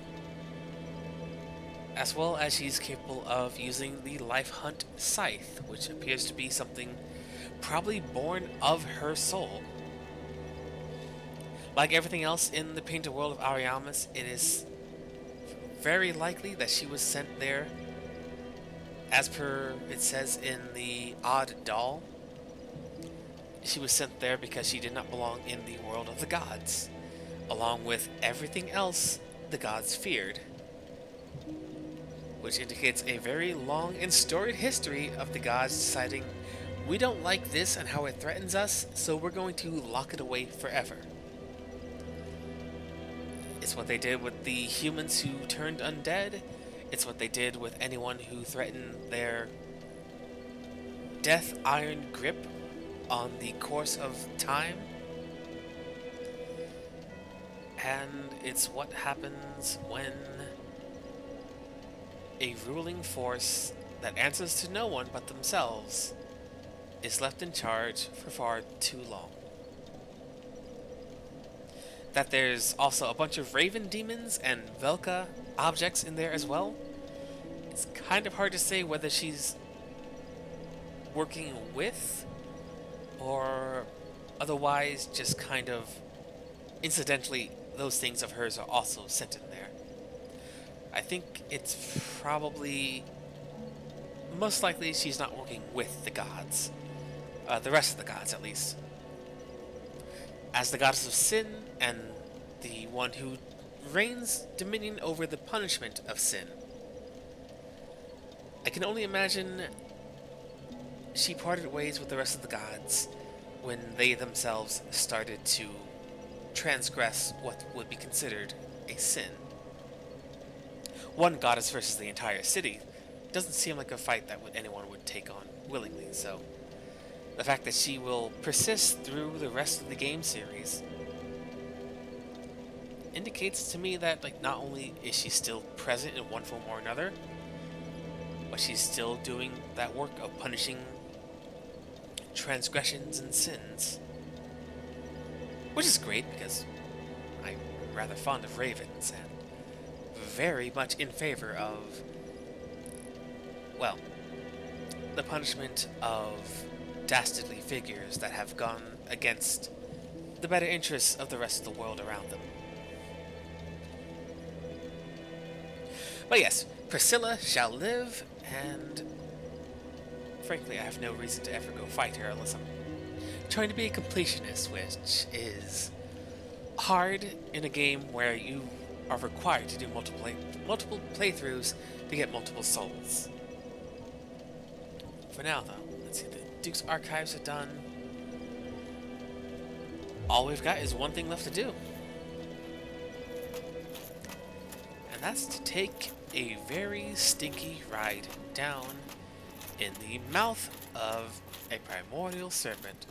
As well as she's capable of using the Life Hunt Scythe, which appears to be something probably born of her soul. Like everything else in the painted world of Ariamis, it is very likely that she was sent there, as per it says in the Odd Doll, she was sent there because she did not belong in the world of the gods, along with everything else the gods feared, which indicates a very long and storied history of the gods deciding we don't like this and how it threatens us, so we're going to lock it away forever. It's what they did with the humans who turned undead. It's what they did with anyone who threatened their death iron grip on the course of time. And it's what happens when a ruling force that answers to no one but themselves is left in charge for far too long. That there's also a bunch of Raven demons and Velka objects in there as well. It's kind of hard to say whether she's working with or otherwise just kind of incidentally those things of hers are also sent in there. I think it's probably most likely she's not working with the gods. The rest of the gods, at least. As the goddess of sin and the one who reigns dominion over the punishment of sin, I can only imagine she parted ways with the rest of the gods when they themselves started to transgress what would be considered a sin. One goddess versus the entire city doesn't seem like a fight that anyone would take on willingly, so the fact that she will persist through the rest of the game series indicates to me that not only is she still present in one form or another, but she's still doing that work of punishing transgressions and sins. Which is great because I'm rather fond of ravens and very much in favor of, well, the punishment of dastardly figures that have gone against the better interests of the rest of the world around them. But yes, Priscilla shall live, and frankly, I have no reason to ever go fight her unless I'm trying to be a completionist, which is hard in a game where you are required to do multiple playthroughs to get multiple souls. For now, though, let's see, the Duke's archives are done. All we've got is one thing left to do. And that's to take a very stinky ride down in the mouth of a primordial serpent.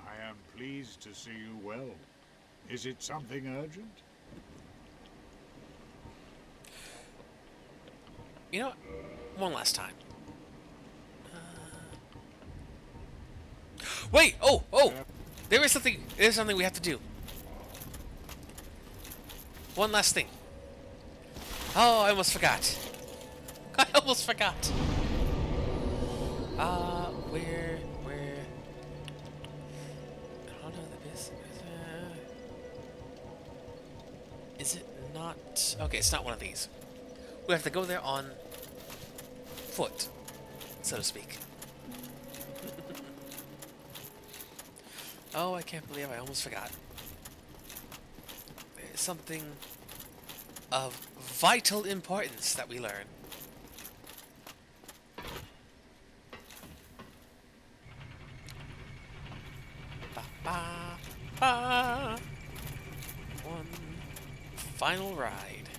I am pleased to see you well. Is it something urgent? You know what? One last time. Wait! Oh! There's something we have to do. One last thing. Oh, I almost forgot. I almost forgot. Where? I don't know the business. Is it not? Okay, it's not one of these. We have to go there on foot, so to speak. Oh, I can't believe I almost forgot. There's something of vital importance that we learn. Ba, ba, ba. One final ride.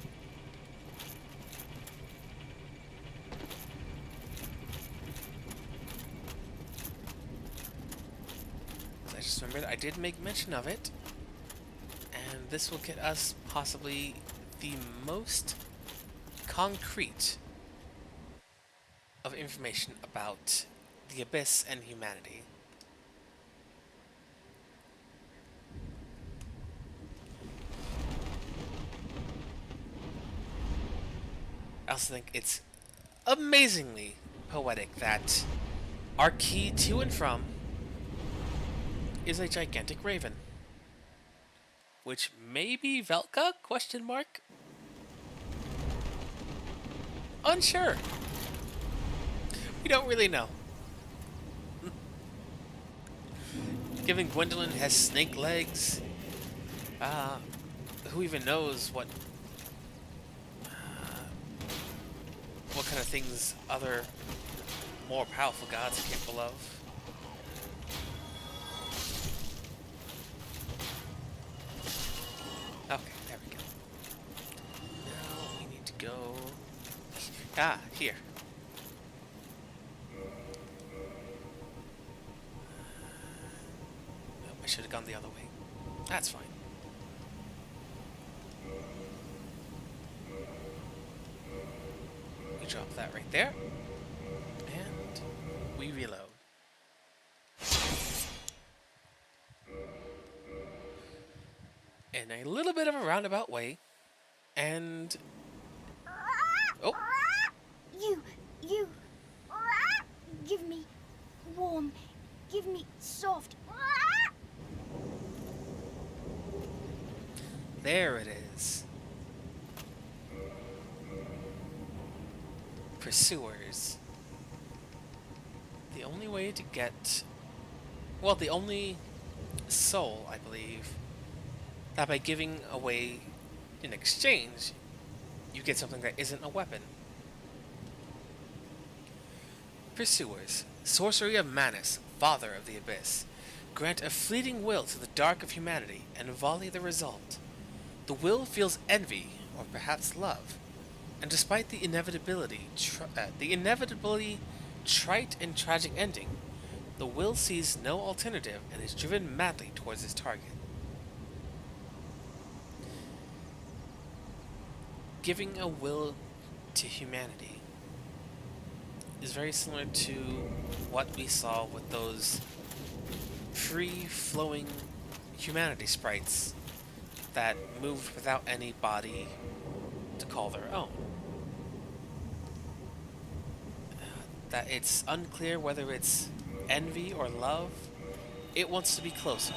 I just remembered I did make mention of it, and this will get us possibly the most concrete of information about the Abyss and humanity. I also think it's amazingly poetic that our key to and from is a gigantic raven. Which may be Velka? Question mark? Unsure. We don't really know. Given Gwendolyn has snake legs, who even knows what kind of things other more powerful gods are capable of. Okay, there we go. Now we need to go... Ah, here. Oh, I should have gone the other way. That's fine. We drop that right there. And we reload. In a little bit of a roundabout way. And... Oh! You. Give me warm. Give me soft. There it is. Pursuers. The only way to get... Well, the only soul, I believe, that by giving away in exchange, you get something that isn't a weapon. Pursuers. Sorcery of Manus, Father of the Abyss. Grant a fleeting will to the dark of humanity, and volley the result. The will feels envy, or perhaps love, and despite the inevitably trite and tragic ending, the will sees no alternative and is driven madly towards its target. Giving a will to humanity is very similar to what we saw with those free-flowing humanity sprites that moved without any body to call their own. That it's unclear whether it's envy or love. It wants to be closer.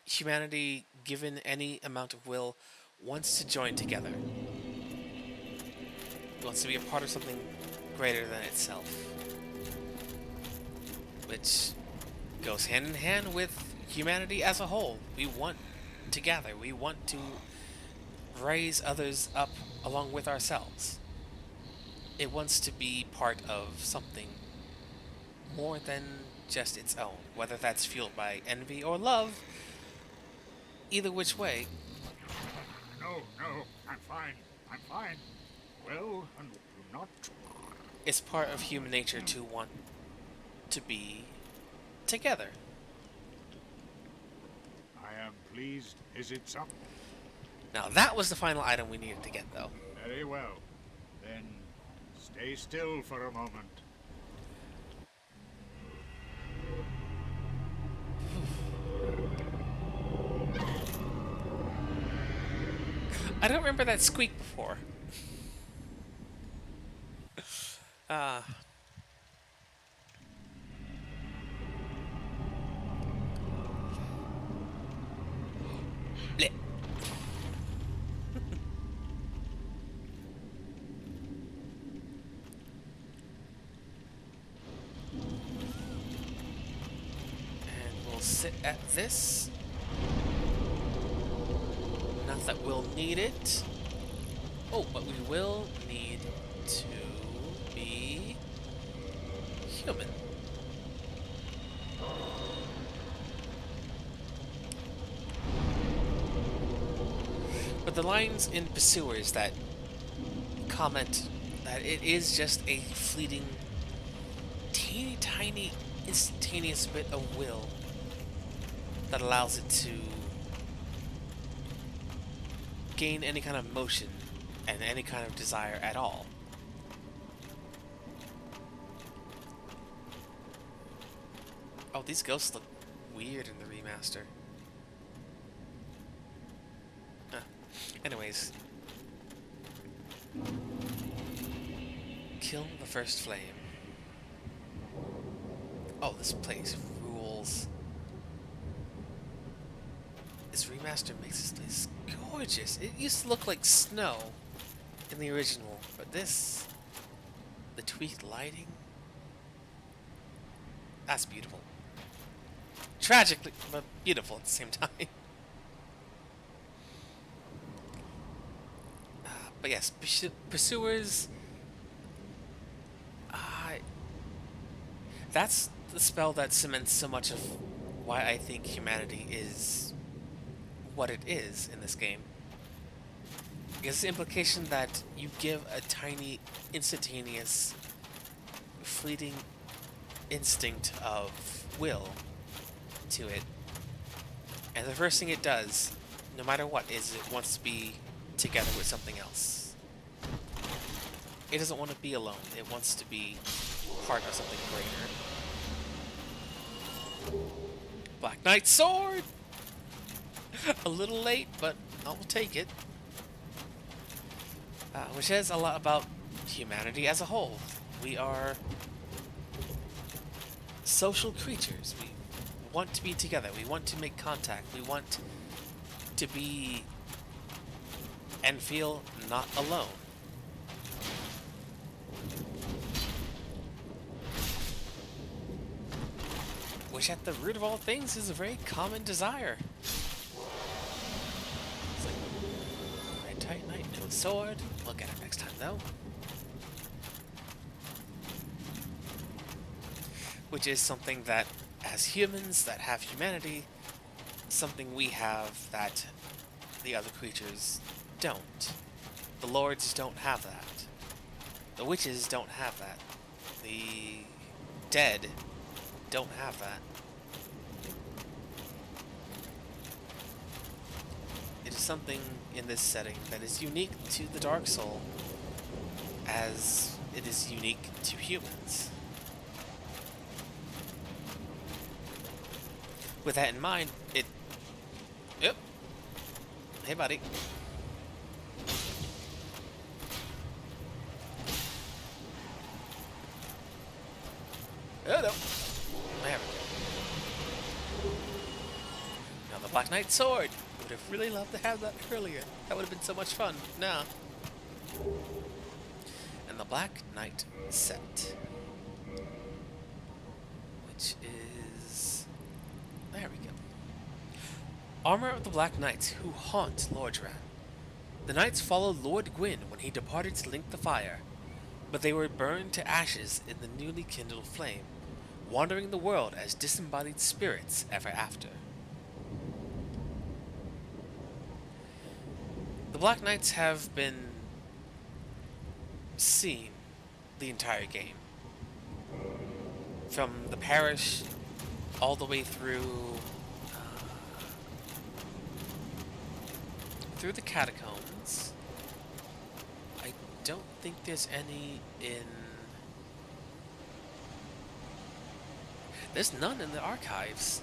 Humanity, given any amount of will, wants to join together. It wants to be a part of something greater than itself. Which goes hand in hand with humanity as a whole. We want to gather. We want to raise others up along with ourselves. It wants to be part of something more than just its own. Whether that's fueled by envy or love, either which way. No, I'm fine. Well, not... It's part of human nature to want to be together. I am pleased. Is it some... Now that was the final item we needed to get, though. Very well. Then stay still for a moment. I don't remember that squeak before. Bleh. And we'll sit at this. Not that we'll need it. Oh, but we will need to be human. But the lines in Pursuers that comment that it is just a fleeting, teeny tiny, instantaneous bit of will that allows it to gain any kind of motion and any kind of desire at all. Oh, these ghosts look weird in the remaster. Anyways. Kill the first flame. Oh, this place rules. This remaster makes this place gorgeous. It used to look like snow in the original, but this, the tweaked lighting, that's beautiful. tragically, but beautiful at the same time. But yes, pursuers. Uh, that's the spell that cements so much of why I think humanity is what it is in this game. It's the implication that you give a tiny, instantaneous, fleeting instinct of will to it, and the first thing it does, no matter what, is it wants to be together with something else. It doesn't want to be alone. It wants to be part of something greater. Black Knight Sword! A little late, but I will take it. Which says a lot about humanity as a whole. We are social creatures. We want to be together. We want to make contact. We want to be and feel not alone. Which at the root of all things is a very common desire. It's like, Red Tight Knight, no sword. We'll get it next time though. Which is something that, as humans that have humanity, something we have that the other creatures don't. The lords don't have that. The witches don't have that. The dead don't have that. It is something in this setting that is unique to the Dark Soul, as it is unique to humans. With that in mind, it... Yep. Hey, buddy. Oh, no. There we go. Now the Black Knight Sword. Would have really loved to have that earlier. That would have been so much fun. Now. And the Black Knight set. Which is... There we go. Armor of the Black Knights who haunt Lordran. The knights followed Lord Gwyn when he departed to link the fire, but they were burned to ashes in the newly kindled flame, wandering the world as disembodied spirits ever after. The Black Knights have been seen the entire game. From the parish all the way through the catacombs. I don't think there's any in... There's none in the archives.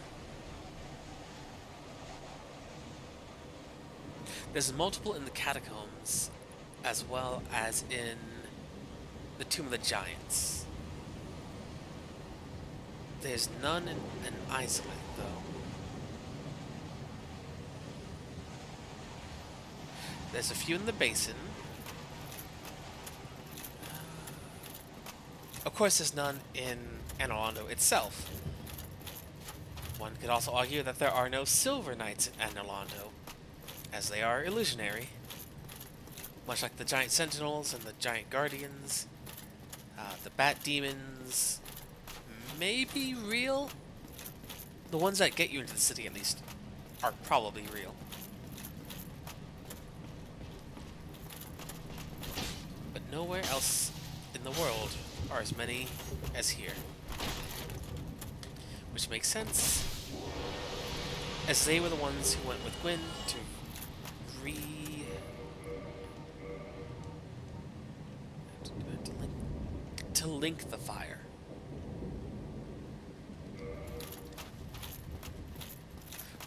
There's multiple in the catacombs, as well as in the Tomb of the Giants. There's none in Isolate, though. There's a few in the basin. Of course, there's none in Anorlando itself. One could also argue that there are no Silver Knights in Anorlando, as they are illusionary. Much like the Giant Sentinels and the Giant Guardians. The Bat Demons... maybe real? The ones that get you into the city, at least, are probably real. But nowhere else in the world are as many as here. Which makes sense, as they were the ones who went with Gwyn to link the fire.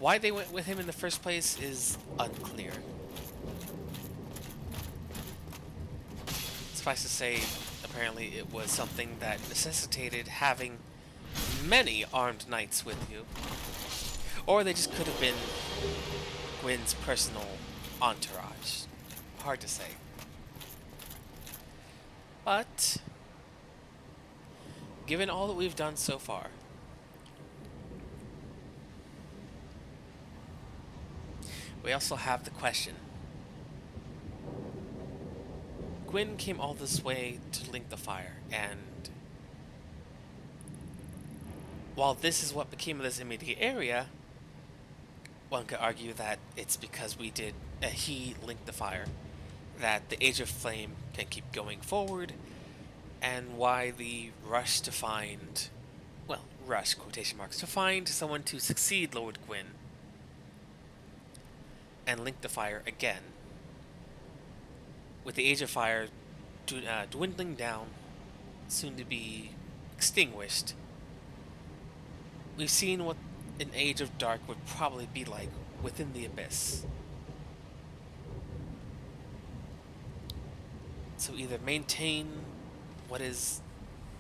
Why they went with him in the first place is unclear. Suffice to say, apparently it was something that necessitated having many armed knights with you. Or they just could have been Gwyn's personal entourage. Hard to say. But, given all that we've done so far, we also have the question. Gwyn came all this way to link the fire, and while this is what became of this immediate area, one could argue that it's because he linked the fire, that the Age of Flame can keep going forward, and why the rush to find, well, rush, quotation marks, to find someone to succeed Lord Gwyn and link the fire again. With the Age of Fire dwindling down, soon to be extinguished, we've seen what an Age of Dark would probably be like within the Abyss. So either maintain what is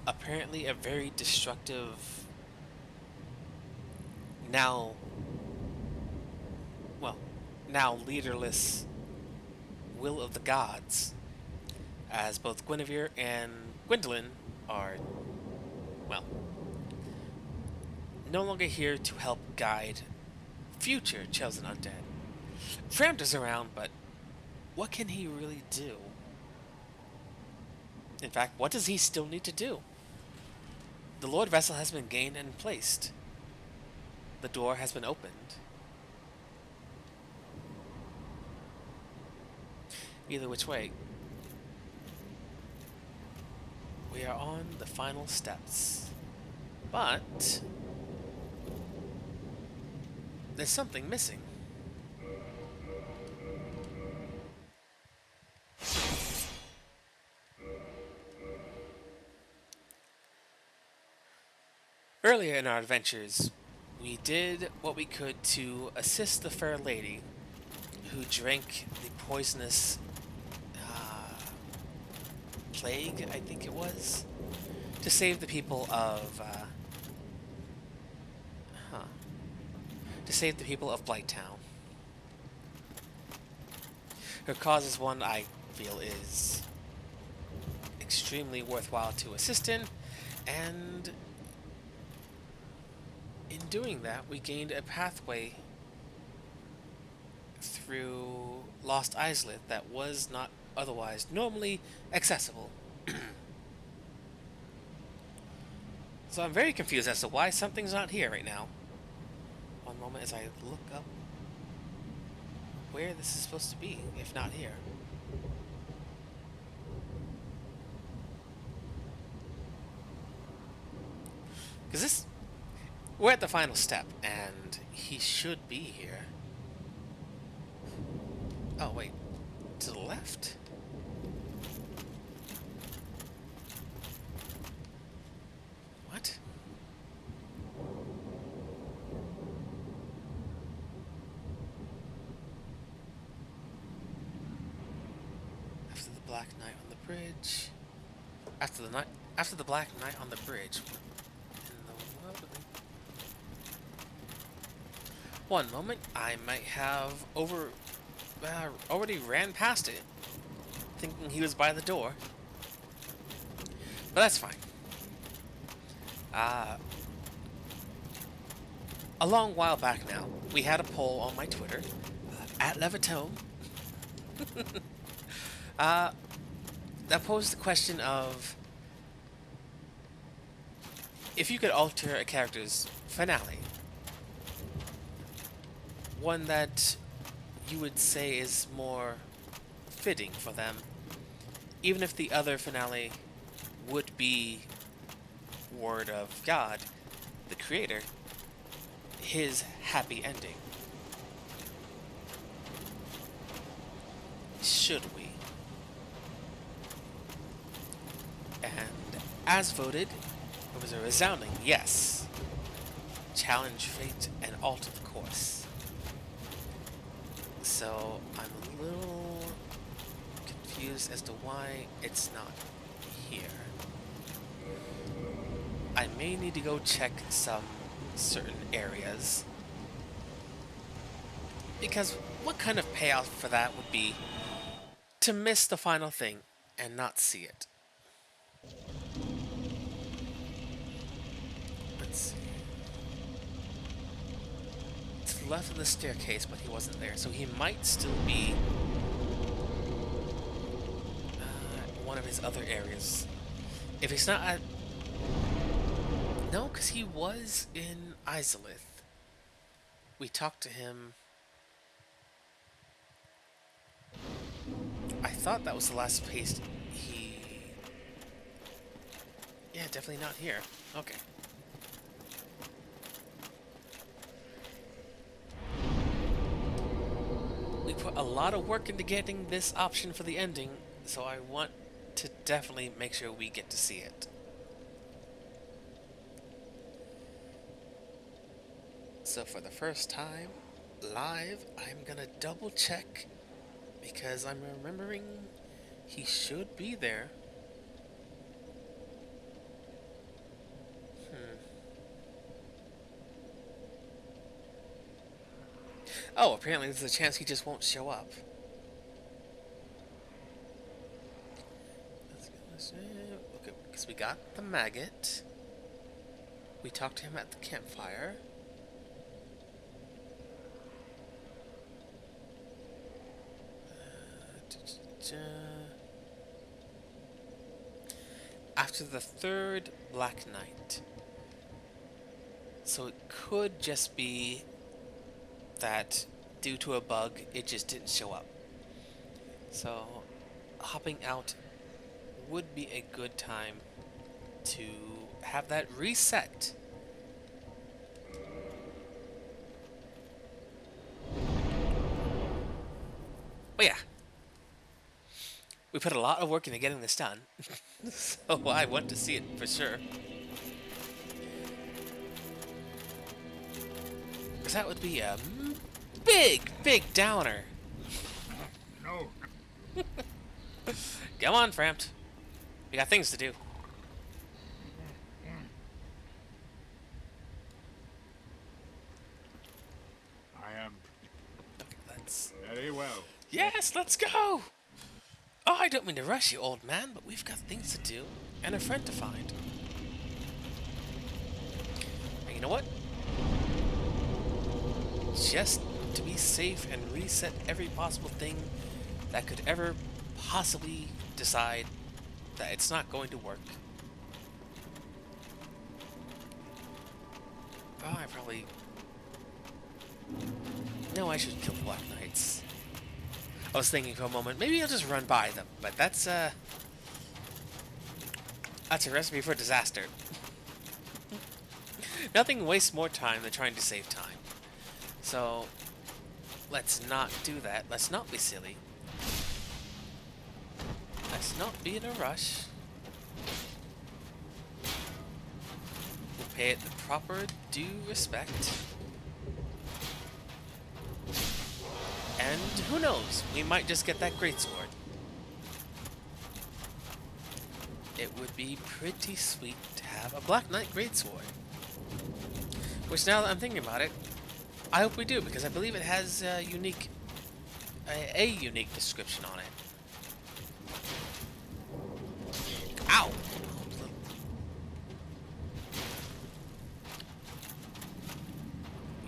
apparently a very destructive, now leaderless will of the gods, as both Guinevere and Gwendolyn are, well, no longer here to help guide future chosen undead. Framder's around, but what can he really do? In fact, what does he still need to do? The Lord Vessel has been gained and placed. The door has been opened. Either which way, we are on the final steps. But there's something missing. Earlier in our adventures, we did what we could to assist the fair lady who drank the poisonous plague, I think it was, to save the people of Blighttown. Her cause is one I feel is extremely worthwhile to assist in, and in doing that, we gained a pathway through Lost Islet that was not otherwise normally accessible. So I'm very confused as to why something's not here right now. One moment as I look up where this is supposed to be, if not here. Because we're at the final step, and he should be here. Oh, wait. To the left? What? After the Black Knight on the bridge. After the Black Knight on the bridge. In the world. One moment, I might have already ran past it, thinking he was by the door. But that's fine. A long while back now, we had a poll on my Twitter, at Levitone, that posed the question of, if you could alter a character's finale, one that you would say is more fitting for them, even if the other finale would be Word of God, the creator, his happy ending. Should we? And as voted, it was a resounding yes. Challenge fate and alter the course. So I'm a little confused as to why it's not here. I may need to go check some certain areas, because what kind of payoff for that would be to miss the final thing and not see it? Let's see. To the left of the staircase, but he wasn't there, so he might still be one of his other areas. If he's not at... No, because he was in Izalith. We talked to him... I thought that was the last place he... Yeah, definitely not here. Okay. We put a lot of work into getting this option for the ending, so I want to definitely make sure we get to see it. So for the first time live, I'm gonna double check because I'm remembering he should be there. Oh, apparently there's a chance he just won't show up. Okay, because we got the maggot. We talked to him at the campfire. After the third Black Knight. So it could just be that due to a bug, it just didn't show up. So hopping out would be a good time to have that reset. But yeah, we put a lot of work into getting this done, so I want to see it for sure. Because that would be a big downer. No. Come on, Frampt. We got things to do. I am Okay, let's... very well. Yes, let's go! Oh, I don't mean to rush you, old man, but we've got things to do and a friend to find. And you know what? Just to be safe and reset every possible thing that could ever possibly decide that it's not going to work. Oh, I probably... No, I should kill the Black Knights. I was thinking for a moment, maybe I'll just run by them, but that's a recipe for disaster. Nothing wastes more time than trying to save time. So, let's not do that. Let's not be silly. Let's not be in a rush. We'll pay it the proper due respect. And who knows, we might just get that greatsword. It would be pretty sweet to have a Black Knight greatsword. Which, now that I'm thinking about it, I hope we do, because I believe it has a unique description on it. Ow!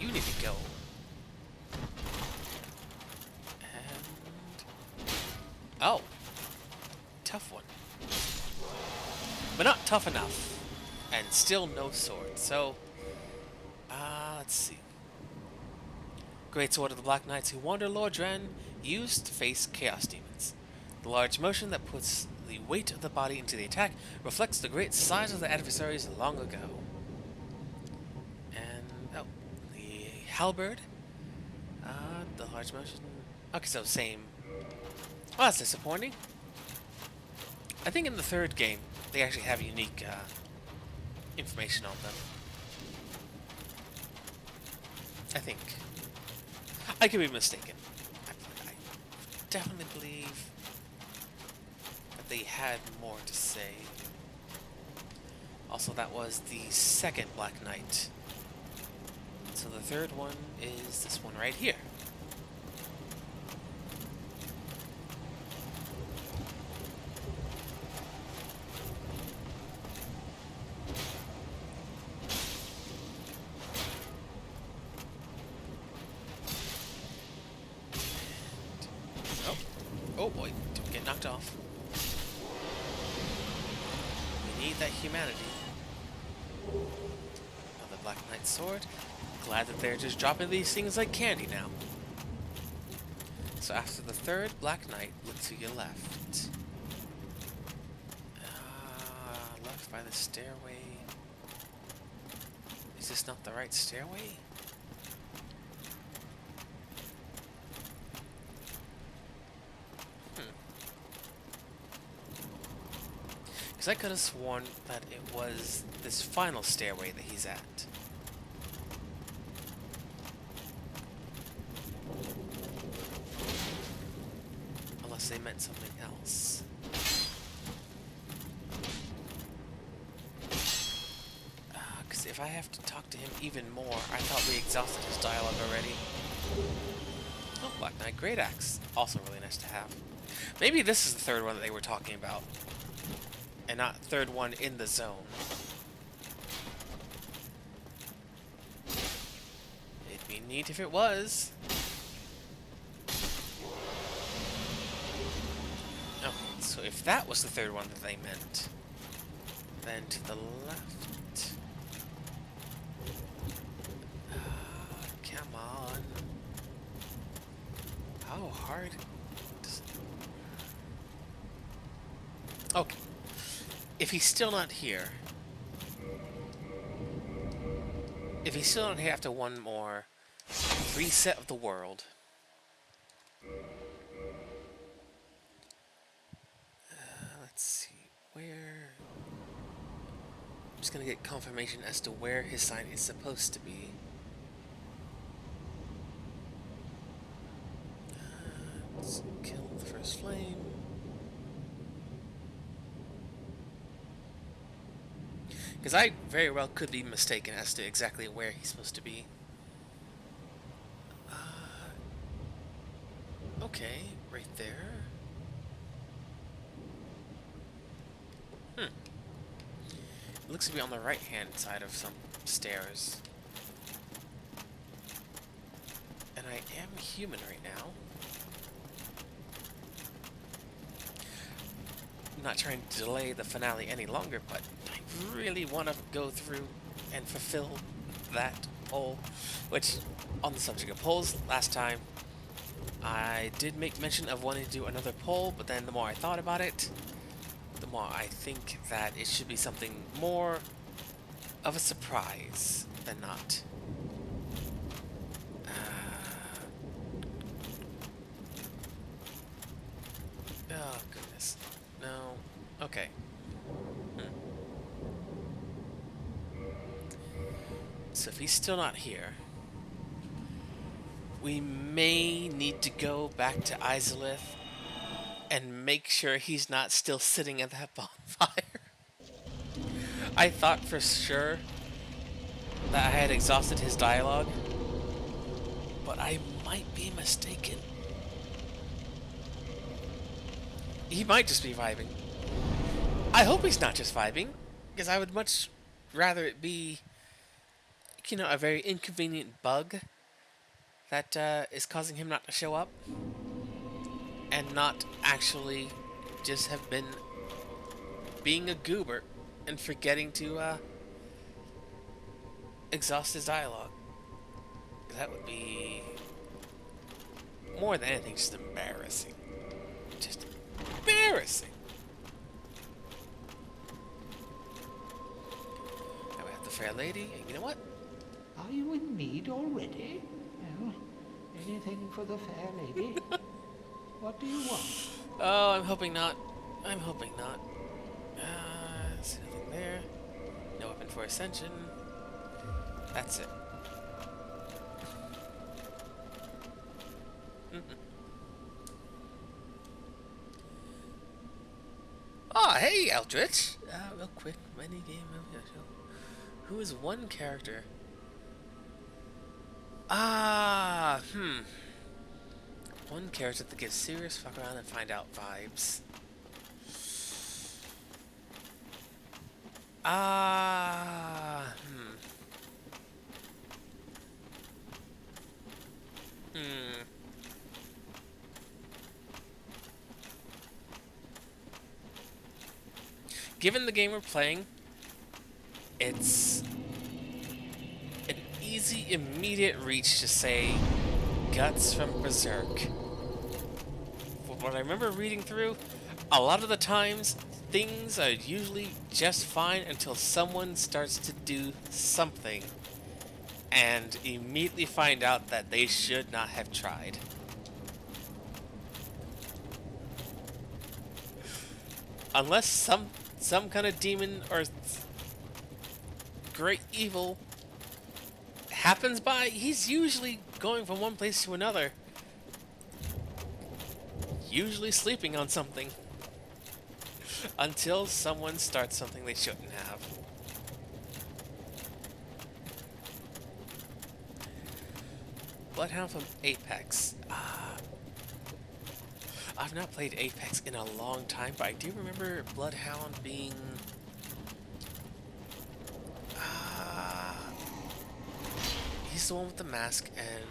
You need to go. And... Oh. Tough one. But not tough enough. And still no sword, so... let's see. Great Sword of the Black Knights who wander Lordran, used to face Chaos Demons. The large motion that puts the weight of the body into the attack reflects the great size of the adversaries long ago. And, oh, the halberd. The large motion. Okay, so same. Oh, that's disappointing. I think in the third game, they actually have unique information on them. I think. I could be mistaken. I definitely believe that they had more to say. Also, that was the second Black Knight. So the third one is this one right here. Oh boy, don't get knocked off. We need that humanity. Another Black Knight sword. Glad that they're just dropping these things like candy now. So after the third Black Knight, look to your left. Left by the stairway. Is this not the right stairway? Because I could have sworn that it was this final stairway that he's at. Unless they meant something else. Because if I have to talk to him even more, I thought we exhausted his dialogue already. Oh, Black Knight Great Axe. Also really nice to have. Maybe this is the third one that they were talking about. And not third one in the zone. It'd be neat if it was. Okay, so if that was the third one that they meant, then to the left. Come on. How hard does it... Okay. If he's still not here... If he's still not here after one more reset of the world... let's see, where... I'm just gonna get confirmation as to where his sign is supposed to be. Let's kill the first flame. Because I very well could be mistaken as to exactly where he's supposed to be. Okay, right there. It looks to be on the right-hand side of some stairs. And I am human right now. I'm not trying to delay the finale any longer, but I really want to go through and fulfill that poll. Which, on the subject of polls, last time I did make mention of wanting to do another poll, but then the more I thought about it, the more I think that it should be something more of a surprise than not. Oh, goodness. No. Okay. So if he's still not here, we may need to go back to Izalith and make sure he's not still sitting at that bonfire. I thought for sure that I had exhausted his dialogue, but I might be mistaken. He might just be vibing. I hope he's not just vibing, because I would much rather it be, you know, a very inconvenient bug that is causing him not to show up, and not actually just have been being a goober and forgetting to exhaust his dialogue. That would be, more than anything, just embarrassing. Just embarrassing. Now we have the fair lady, and you know what? Are you in need already? Well, anything for the fair lady? What do you want? Oh, I'm hoping not. I'm hoping not. There's nothing there. No weapon for ascension. That's it. Oh, hey, Eldritch! Real quick, mini game. Who is one character? One character that gives serious fuck around and find out vibes. given the game we're playing, it's an easy, immediate reach to say Guts from Berserk. From what I remember reading through, a lot of the times, things are usually just fine until someone starts to do something and immediately find out that they should not have tried. Unless some kind of demon or great evil happens by, he's usually going from one place to another. Usually sleeping on something. Until someone starts something they shouldn't have. Bloodhound from Apex. I've not played Apex in a long time, but I do remember Bloodhound being... he's the one with the mask and...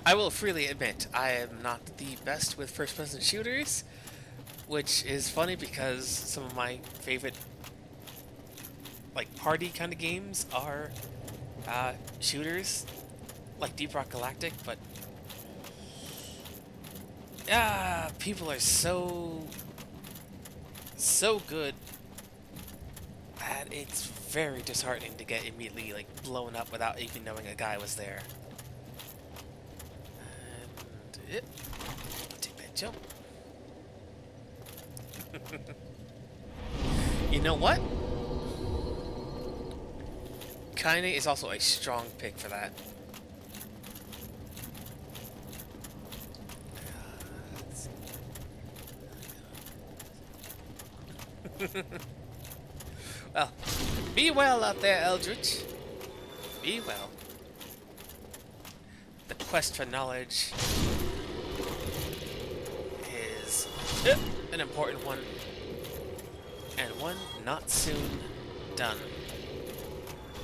I will freely admit, I am not the best with first-person shooters, which is funny because some of my favorite, like, party kind of games are shooters, like Deep Rock Galactic, but people are so good that it's very disheartening to get immediately, like, blown up without even knowing a guy was there. Take that jump. You know what? Kaine is also a strong pick for that. Well, be well out there, Eldritch. Be well. The quest for knowledge is an important one, and one not soon done.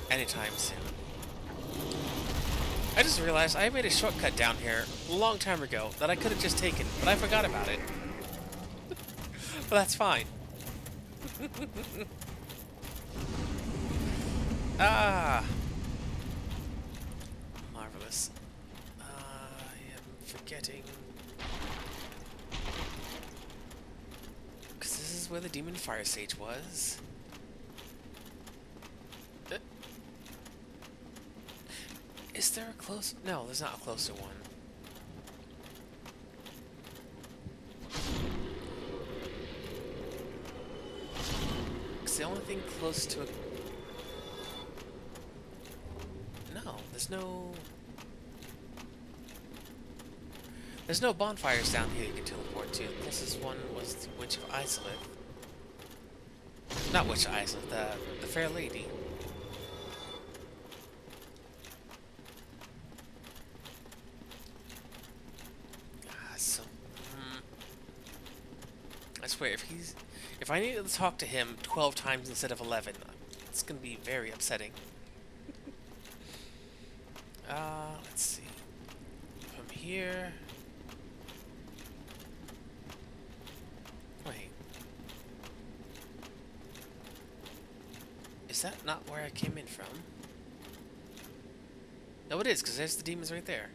Anytime soon. I just realized I made a shortcut down here a long time ago that I could have just taken, but I forgot about it. But that's fine. Marvelous. I am forgetting. Because this is where the Demon Fire Sage was. Is there a close... No, there's not a closer one. Because the only thing close to it... No, there's no... There's no bonfires down here you can teleport to. The closest one was the Witch of Isolith. Not Witch of Isolith, the Fair Lady. I swear, if I need to talk to him 12 times instead of 11, it's gonna be very upsetting. Let's see. From here... Wait. Is that not where I came in from? No, it is, because there's the demons right there.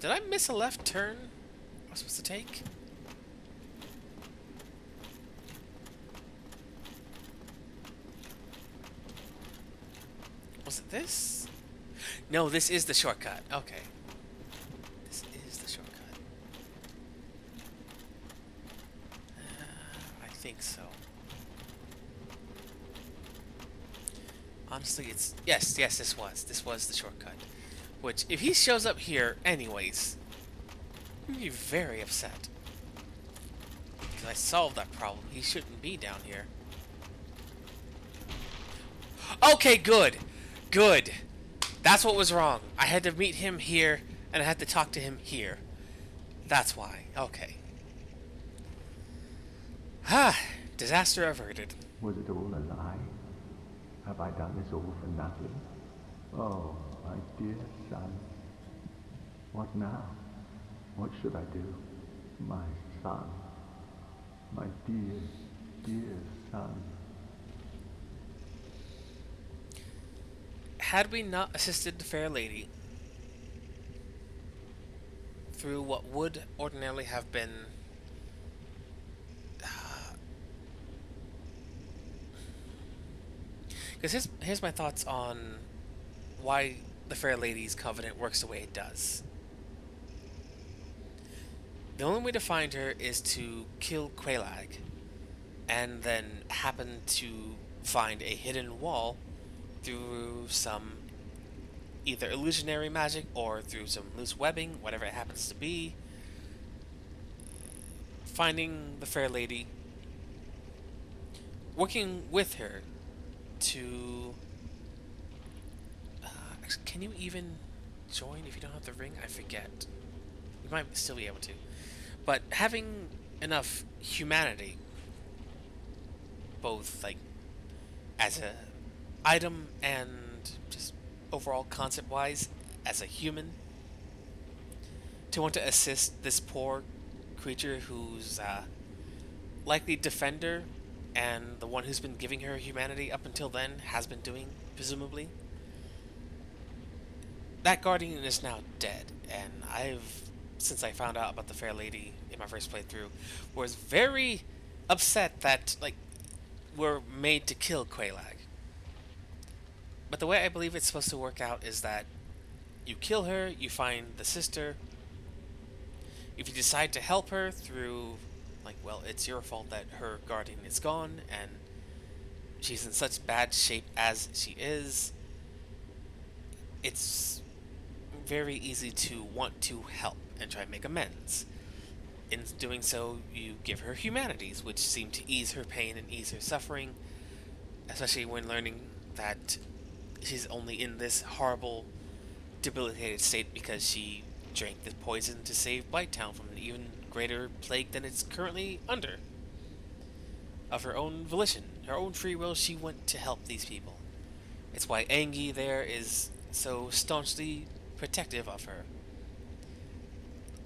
Did I miss a left turn I was supposed to take? Was it this? No, this is the shortcut. Okay. This is the shortcut. I think so. Honestly, it's... Yes, this was. This was the shortcut. Which, if he shows up here anyways, I'm gonna be very upset. Because I solved that problem. He shouldn't be down here. Okay, good. Good. That's what was wrong. I had to meet him here, and I had to talk to him here. That's why. Okay. Disaster averted. Was it all a lie? Have I done this all for nothing? Oh, my dear son. What now? What should I do? My son. My dear, dear son. Had we not assisted the fair lady through what would ordinarily have been because here's my thoughts on why the Fair Lady's Covenant works the way it does. The only way to find her is to kill Quelaag, and then happen to find a hidden wall through some either illusionary magic or through some loose webbing, whatever it happens to be. Finding the Fair Lady, working with her to can you even join if you don't have the ring? I forget. You might still be able to. But having enough humanity, both like as a item and just overall concept wise as a human, to want to assist this poor creature who's likely defender and the one who's been giving her humanity up until then has been doing, presumably. That guardian is now dead, and since I found out about the Fair Lady in my first playthrough, was very upset that, like, we're made to kill Quelaag. But the way I believe it's supposed to work out is that you kill her, you find the sister. If you decide to help her through, like, well, it's your fault that her guardian is gone, and she's in such bad shape as she is, it's very easy to want to help and try and make amends. In doing so, you give her humanities, which seem to ease her pain and ease her suffering, especially when learning that she's only in this horrible, debilitated state because she drank the poison to save Blighttown from an even greater plague than it's currently under. Of her own volition, her own free will, she went to help these people. It's why Angie there is so staunchly protective of her.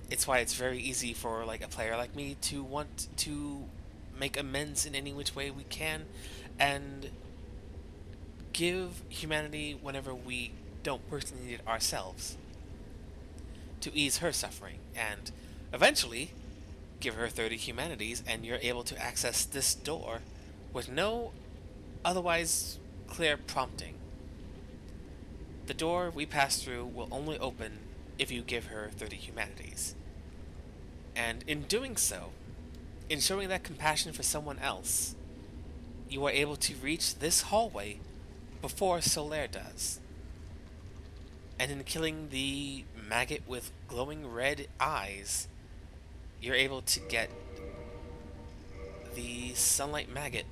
It's why it's very easy for like a player like me to want to make amends in any which way we can and give humanity whenever we don't personally need it ourselves to ease her suffering, and eventually give her 30 humanities and you're able to access this door with no otherwise clear prompting. The door we pass through will only open if you give her 30 humanities. And in doing so, in showing that compassion for someone else, you are able to reach this hallway before Solaire does. And in killing the maggot with glowing red eyes, you're able to get the sunlight maggot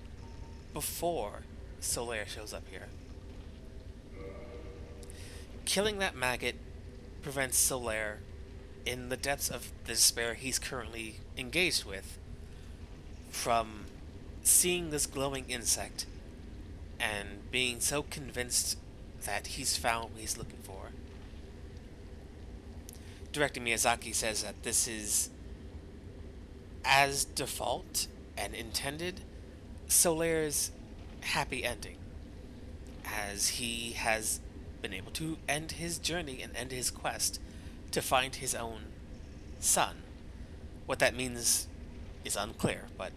before Solaire shows up here. Killing that maggot prevents Solaire, in the depths of the despair he's currently engaged with, from seeing this glowing insect and being so convinced that he's found what he's looking for. Director Miyazaki says that this is, as default and intended, Solaire's happy ending, as he has been able to end his journey and end his quest to find his own son. What that means is unclear, but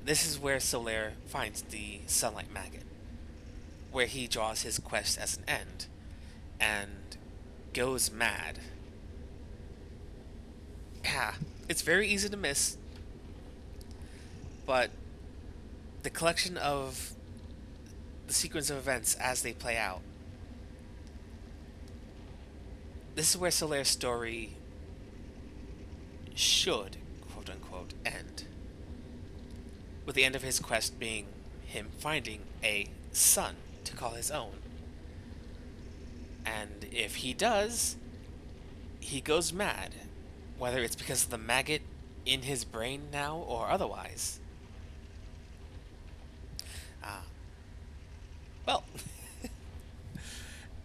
this is where Solaire finds the sunlight maggot, where he draws his quest as an end, and goes mad. Yeah, it's very easy to miss, but the collection of the sequence of events as they play out, this is where Solaire's story should, quote-unquote, end. With the end of his quest being him finding a son to call his own. And if he does, he goes mad, whether it's because of the maggot in his brain now or otherwise. Well,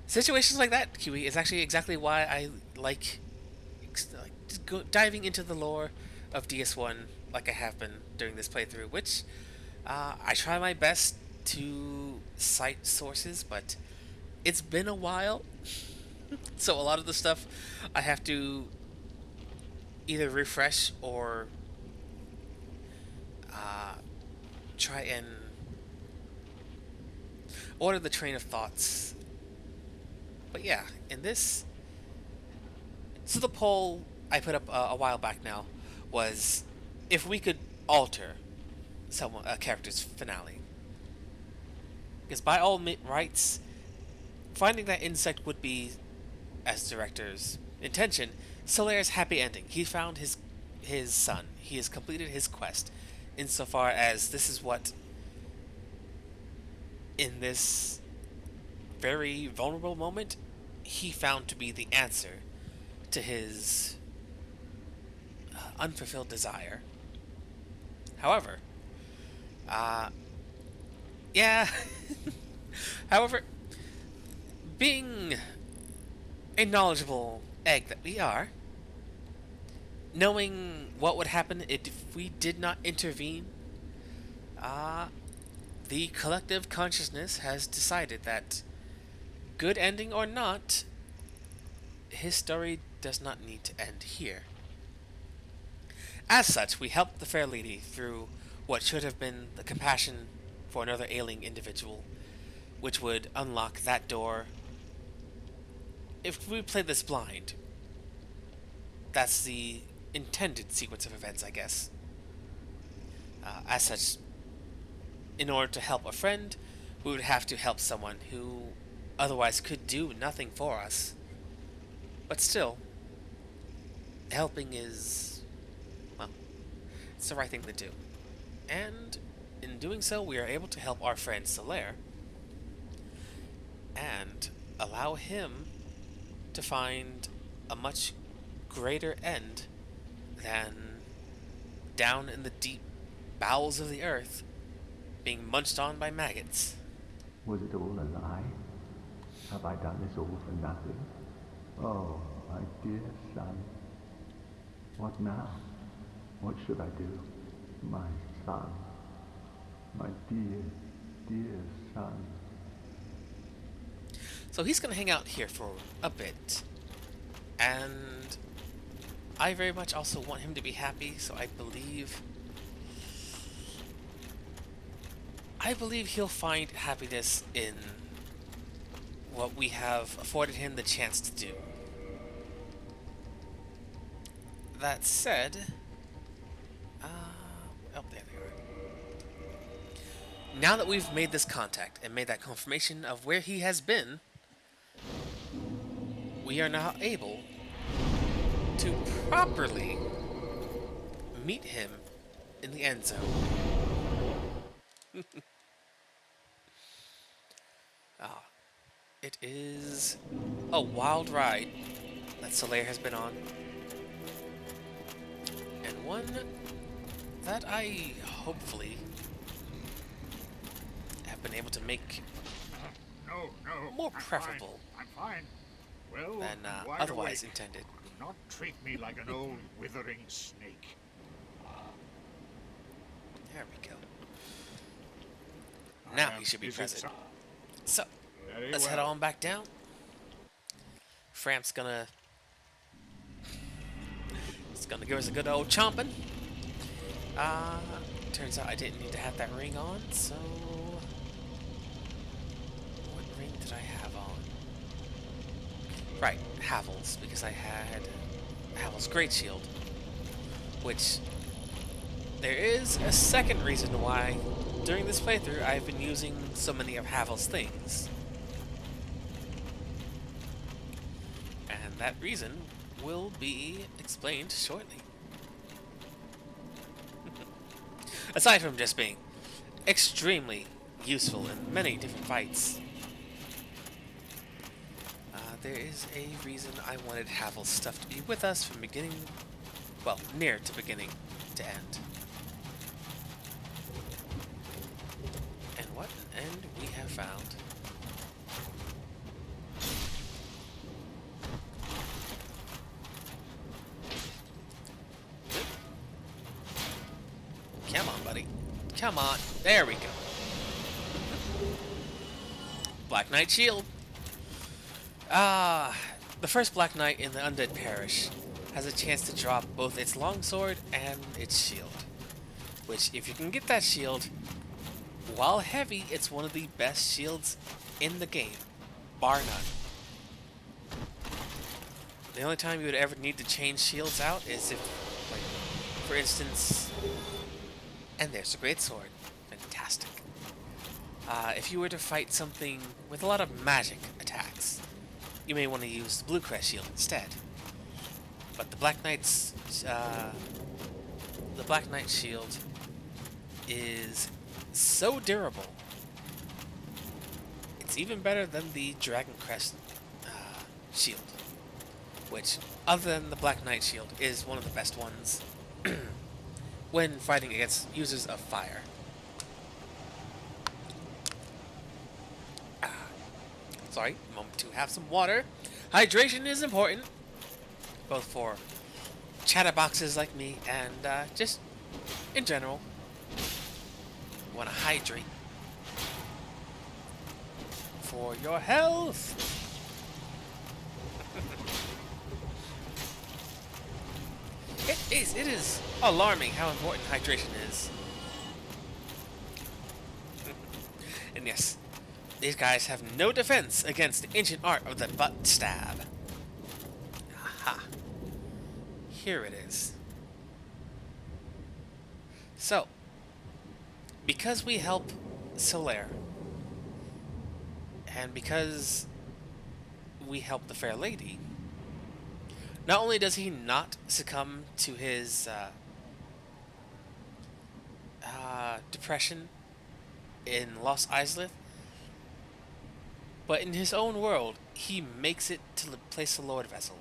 Situations like that, Kiwi, is actually exactly why I like, diving into the lore of DS1 like I have been during this playthrough, which I try my best to cite sources, but it's been a while, so a lot of the stuff I have to either refresh or uh, try and order the train of thoughts. But yeah, in this, so the poll I put up a while back now was if we could alter someone a character's finale, because by all rights, finding that insect would be, as the director's intention, Solaire's happy ending. He found his son. He has completed his quest, insofar as this is what, in this very vulnerable moment, he found to be the answer to his unfulfilled desire. However, yeah. However, being a knowledgeable egg that we are, knowing what would happen if we did not intervene, the collective consciousness has decided that, good ending or not, his story does not need to end here. As such, we helped the fair lady through what should have been the compassion for another ailing individual, which would unlock that door. If we play this blind, that's the intended sequence of events, I guess. As such, in order to help a friend, we would have to help someone who otherwise could do nothing for us. But still, helping is, well, it's the right thing to do. And in doing so, we are able to help our friend Solaire and allow him to find a much greater end than down in the deep bowels of the earth, being munched on by maggots. Was it all a lie? Have I done this all for nothing? Oh, my dear son. What now? What should I do? My son. My dear, dear son. So he's going to hang out here for a bit. And I very much also want him to be happy, so I believe he'll find happiness in what we have afforded him the chance to do. That said, oh, there they are. Now that we've made this contact and made that confirmation of where he has been, we are now able to properly meet him in the end zone. It is a wild ride that Solaire has been on, and one that I hopefully have been able to make more preferable I'm fine. Well, than wide otherwise awake. intended. Do not treat me like an old withering snake. There we go. Now he should be Is it present. so- So, Very let's head well. on back down. Framp's gonna give us a good old chomping. Turns out I didn't need to have that ring on, so what ring did I have on? Right, Havel's, because I had Havel's Great Shield, which there is a second reason why during this playthrough I've been using so many of Havel's things. And that reason will be explained shortly. Aside from just being extremely useful in many different fights, there is a reason I wanted Havel's stuff to be with us from beginning, well, near to beginning to end. And what an end we have found. buddy. Come on. There we go. Black Knight Shield. The first Black Knight in the Undead Parish has a chance to drop both its longsword and its shield. Which, if you can get that shield, while heavy, it's one of the best shields in the game. Bar none. The only time you would ever need to change shields out is if, like, for instance... And there's a great sword. Fantastic. If you were to fight something with a lot of magic attacks, you may want to use the Blue Crest shield instead. But the Black Knight's shield is so durable. It's even better than the Dragon Crest shield, which, other than the Black Knight shield, is one of the best ones when fighting against users of fire. Sorry, moment to have some water. Hydration is important, both for chatterboxes like me and just in general. You want to hydrate for your health. It is alarming how important hydration is. And yes, these guys have no defense against the ancient art of the butt stab. Aha. Here it is. So, because we help Solaire, and because we help the Fair Lady, not only does he not succumb to his depression in Lost Isleth, but in his own world, he makes it to the place of Lord Vessel.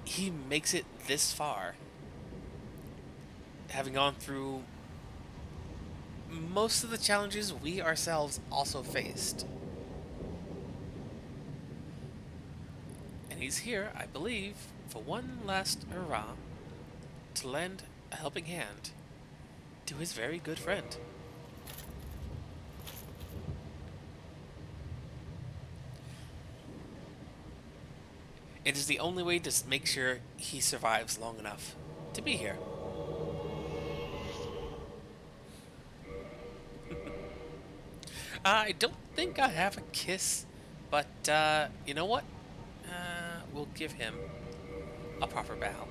He makes it this far, having gone through most of the challenges we ourselves also faced. And he's here, I believe, for one last hurrah to lend a helping hand to his very good friend. It is the only way to make sure he survives long enough to be here. I don't think I have a kiss, but you know what? We'll give him a proper bow.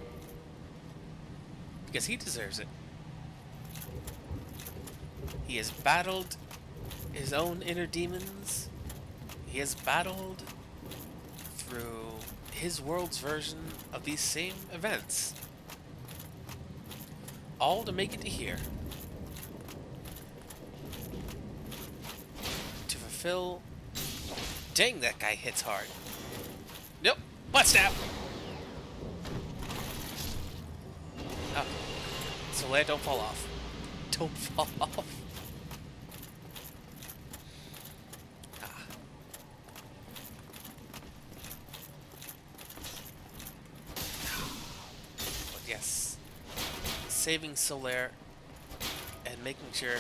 Because he deserves it. He has battled his own inner demons. He has battled through his world's version of these same events. All to make it to here. To fulfill... Dang, that guy hits hard. Nope. Butt stab! Oh. Solaire, don't fall off. Don't fall off. Ah. But yes. Saving Solaire and making sure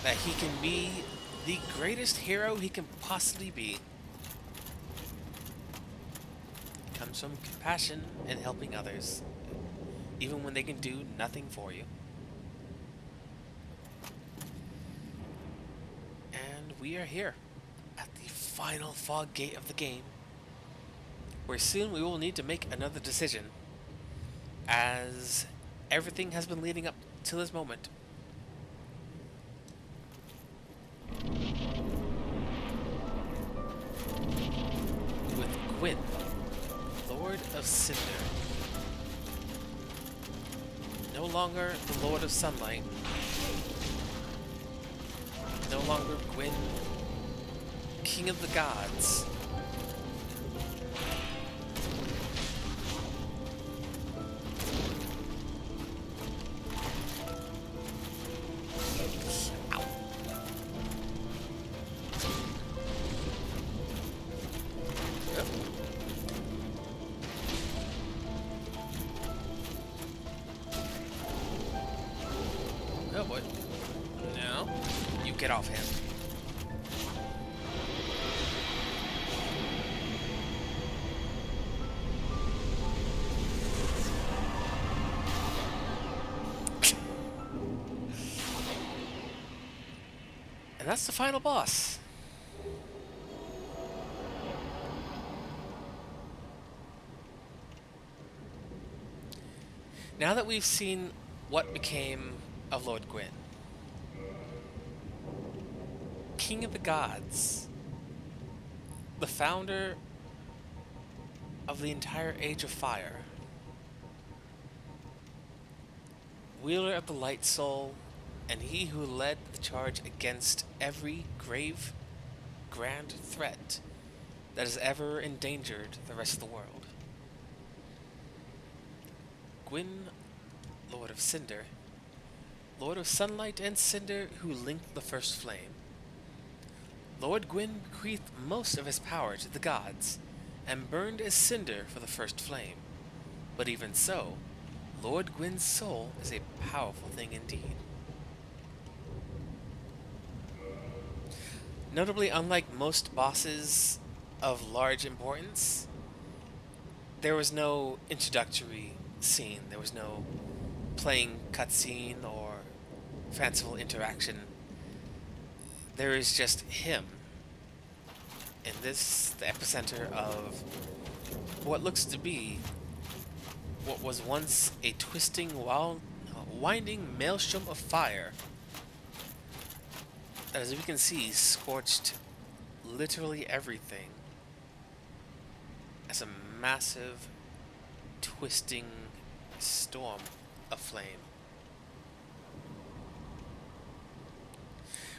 that he can be the greatest hero he can possibly be comes from compassion and helping others, even when they can do nothing for you. And we are here at the final fog gate of the game, where soon we will need to make another decision, as everything has been leading up to this moment. With Gwyn, Lord of Cinder. No longer the Lord of Sunlight. No longer Gwyn, King of the Gods. Ow. Yep. boy. No. You get off him. And that's the final boss. Now that we've seen what became of Lord Gwyn, King of the Gods, the founder of the entire Age of Fire, wielder of the Light Soul, and he who led the charge against every grave, grand threat that has ever endangered the rest of the world. Gwyn, Lord of Cinder, Lord of Sunlight and Cinder who linked the first flame. Lord Gwyn bequeathed most of his power to the gods, and burned as cinder for the first flame. But even so, Lord Gwyn's soul is a powerful thing indeed. Notably, unlike most bosses of large importance, there was no introductory scene, there was no playing cutscene or fanciful interaction. There is just him in this, the epicenter of what looks to be what was once a twisting, winding maelstrom of fire that, as we can see, scorched literally everything as a massive, twisting storm of flame.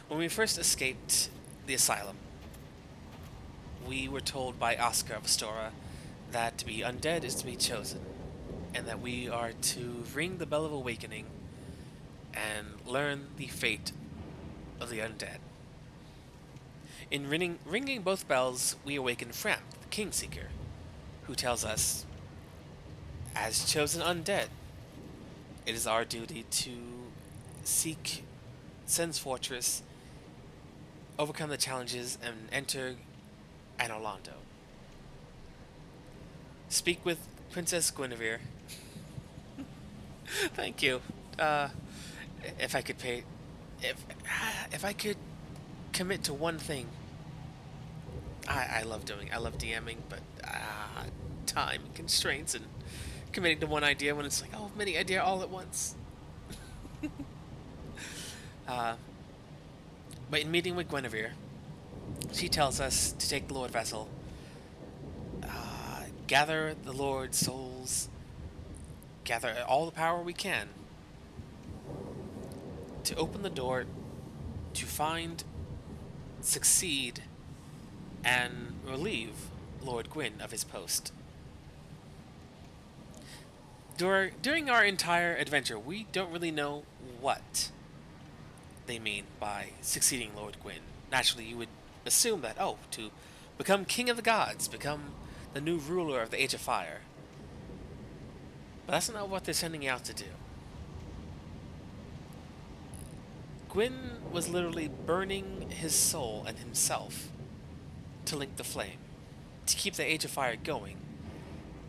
When we first escaped the asylum, we were told by Oscar of Astora that to be undead is to be chosen, and that we are to ring the bell of awakening and learn the fate of the undead. In ringing both bells, we awaken Fram, the Kingseeker, who tells us, as chosen undead, it is our duty to seek Sen's fortress, overcome the challenges, and enter Anor Londo. Speak with Princess Guinevere. Thank you. If I could pay, if I could commit to one thing, I love DMing, but time constraints and committing to one idea when it's like, oh, many ideas all at once. But in meeting with Guinevere, she tells us to take the Lord Vessel, gather the Lord's souls, gather all the power we can to open the door to find, succeed, and relieve Lord Gwyn of his post. During our entire adventure, we don't really know what they mean by succeeding Lord Gwyn. Naturally, you would assume that, to become King of the Gods, become the new ruler of the Age of Fire. But that's not what they're sending you out to do. Gwyn was literally burning his soul and himself to link the flame, to keep the Age of Fire going,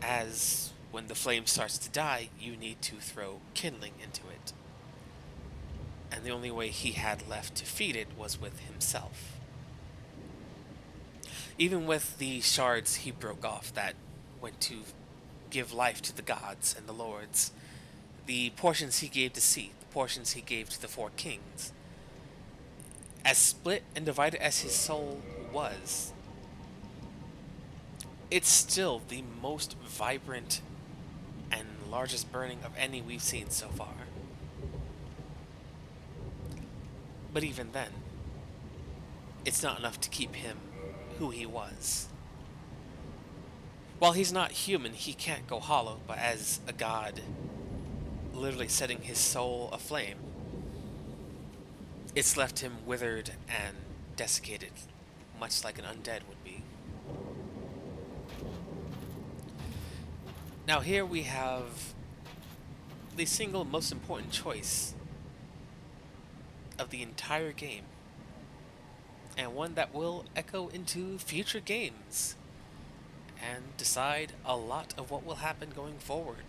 as when the flame starts to die, you need to throw kindling into it. And the only way he had left to feed it was with himself. Even with the shards he broke off that went to give life to the gods and the lords, the portions he gave to Seath, the portions he gave to the four kings, as split and divided as his soul was, it's still the most vibrant and largest burning of any we've seen so far. But even then, it's not enough to keep him who he was. While he's not human, he can't go hollow, but as a god, literally setting his soul aflame, it's left him withered and desiccated, much like an undead would be. Now here we have the single most important choice of the entire game, and one that will echo into future games and decide a lot of what will happen going forward.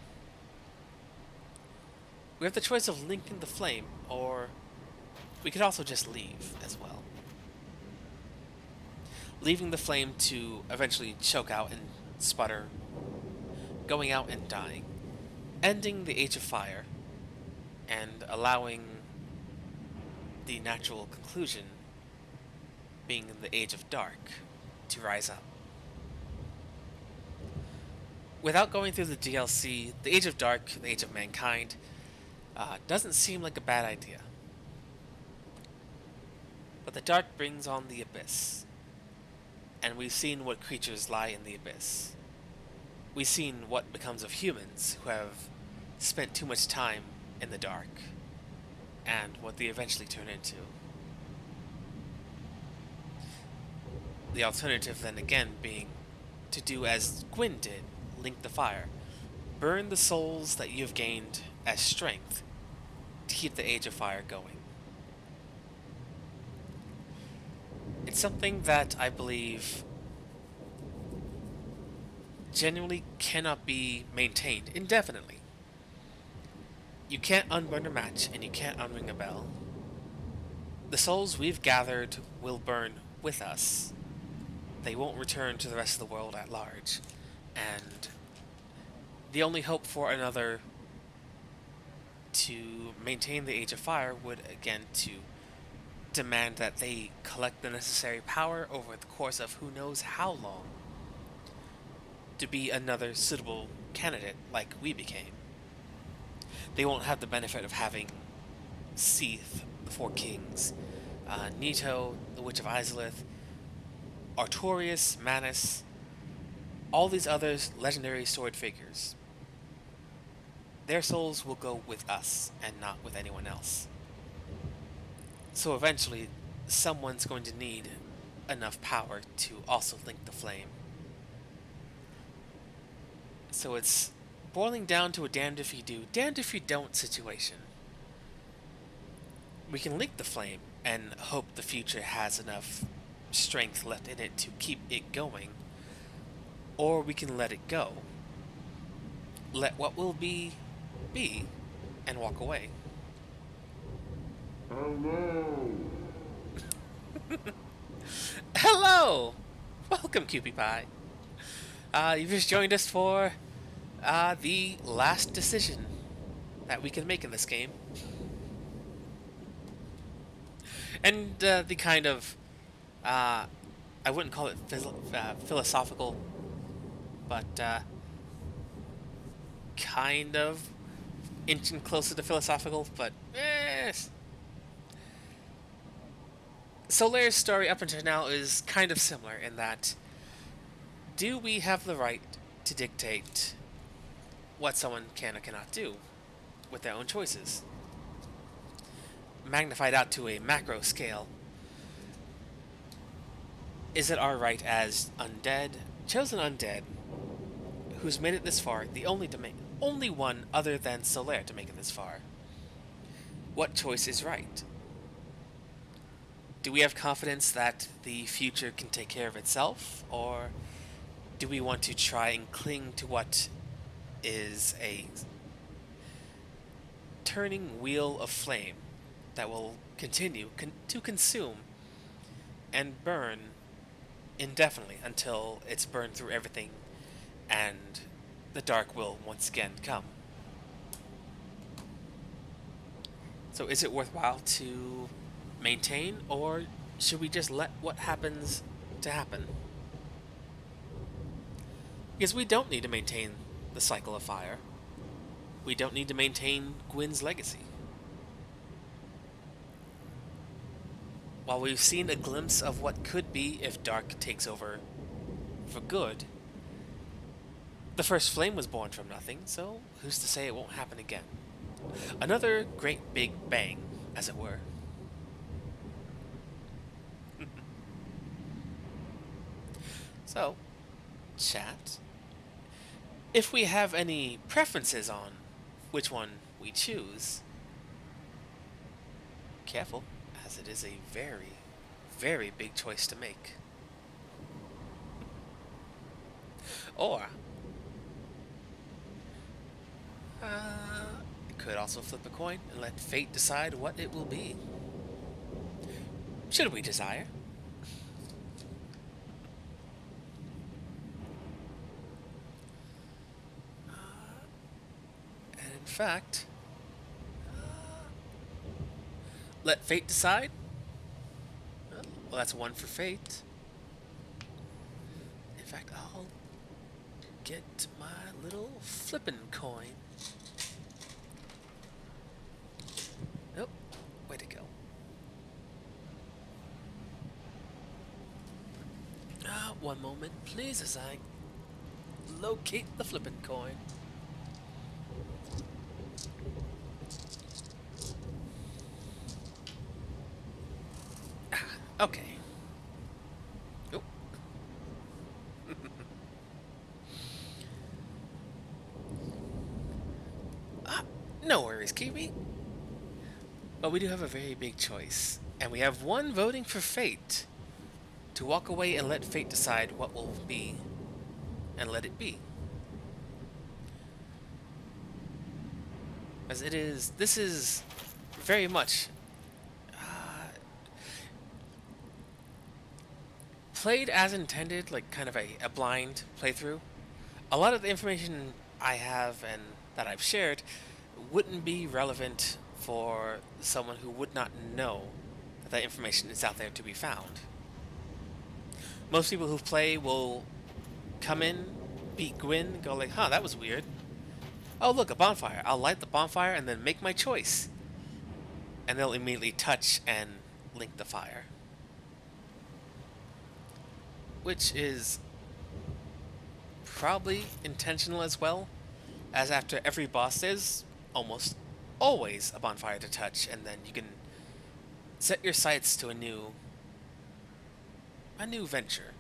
We have the choice of linking the flame, or we could also just leave as well. Leaving the flame to eventually choke out and sputter, going out and dying, ending the Age of Fire, and allowing the natural conclusion being the Age of Dark to rise up. Without going through the DLC, the Age of Dark, the Age of Mankind, doesn't seem like a bad idea. But the dark brings on the abyss, and we've seen what creatures lie in the abyss. We've seen what becomes of humans who have spent too much time in the dark, and what they eventually turn into. The alternative then again being to do as Gwyn did, link the fire. Burn the souls that you have gained as strength to keep the Age of Fire going. It's something that I believe genuinely cannot be maintained indefinitely. You can't unburn a match and you can't unring a bell. The souls we've gathered will burn with us. They won't return to the rest of the world at large. And the only hope for another to maintain the Age of Fire would again to demand that they collect the necessary power over the course of who knows how long to be another suitable candidate like we became. They won't have the benefit of having Seath, the Four Kings, Nito, the Witch of Izalith, Artorias, Manus, all these other legendary sword figures. Their souls will go with us and not with anyone else. So eventually, someone's going to need enough power to also link the flame. So it's boiling down to a damned if you do, damned if you don't situation. We can link the flame and hope the future has enough strength left in it to keep it going, or we can let it go. Let what will be, and walk away. Hello! Hello! Welcome, Cupie Pie. You've just joined us for the last decision that we can make in this game. And the kind of, I wouldn't call it philosophical, but kind of inching closer to philosophical, but Solaire's story up until now is kind of similar in that, do we have the right to dictate what someone can or cannot do with their own choices? Magnified out to a macro scale, is it our right as undead, chosen undead, who's made it this far, the only one other than Solaire to make it this far? What choice is right? Do we have confidence that the future can take care of itself, or do we want to try and cling to what is a turning wheel of flame that will continue to consume and burn indefinitely until it's burned through everything and the dark will once again come? So is it worthwhile to maintain, or should we just let what happens to happen? Because we don't need to maintain the cycle of fire. We don't need to maintain Gwyn's legacy. While we've seen a glimpse of what could be if Dark takes over for good, the first flame was born from nothing, so who's to say it won't happen again? Another great big bang, as it were. So, chat, if we have any preferences on which one we choose, careful, as it is a very, very big choice to make. Or, you could also flip a coin and let fate decide what it will be. Should we desire? And in fact, let fate decide? Well, that's one for fate. In fact, I'll get my little flippin' coin. Oh, way to go. One moment, please, as I locate the flippin' coin. Okay. Oh. No worries, Kiwi. But we do have a very big choice, and we have one voting for fate. To walk away and let fate decide what will be, and let it be. As it is, this is very much played as intended, like kind of a blind playthrough. A lot of the information I have and that I've shared wouldn't be relevant for someone who would not know that that information is out there to be found. Most people who play will come in, beat Gwyn, go like, huh, that was weird. Oh, look, a bonfire. I'll light the bonfire and then make my choice. And they'll immediately touch and link the fire. Which is probably intentional as well, as after every boss there's almost always a bonfire to touch, and then you can set your sights to a new venture.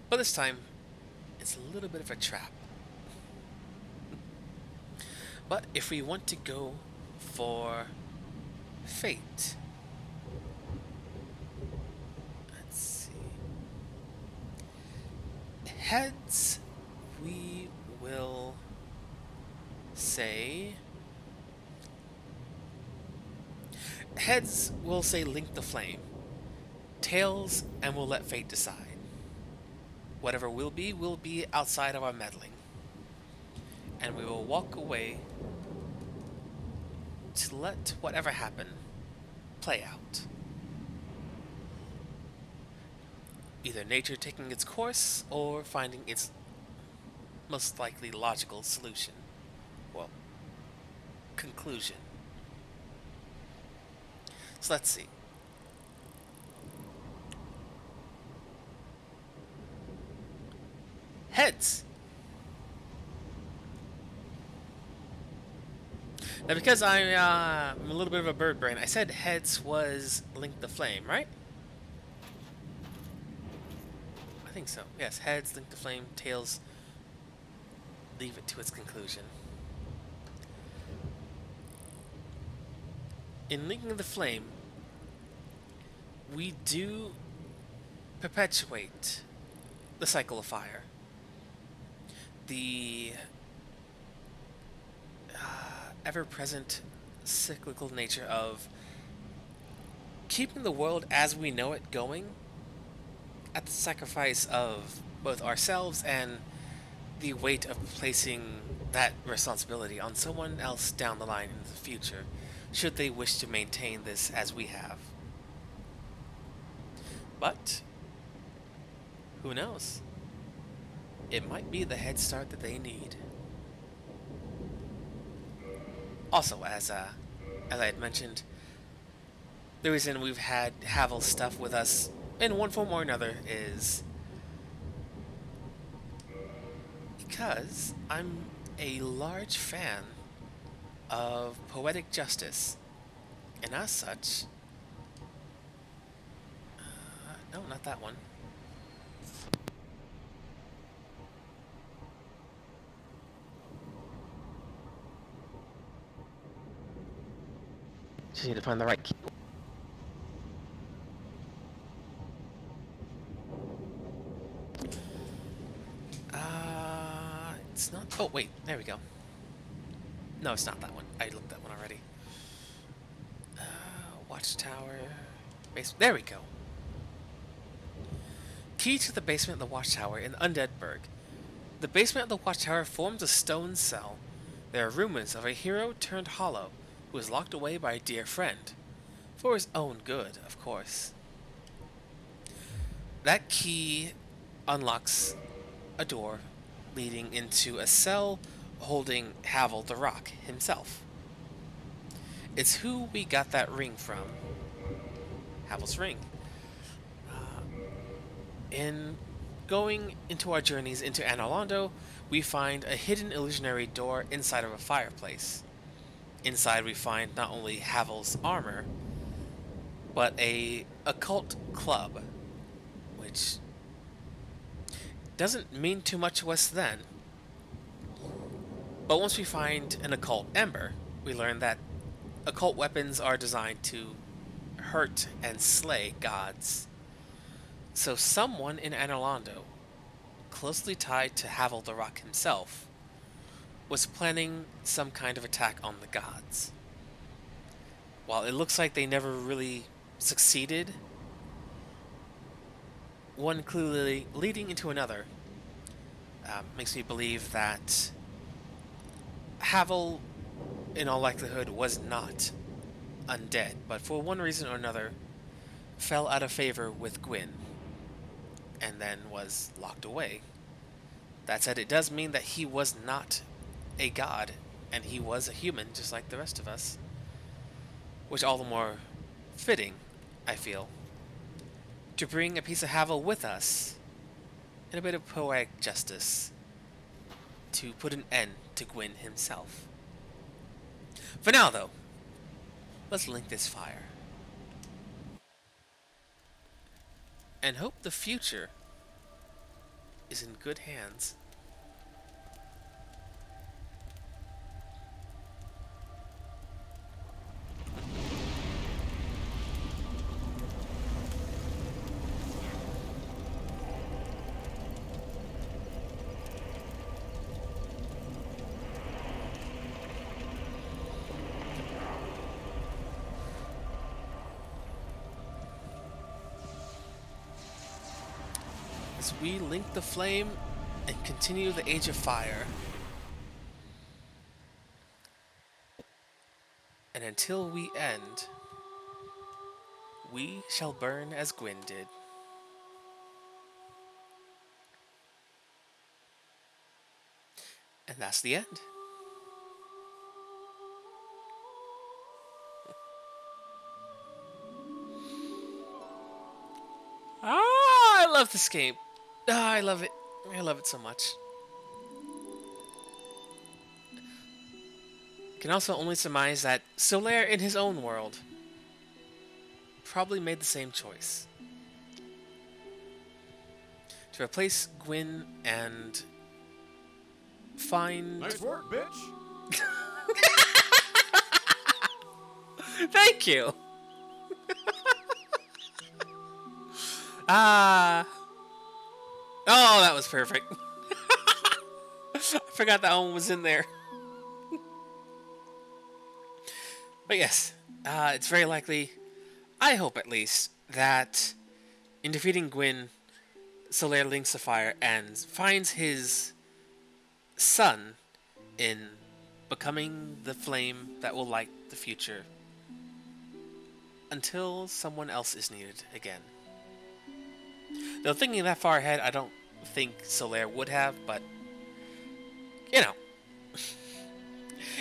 But this time, it's a little bit of a trap. But if we want to go for fate, let's see. Heads, we will say... Heads, we'll say link the flame. Tails, and we'll let fate decide. Whatever will be outside of our meddling. And we will walk away to let whatever happen play out. Either nature taking its course or finding its most likely logical solution. Well, conclusion. So let's see. Heads. Now, because I'm a little bit of a bird brain, I said heads was link the flame, right? I think so. Yes, heads link the flame, tails leave it to its conclusion. In linking the flame, we do perpetuate the cycle of fire. The ever-present cyclical nature of keeping the world as we know it going at the sacrifice of both ourselves and the weight of placing that responsibility on someone else down the line in the future, should they wish to maintain this as we have. But who knows? It might be the head start that they need. Also, as I had mentioned, the reason we've had Havel's stuff with us in one form or another is because I'm a large fan of poetic justice, and as such... no, not that one. Just need to find the right keyboard. It's not. Oh, wait. There we go. No, it's not that one. I looked at that one already. Watchtower. There we go. Key to the basement of the Watchtower in Undeadburg. The basement of the Watchtower forms a stone cell. There are rumors of a hero turned hollow who was locked away by a dear friend. For his own good, of course. That key unlocks a door leading into a cell holding Havel the Rock himself. It's who we got that ring from. Havel's ring. In going into our journeys into Anor Londo, we find a hidden illusionary door inside of a fireplace. Inside we find not only Havel's armor, but a occult club, which doesn't mean too much to us then. But once we find an occult ember, we learn that occult weapons are designed to hurt and slay gods. So someone in Anor Londo, closely tied to Havel the Rock himself, was planning some kind of attack on the gods. While it looks like they never really succeeded, one clearly leading into another makes me believe that Havel, in all likelihood, was not undead, but for one reason or another, fell out of favor with Gwyn, and then was locked away. That said, it does mean that he was not a god, and he was a human, just like the rest of us. Which all the more fitting, I feel, to bring a piece of Havel with us, in a bit of poetic justice, to put an end to Gwyn himself. For now, though, let's link this fire. And hope the future is in good hands. As we link the flame and continue the Age of Fire. And until we end, we shall burn as Gwyn did. And that's the end. I love this game. I love it. I love it so much. Can also only surmise that Solaire, in his own world, probably made the same choice. To replace Gwyn and find... Nice work, bitch! Thank you! Oh, that was perfect. I forgot that one was in there. But yes, it's very likely, I hope at least, that in defeating Gwyn, Solaire links the fire and finds his son in becoming the flame that will light the future until someone else is needed again. Though thinking that far ahead, I don't think Solaire would have, but, you know,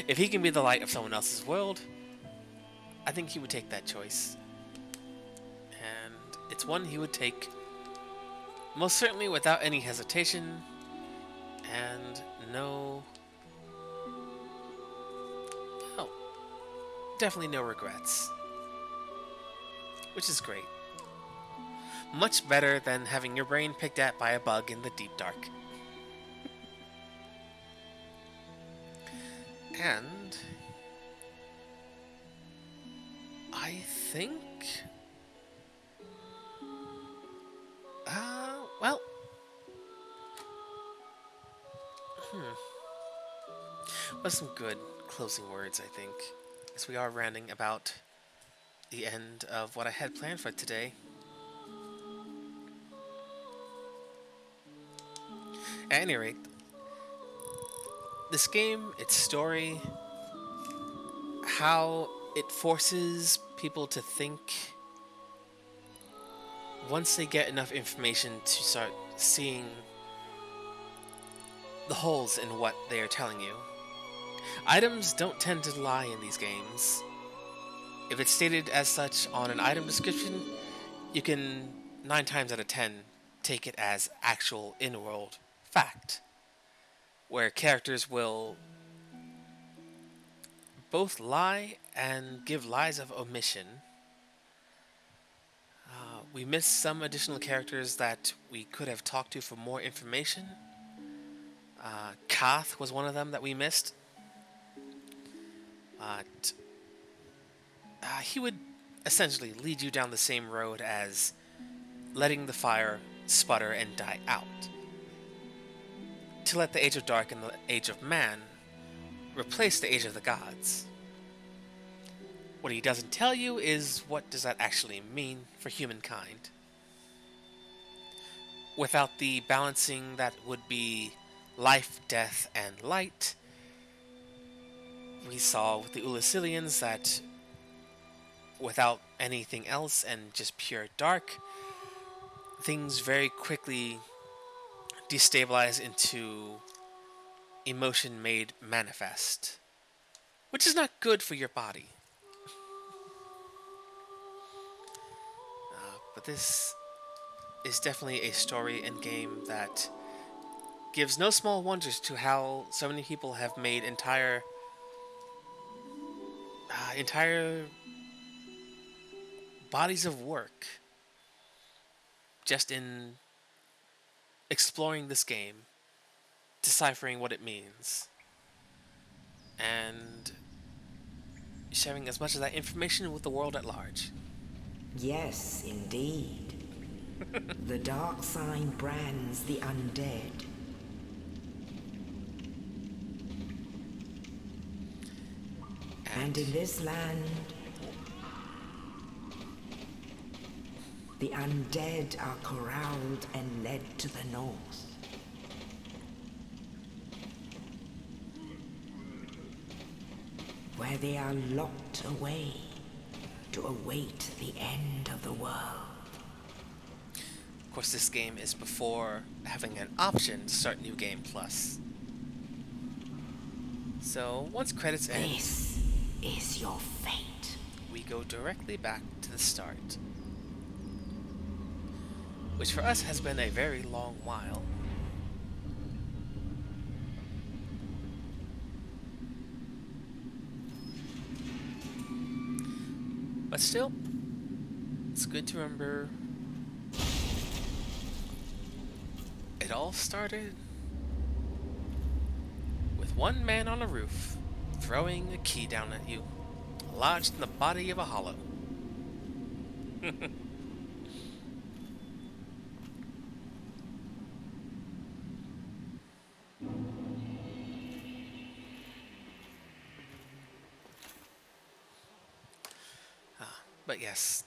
if he can be the light of someone else's world, I think he would take that choice. And it's one he would take most certainly without any hesitation and no... oh, definitely no regrets. Which is great. Much better than having your brain picked at by a bug in the deep dark. And I think. Well. With some good closing words, I think, as we are ranting about the end of what I had planned for today. At any rate, this game, its story, how it forces people to think once they get enough information to start seeing the holes in what they are telling you. Items don't tend to lie in these games. If it's stated as such on an item description, you can 9 times out of 10 take it as actual in-world fact, where characters will both lie and give lies of omission. We missed some additional characters that we could have talked to for more information. Kath was one of them that we missed. He would essentially lead you down the same road as letting the fire sputter and die out, to let the Age of Dark and the Age of Man replace the Age of the Gods. What he doesn't tell you is what does that actually mean for humankind. Without the balancing that would be life, death, and light, we saw with the Ulasilians that without anything else and just pure dark, things very quickly destabilize into emotion made manifest, which is not good for your body. But this is definitely a story and game that gives no small wonders to how so many people have made entire bodies of work just in exploring this game, deciphering what it means, and sharing as much of that information with the world at large. Yes, indeed. The dark sign brands the undead. And in this land, the undead are corralled and led to the north. Where they are locked away to await the end of the world. Of course, this game is before having an option to start New Game Plus. So, once credits end, this is your fate. We go directly back to the start. Which for us has been a very long while. But still, it's good to remember it all started with one man on a roof throwing a key down at you, lodged in the body of a hollow. But yes,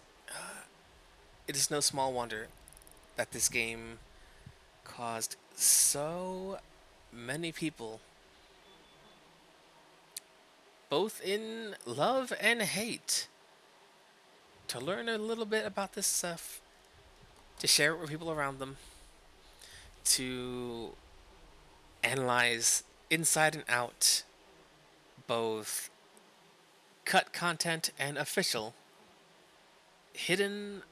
it is no small wonder that this game caused so many people, both in love and hate, to learn a little bit about this stuff, to share it with people around them, to analyze inside and out both cut content and official, hidden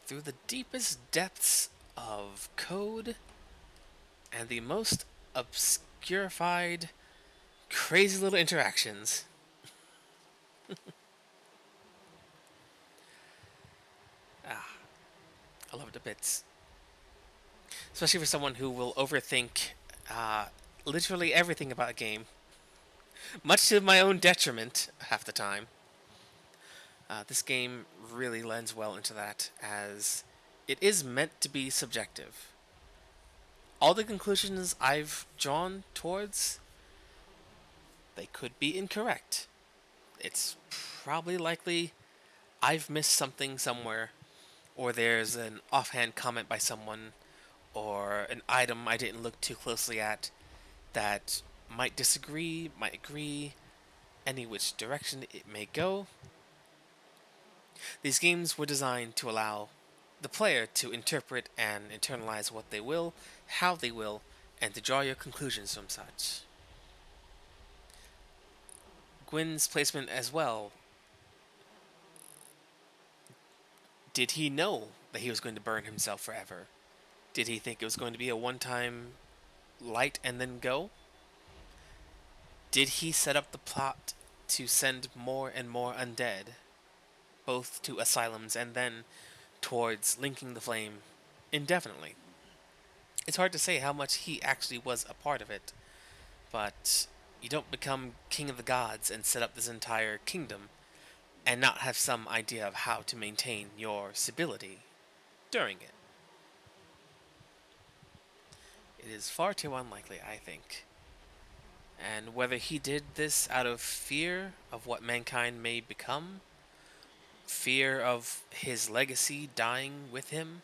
through the deepest depths of code and the most obscurified, crazy little interactions. I love it to bits. Especially for someone who will overthink literally everything about a game, much to my own detriment half the time. This game really lends well into that, as it is meant to be subjective. All the conclusions I've drawn towards, they could be incorrect. It's probably likely I've missed something somewhere, or there's an offhand comment by someone, or an item I didn't look too closely at that might disagree, might agree, any which direction it may go. These games were designed to allow the player to interpret and internalize what they will, how they will, and to draw your conclusions from such. Gwyn's placement as well. Did he know that he was going to burn himself forever? Did he think it was going to be a one-time light and then go? Did he set up the plot to send more and more undead, both to asylums and then towards linking the flame indefinitely? It's hard to say how much he actually was a part of it, but you don't become king of the gods and set up this entire kingdom and not have some idea of how to maintain your stability during it. It is far too unlikely, I think. And whether he did this out of fear of what mankind may become, fear of his legacy dying with him,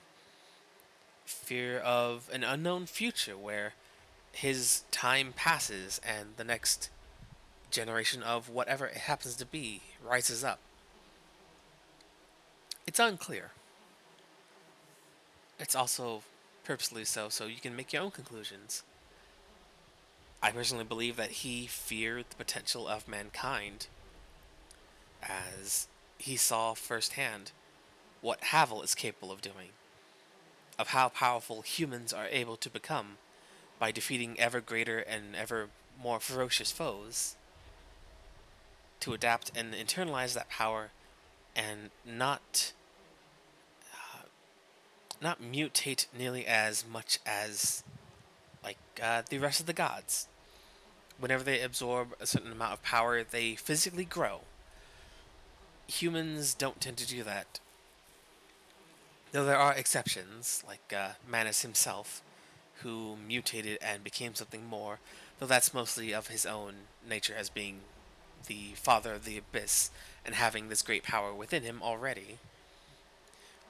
fear of an unknown future where his time passes and the next generation of whatever it happens to be rises up. It's unclear. It's also purposely so you can make your own conclusions. I personally believe that he feared the potential of mankind, as he saw firsthand what Havel is capable of doing, of how powerful humans are able to become by defeating ever greater and ever more ferocious foes, to adapt and internalize that power and not mutate nearly as much as the rest of the gods. Whenever they absorb a certain amount of power, they physically grow. Humans don't tend to do that. Though there are exceptions, like Manus himself, who mutated and became something more, though that's mostly of his own nature as being the father of the abyss and having this great power within him already.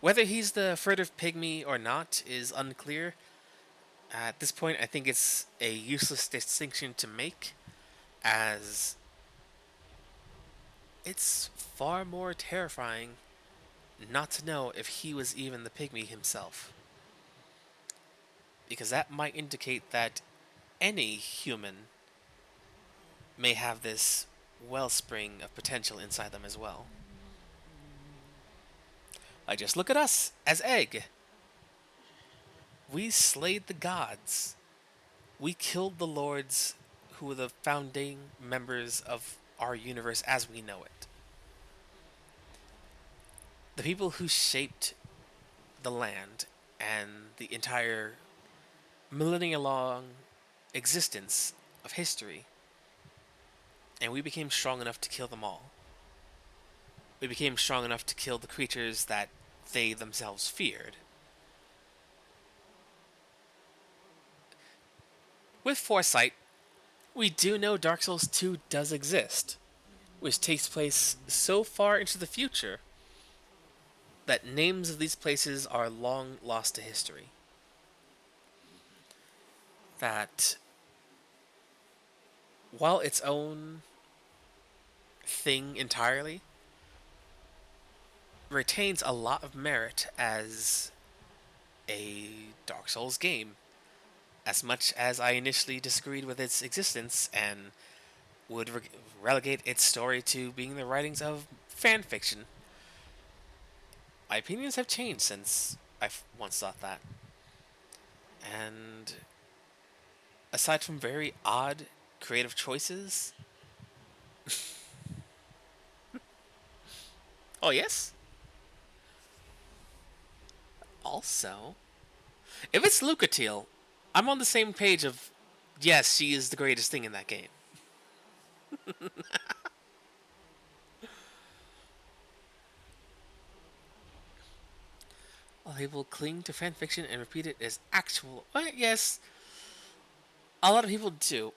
Whether he's the furtive pygmy or not is unclear. At this point, I think it's a useless distinction to make, as it's far more terrifying not to know if he was even the pygmy himself. Because that might indicate that any human may have this wellspring of potential inside them as well. Just look at us as Egg. We slayed the gods. We killed the lords who were the founding members of our universe as we know it. The people who shaped the land and the entire millennia-long existence of history. And we became strong enough to kill them all. We became strong enough to kill the creatures that they themselves feared. With foresight, we do know Dark Souls 2 does exist, which takes place so far into the future that names of these places are long lost to history. That, while its own thing entirely, retains a lot of merit as a Dark Souls game. As much as I initially disagreed with its existence and would relegate its story to being the writings of fan fiction, my opinions have changed since I once thought that. And aside from very odd creative choices... Oh, yes? Also, if it's Lucatiel, I'm on the same page of, yes, she is the greatest thing in that game. people cling to fanfiction and repeat it as actual. Well, yes, a lot of people do.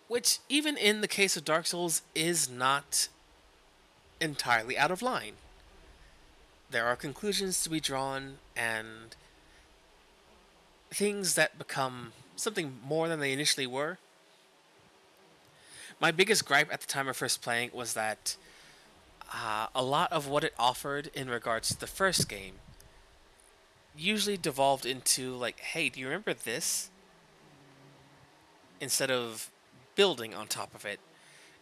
Which, even in the case of Dark Souls, is not entirely out of line. There are conclusions to be drawn and things that become something more than they initially were. My biggest gripe at the time of first playing was that a lot of what it offered in regards to the first game usually devolved into, like, hey, do you remember this? Instead of building on top of it,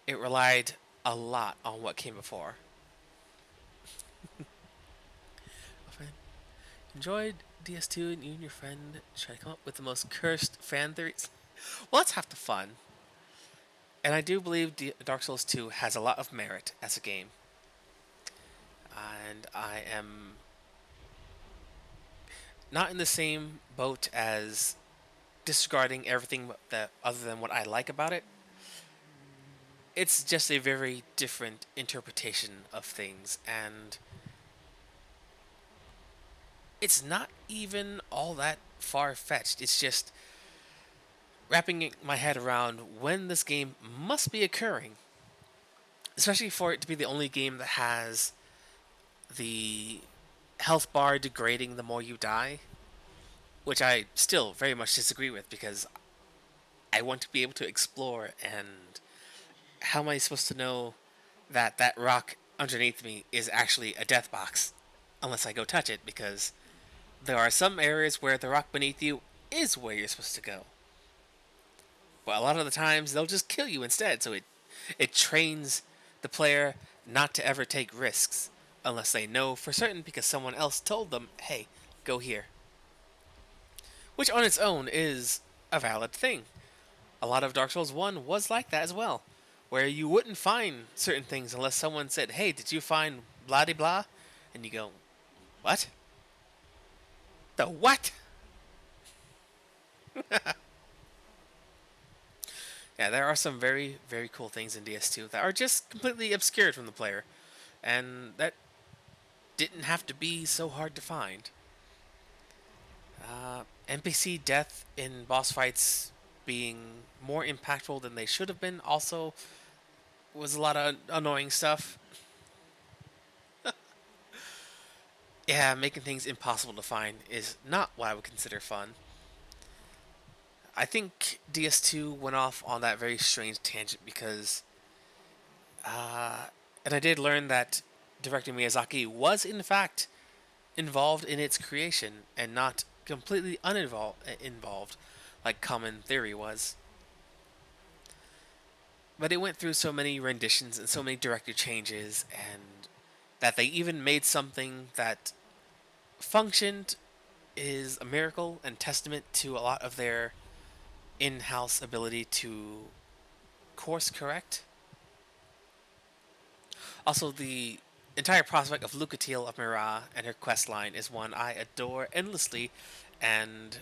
it relied a lot on what came before. Enjoyed DS2 and you and your friend try to come up with the most cursed fan theories? Well, that's half the fun. And I do believe Dark Souls 2 has a lot of merit as a game. And I am not in the same boat as disregarding everything that other than what I like about it. It's just a very different interpretation of things, and it's not even all that far-fetched. It's just wrapping my head around when this game must be occurring, especially for it to be the only game that has the health bar degrading the more you die, which I still very much disagree with, because I want to be able to explore, and how am I supposed to know that that rock underneath me is actually a death box unless I go touch it, because there are some areas where the rock beneath you is where you're supposed to go. But a lot of the times they'll just kill you instead, so it trains the player not to ever take risks unless they know for certain because someone else told them, hey, go here. Which on its own is a valid thing. A lot of Dark Souls 1 was like that as well, where you wouldn't find certain things unless someone said, hey, did you find blah de blah? And you go, what? The what? Yeah, there are some very, very cool things in DS2 that are just completely obscured from the player, and that didn't have to be so hard to find. NPC death in boss fights being more impactful than they should have been also was a lot of annoying stuff. Yeah, making things impossible to find is not what I would consider fun. I think DS2 went off on that very strange tangent because, and I did learn that director Miyazaki was in fact involved in its creation and not completely involved, like common theory was. But it went through so many renditions and so many director changes, and that they even made something that functioned is a miracle and testament to a lot of their in-house ability to course correct. Also, the entire prospect of Lucatiel of Mira and her quest line is one I adore endlessly, and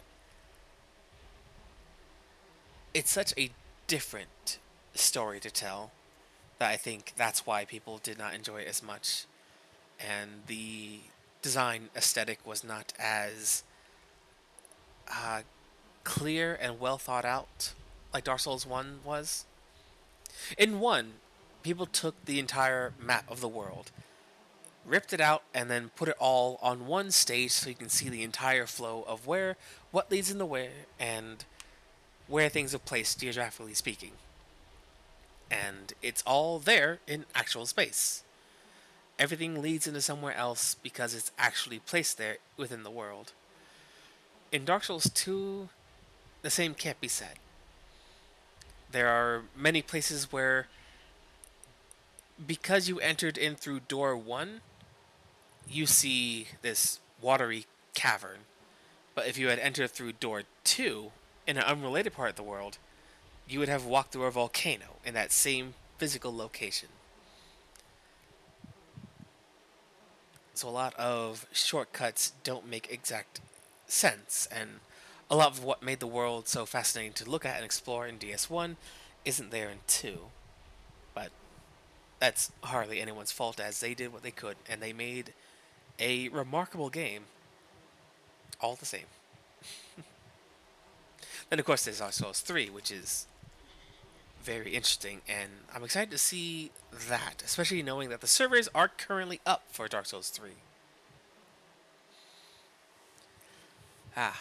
it's such a different story to tell that I think that's why people did not enjoy it as much. And the design aesthetic was not as clear and well thought out like Dark Souls 1 was. In 1, people took the entire map of the world, ripped it out, and then put it all on one stage so you can see the entire flow of what leads into where, and where things are placed geographically speaking. And it's all there in actual space. Everything leads into somewhere else because it's actually placed there within the world. In Dark Souls 2, the same can't be said. There are many places where, because you entered in through door 1, you see this watery cavern. But if you had entered through door 2, in an unrelated part of the world, you would have walked through a volcano in that same physical location. So a lot of shortcuts don't make exact sense, and a lot of what made the world so fascinating to look at and explore in DS1 isn't there in 2. But that's hardly anyone's fault, as they did what they could, and they made a remarkable game, all the same. Then, of course, there's Dark Souls 3, which is very interesting, and I'm excited to see that, especially knowing that the servers are currently up for Dark Souls 3. Ah,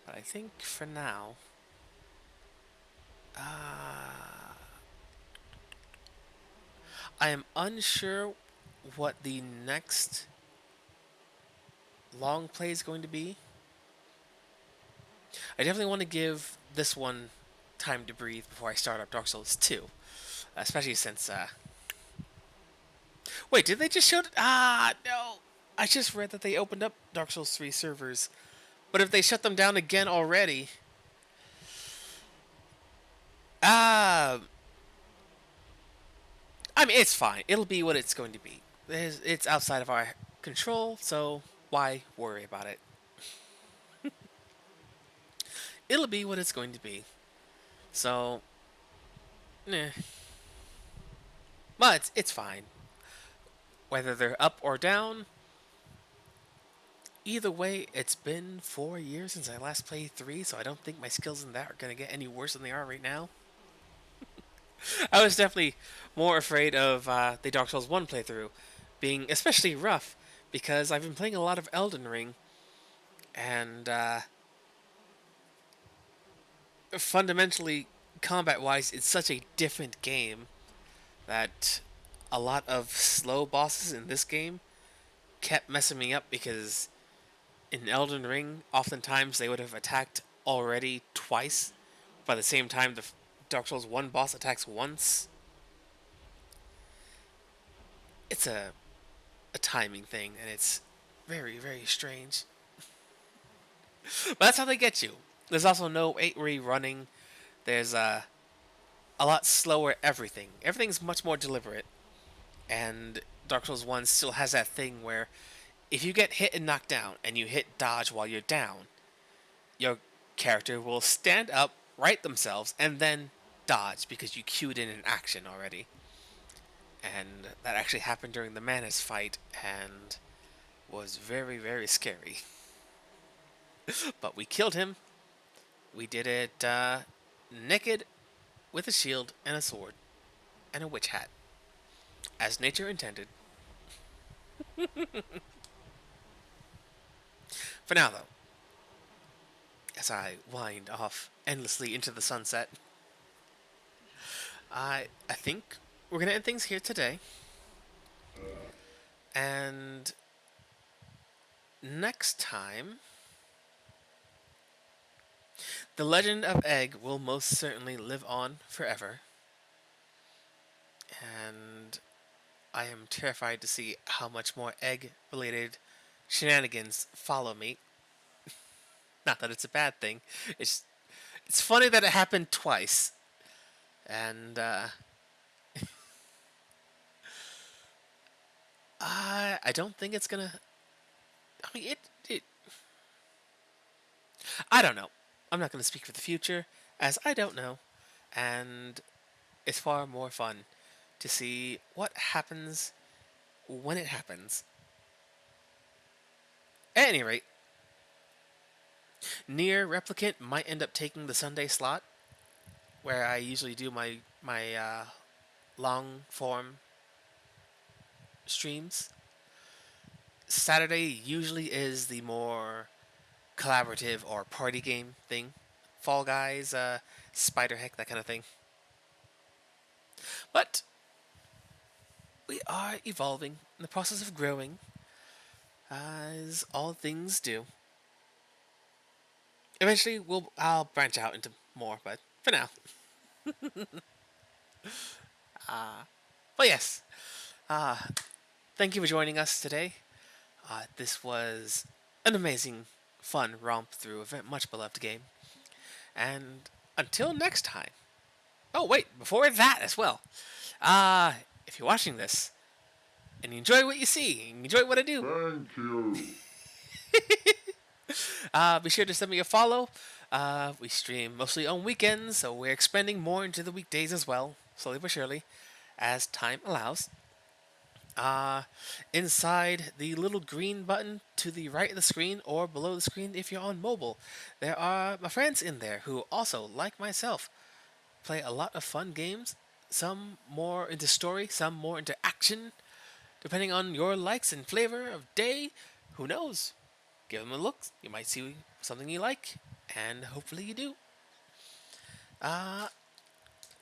but I think for now, I am unsure what the next long play is going to be. I definitely want to give this one time to breathe before I start up Dark Souls 2, especially since wait, did they just show it? Ah, no. I just read that they opened up Dark Souls 3 servers. But if they shut them down again already, uh I mean, it's fine. It'll be what it's going to be. It's outside of our control, so why worry about it? It'll be what it's going to be. So, nah. But it's fine. Whether they're up or down, either way, it's been 4 years since I last played 3, so I don't think my skills in that are going to get any worse than they are right now. I was definitely more afraid of the Dark Souls 1 playthrough being especially rough because I've been playing a lot of Elden Ring, and fundamentally, combat-wise, it's such a different game that a lot of slow bosses in this game kept messing me up because in Elden Ring, oftentimes they would have attacked already twice by the same time the Dark Souls 1 boss attacks once. It's a timing thing, and it's very, very strange. But that's how they get you. There's also no 8 running. There's a lot slower everything. Everything's much more deliberate. And Dark Souls 1 still has that thing where if you get hit and knocked down and you hit dodge while you're down, your character will stand up, right themselves, and then dodge because you queued in an action already. And that actually happened during the Manus fight and was very, very scary. But we killed him. We did it naked with a shield and a sword and a witch hat, as nature intended. For now, though, as I wind off endlessly into the sunset, I think we're gonna end things here today. And next time, the legend of Egg will most certainly live on forever. And I am terrified to see how much more egg-related shenanigans follow me. Not that it's a bad thing. It's funny that it happened twice. And I don't think it's gonna. I mean, it. I don't know. I'm not gonna speak for the future, as I don't know, and it's far more fun to see what happens when it happens. At any rate, Near Replicant might end up taking the Sunday slot, where I usually do my long form streams. Saturday usually is the more collaborative or party game thing. Fall Guys, Spider Heck, that kind of thing. But we are evolving, in the process of growing, as all things do. Eventually, I'll branch out into more, but for now. But yes, thank you for joining us today. This was an amazing, fun romp through a very much beloved game. And until next time. Oh, wait, before that as well. If you're watching this and you enjoy what you see, and you enjoy what I do, Thank you. be sure to send me a follow. We stream mostly on weekends, so we're expanding more into the weekdays as well, slowly but surely, as time allows. Inside the little green button to the right of the screen or below the screen if you're on mobile, there are my friends in there who also, like myself, play a lot of fun games. Some more into story, some more into action, depending on your likes and flavor of day. Who knows? Give them a look. You might see something you like, and hopefully you do.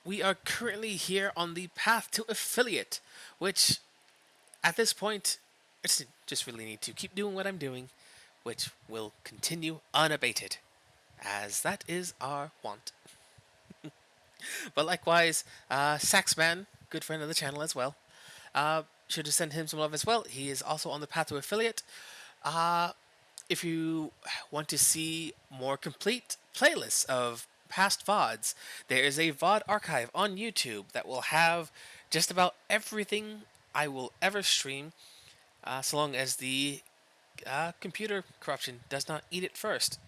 We are currently here on the path to affiliate, which at this point, I just really need to keep doing what I'm doing, which will continue unabated, as that is our want. But likewise, Saxman, good friend of the channel as well, should have sent him some love as well. He is also on the path to affiliate. If you want to see more complete playlists of past VODs, there is a VOD archive on YouTube that will have just about everything I will ever stream, so long as the computer corruption does not eat it first.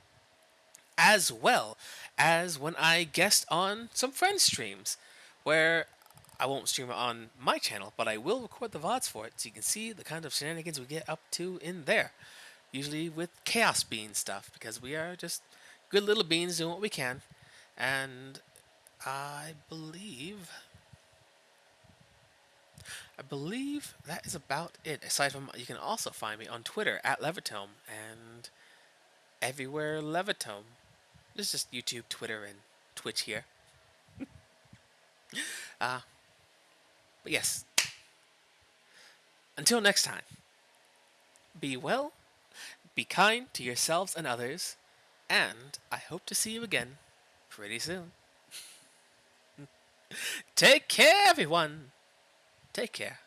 As well as when I guest on some friends' streams, where I won't stream it on my channel, but I will record the VODs for it so you can see the kind of shenanigans we get up to in there. Usually with Chaos Bean stuff, because we are just good little beans doing what we can. And I believe that is about it. Aside from, you can also find me on Twitter at Levatome and everywhere Levatome. It's just YouTube, Twitter, and Twitch here. But yes. Until next time, be well, be kind to yourselves and others, and I hope to see you again pretty soon. Take care, everyone. Take care.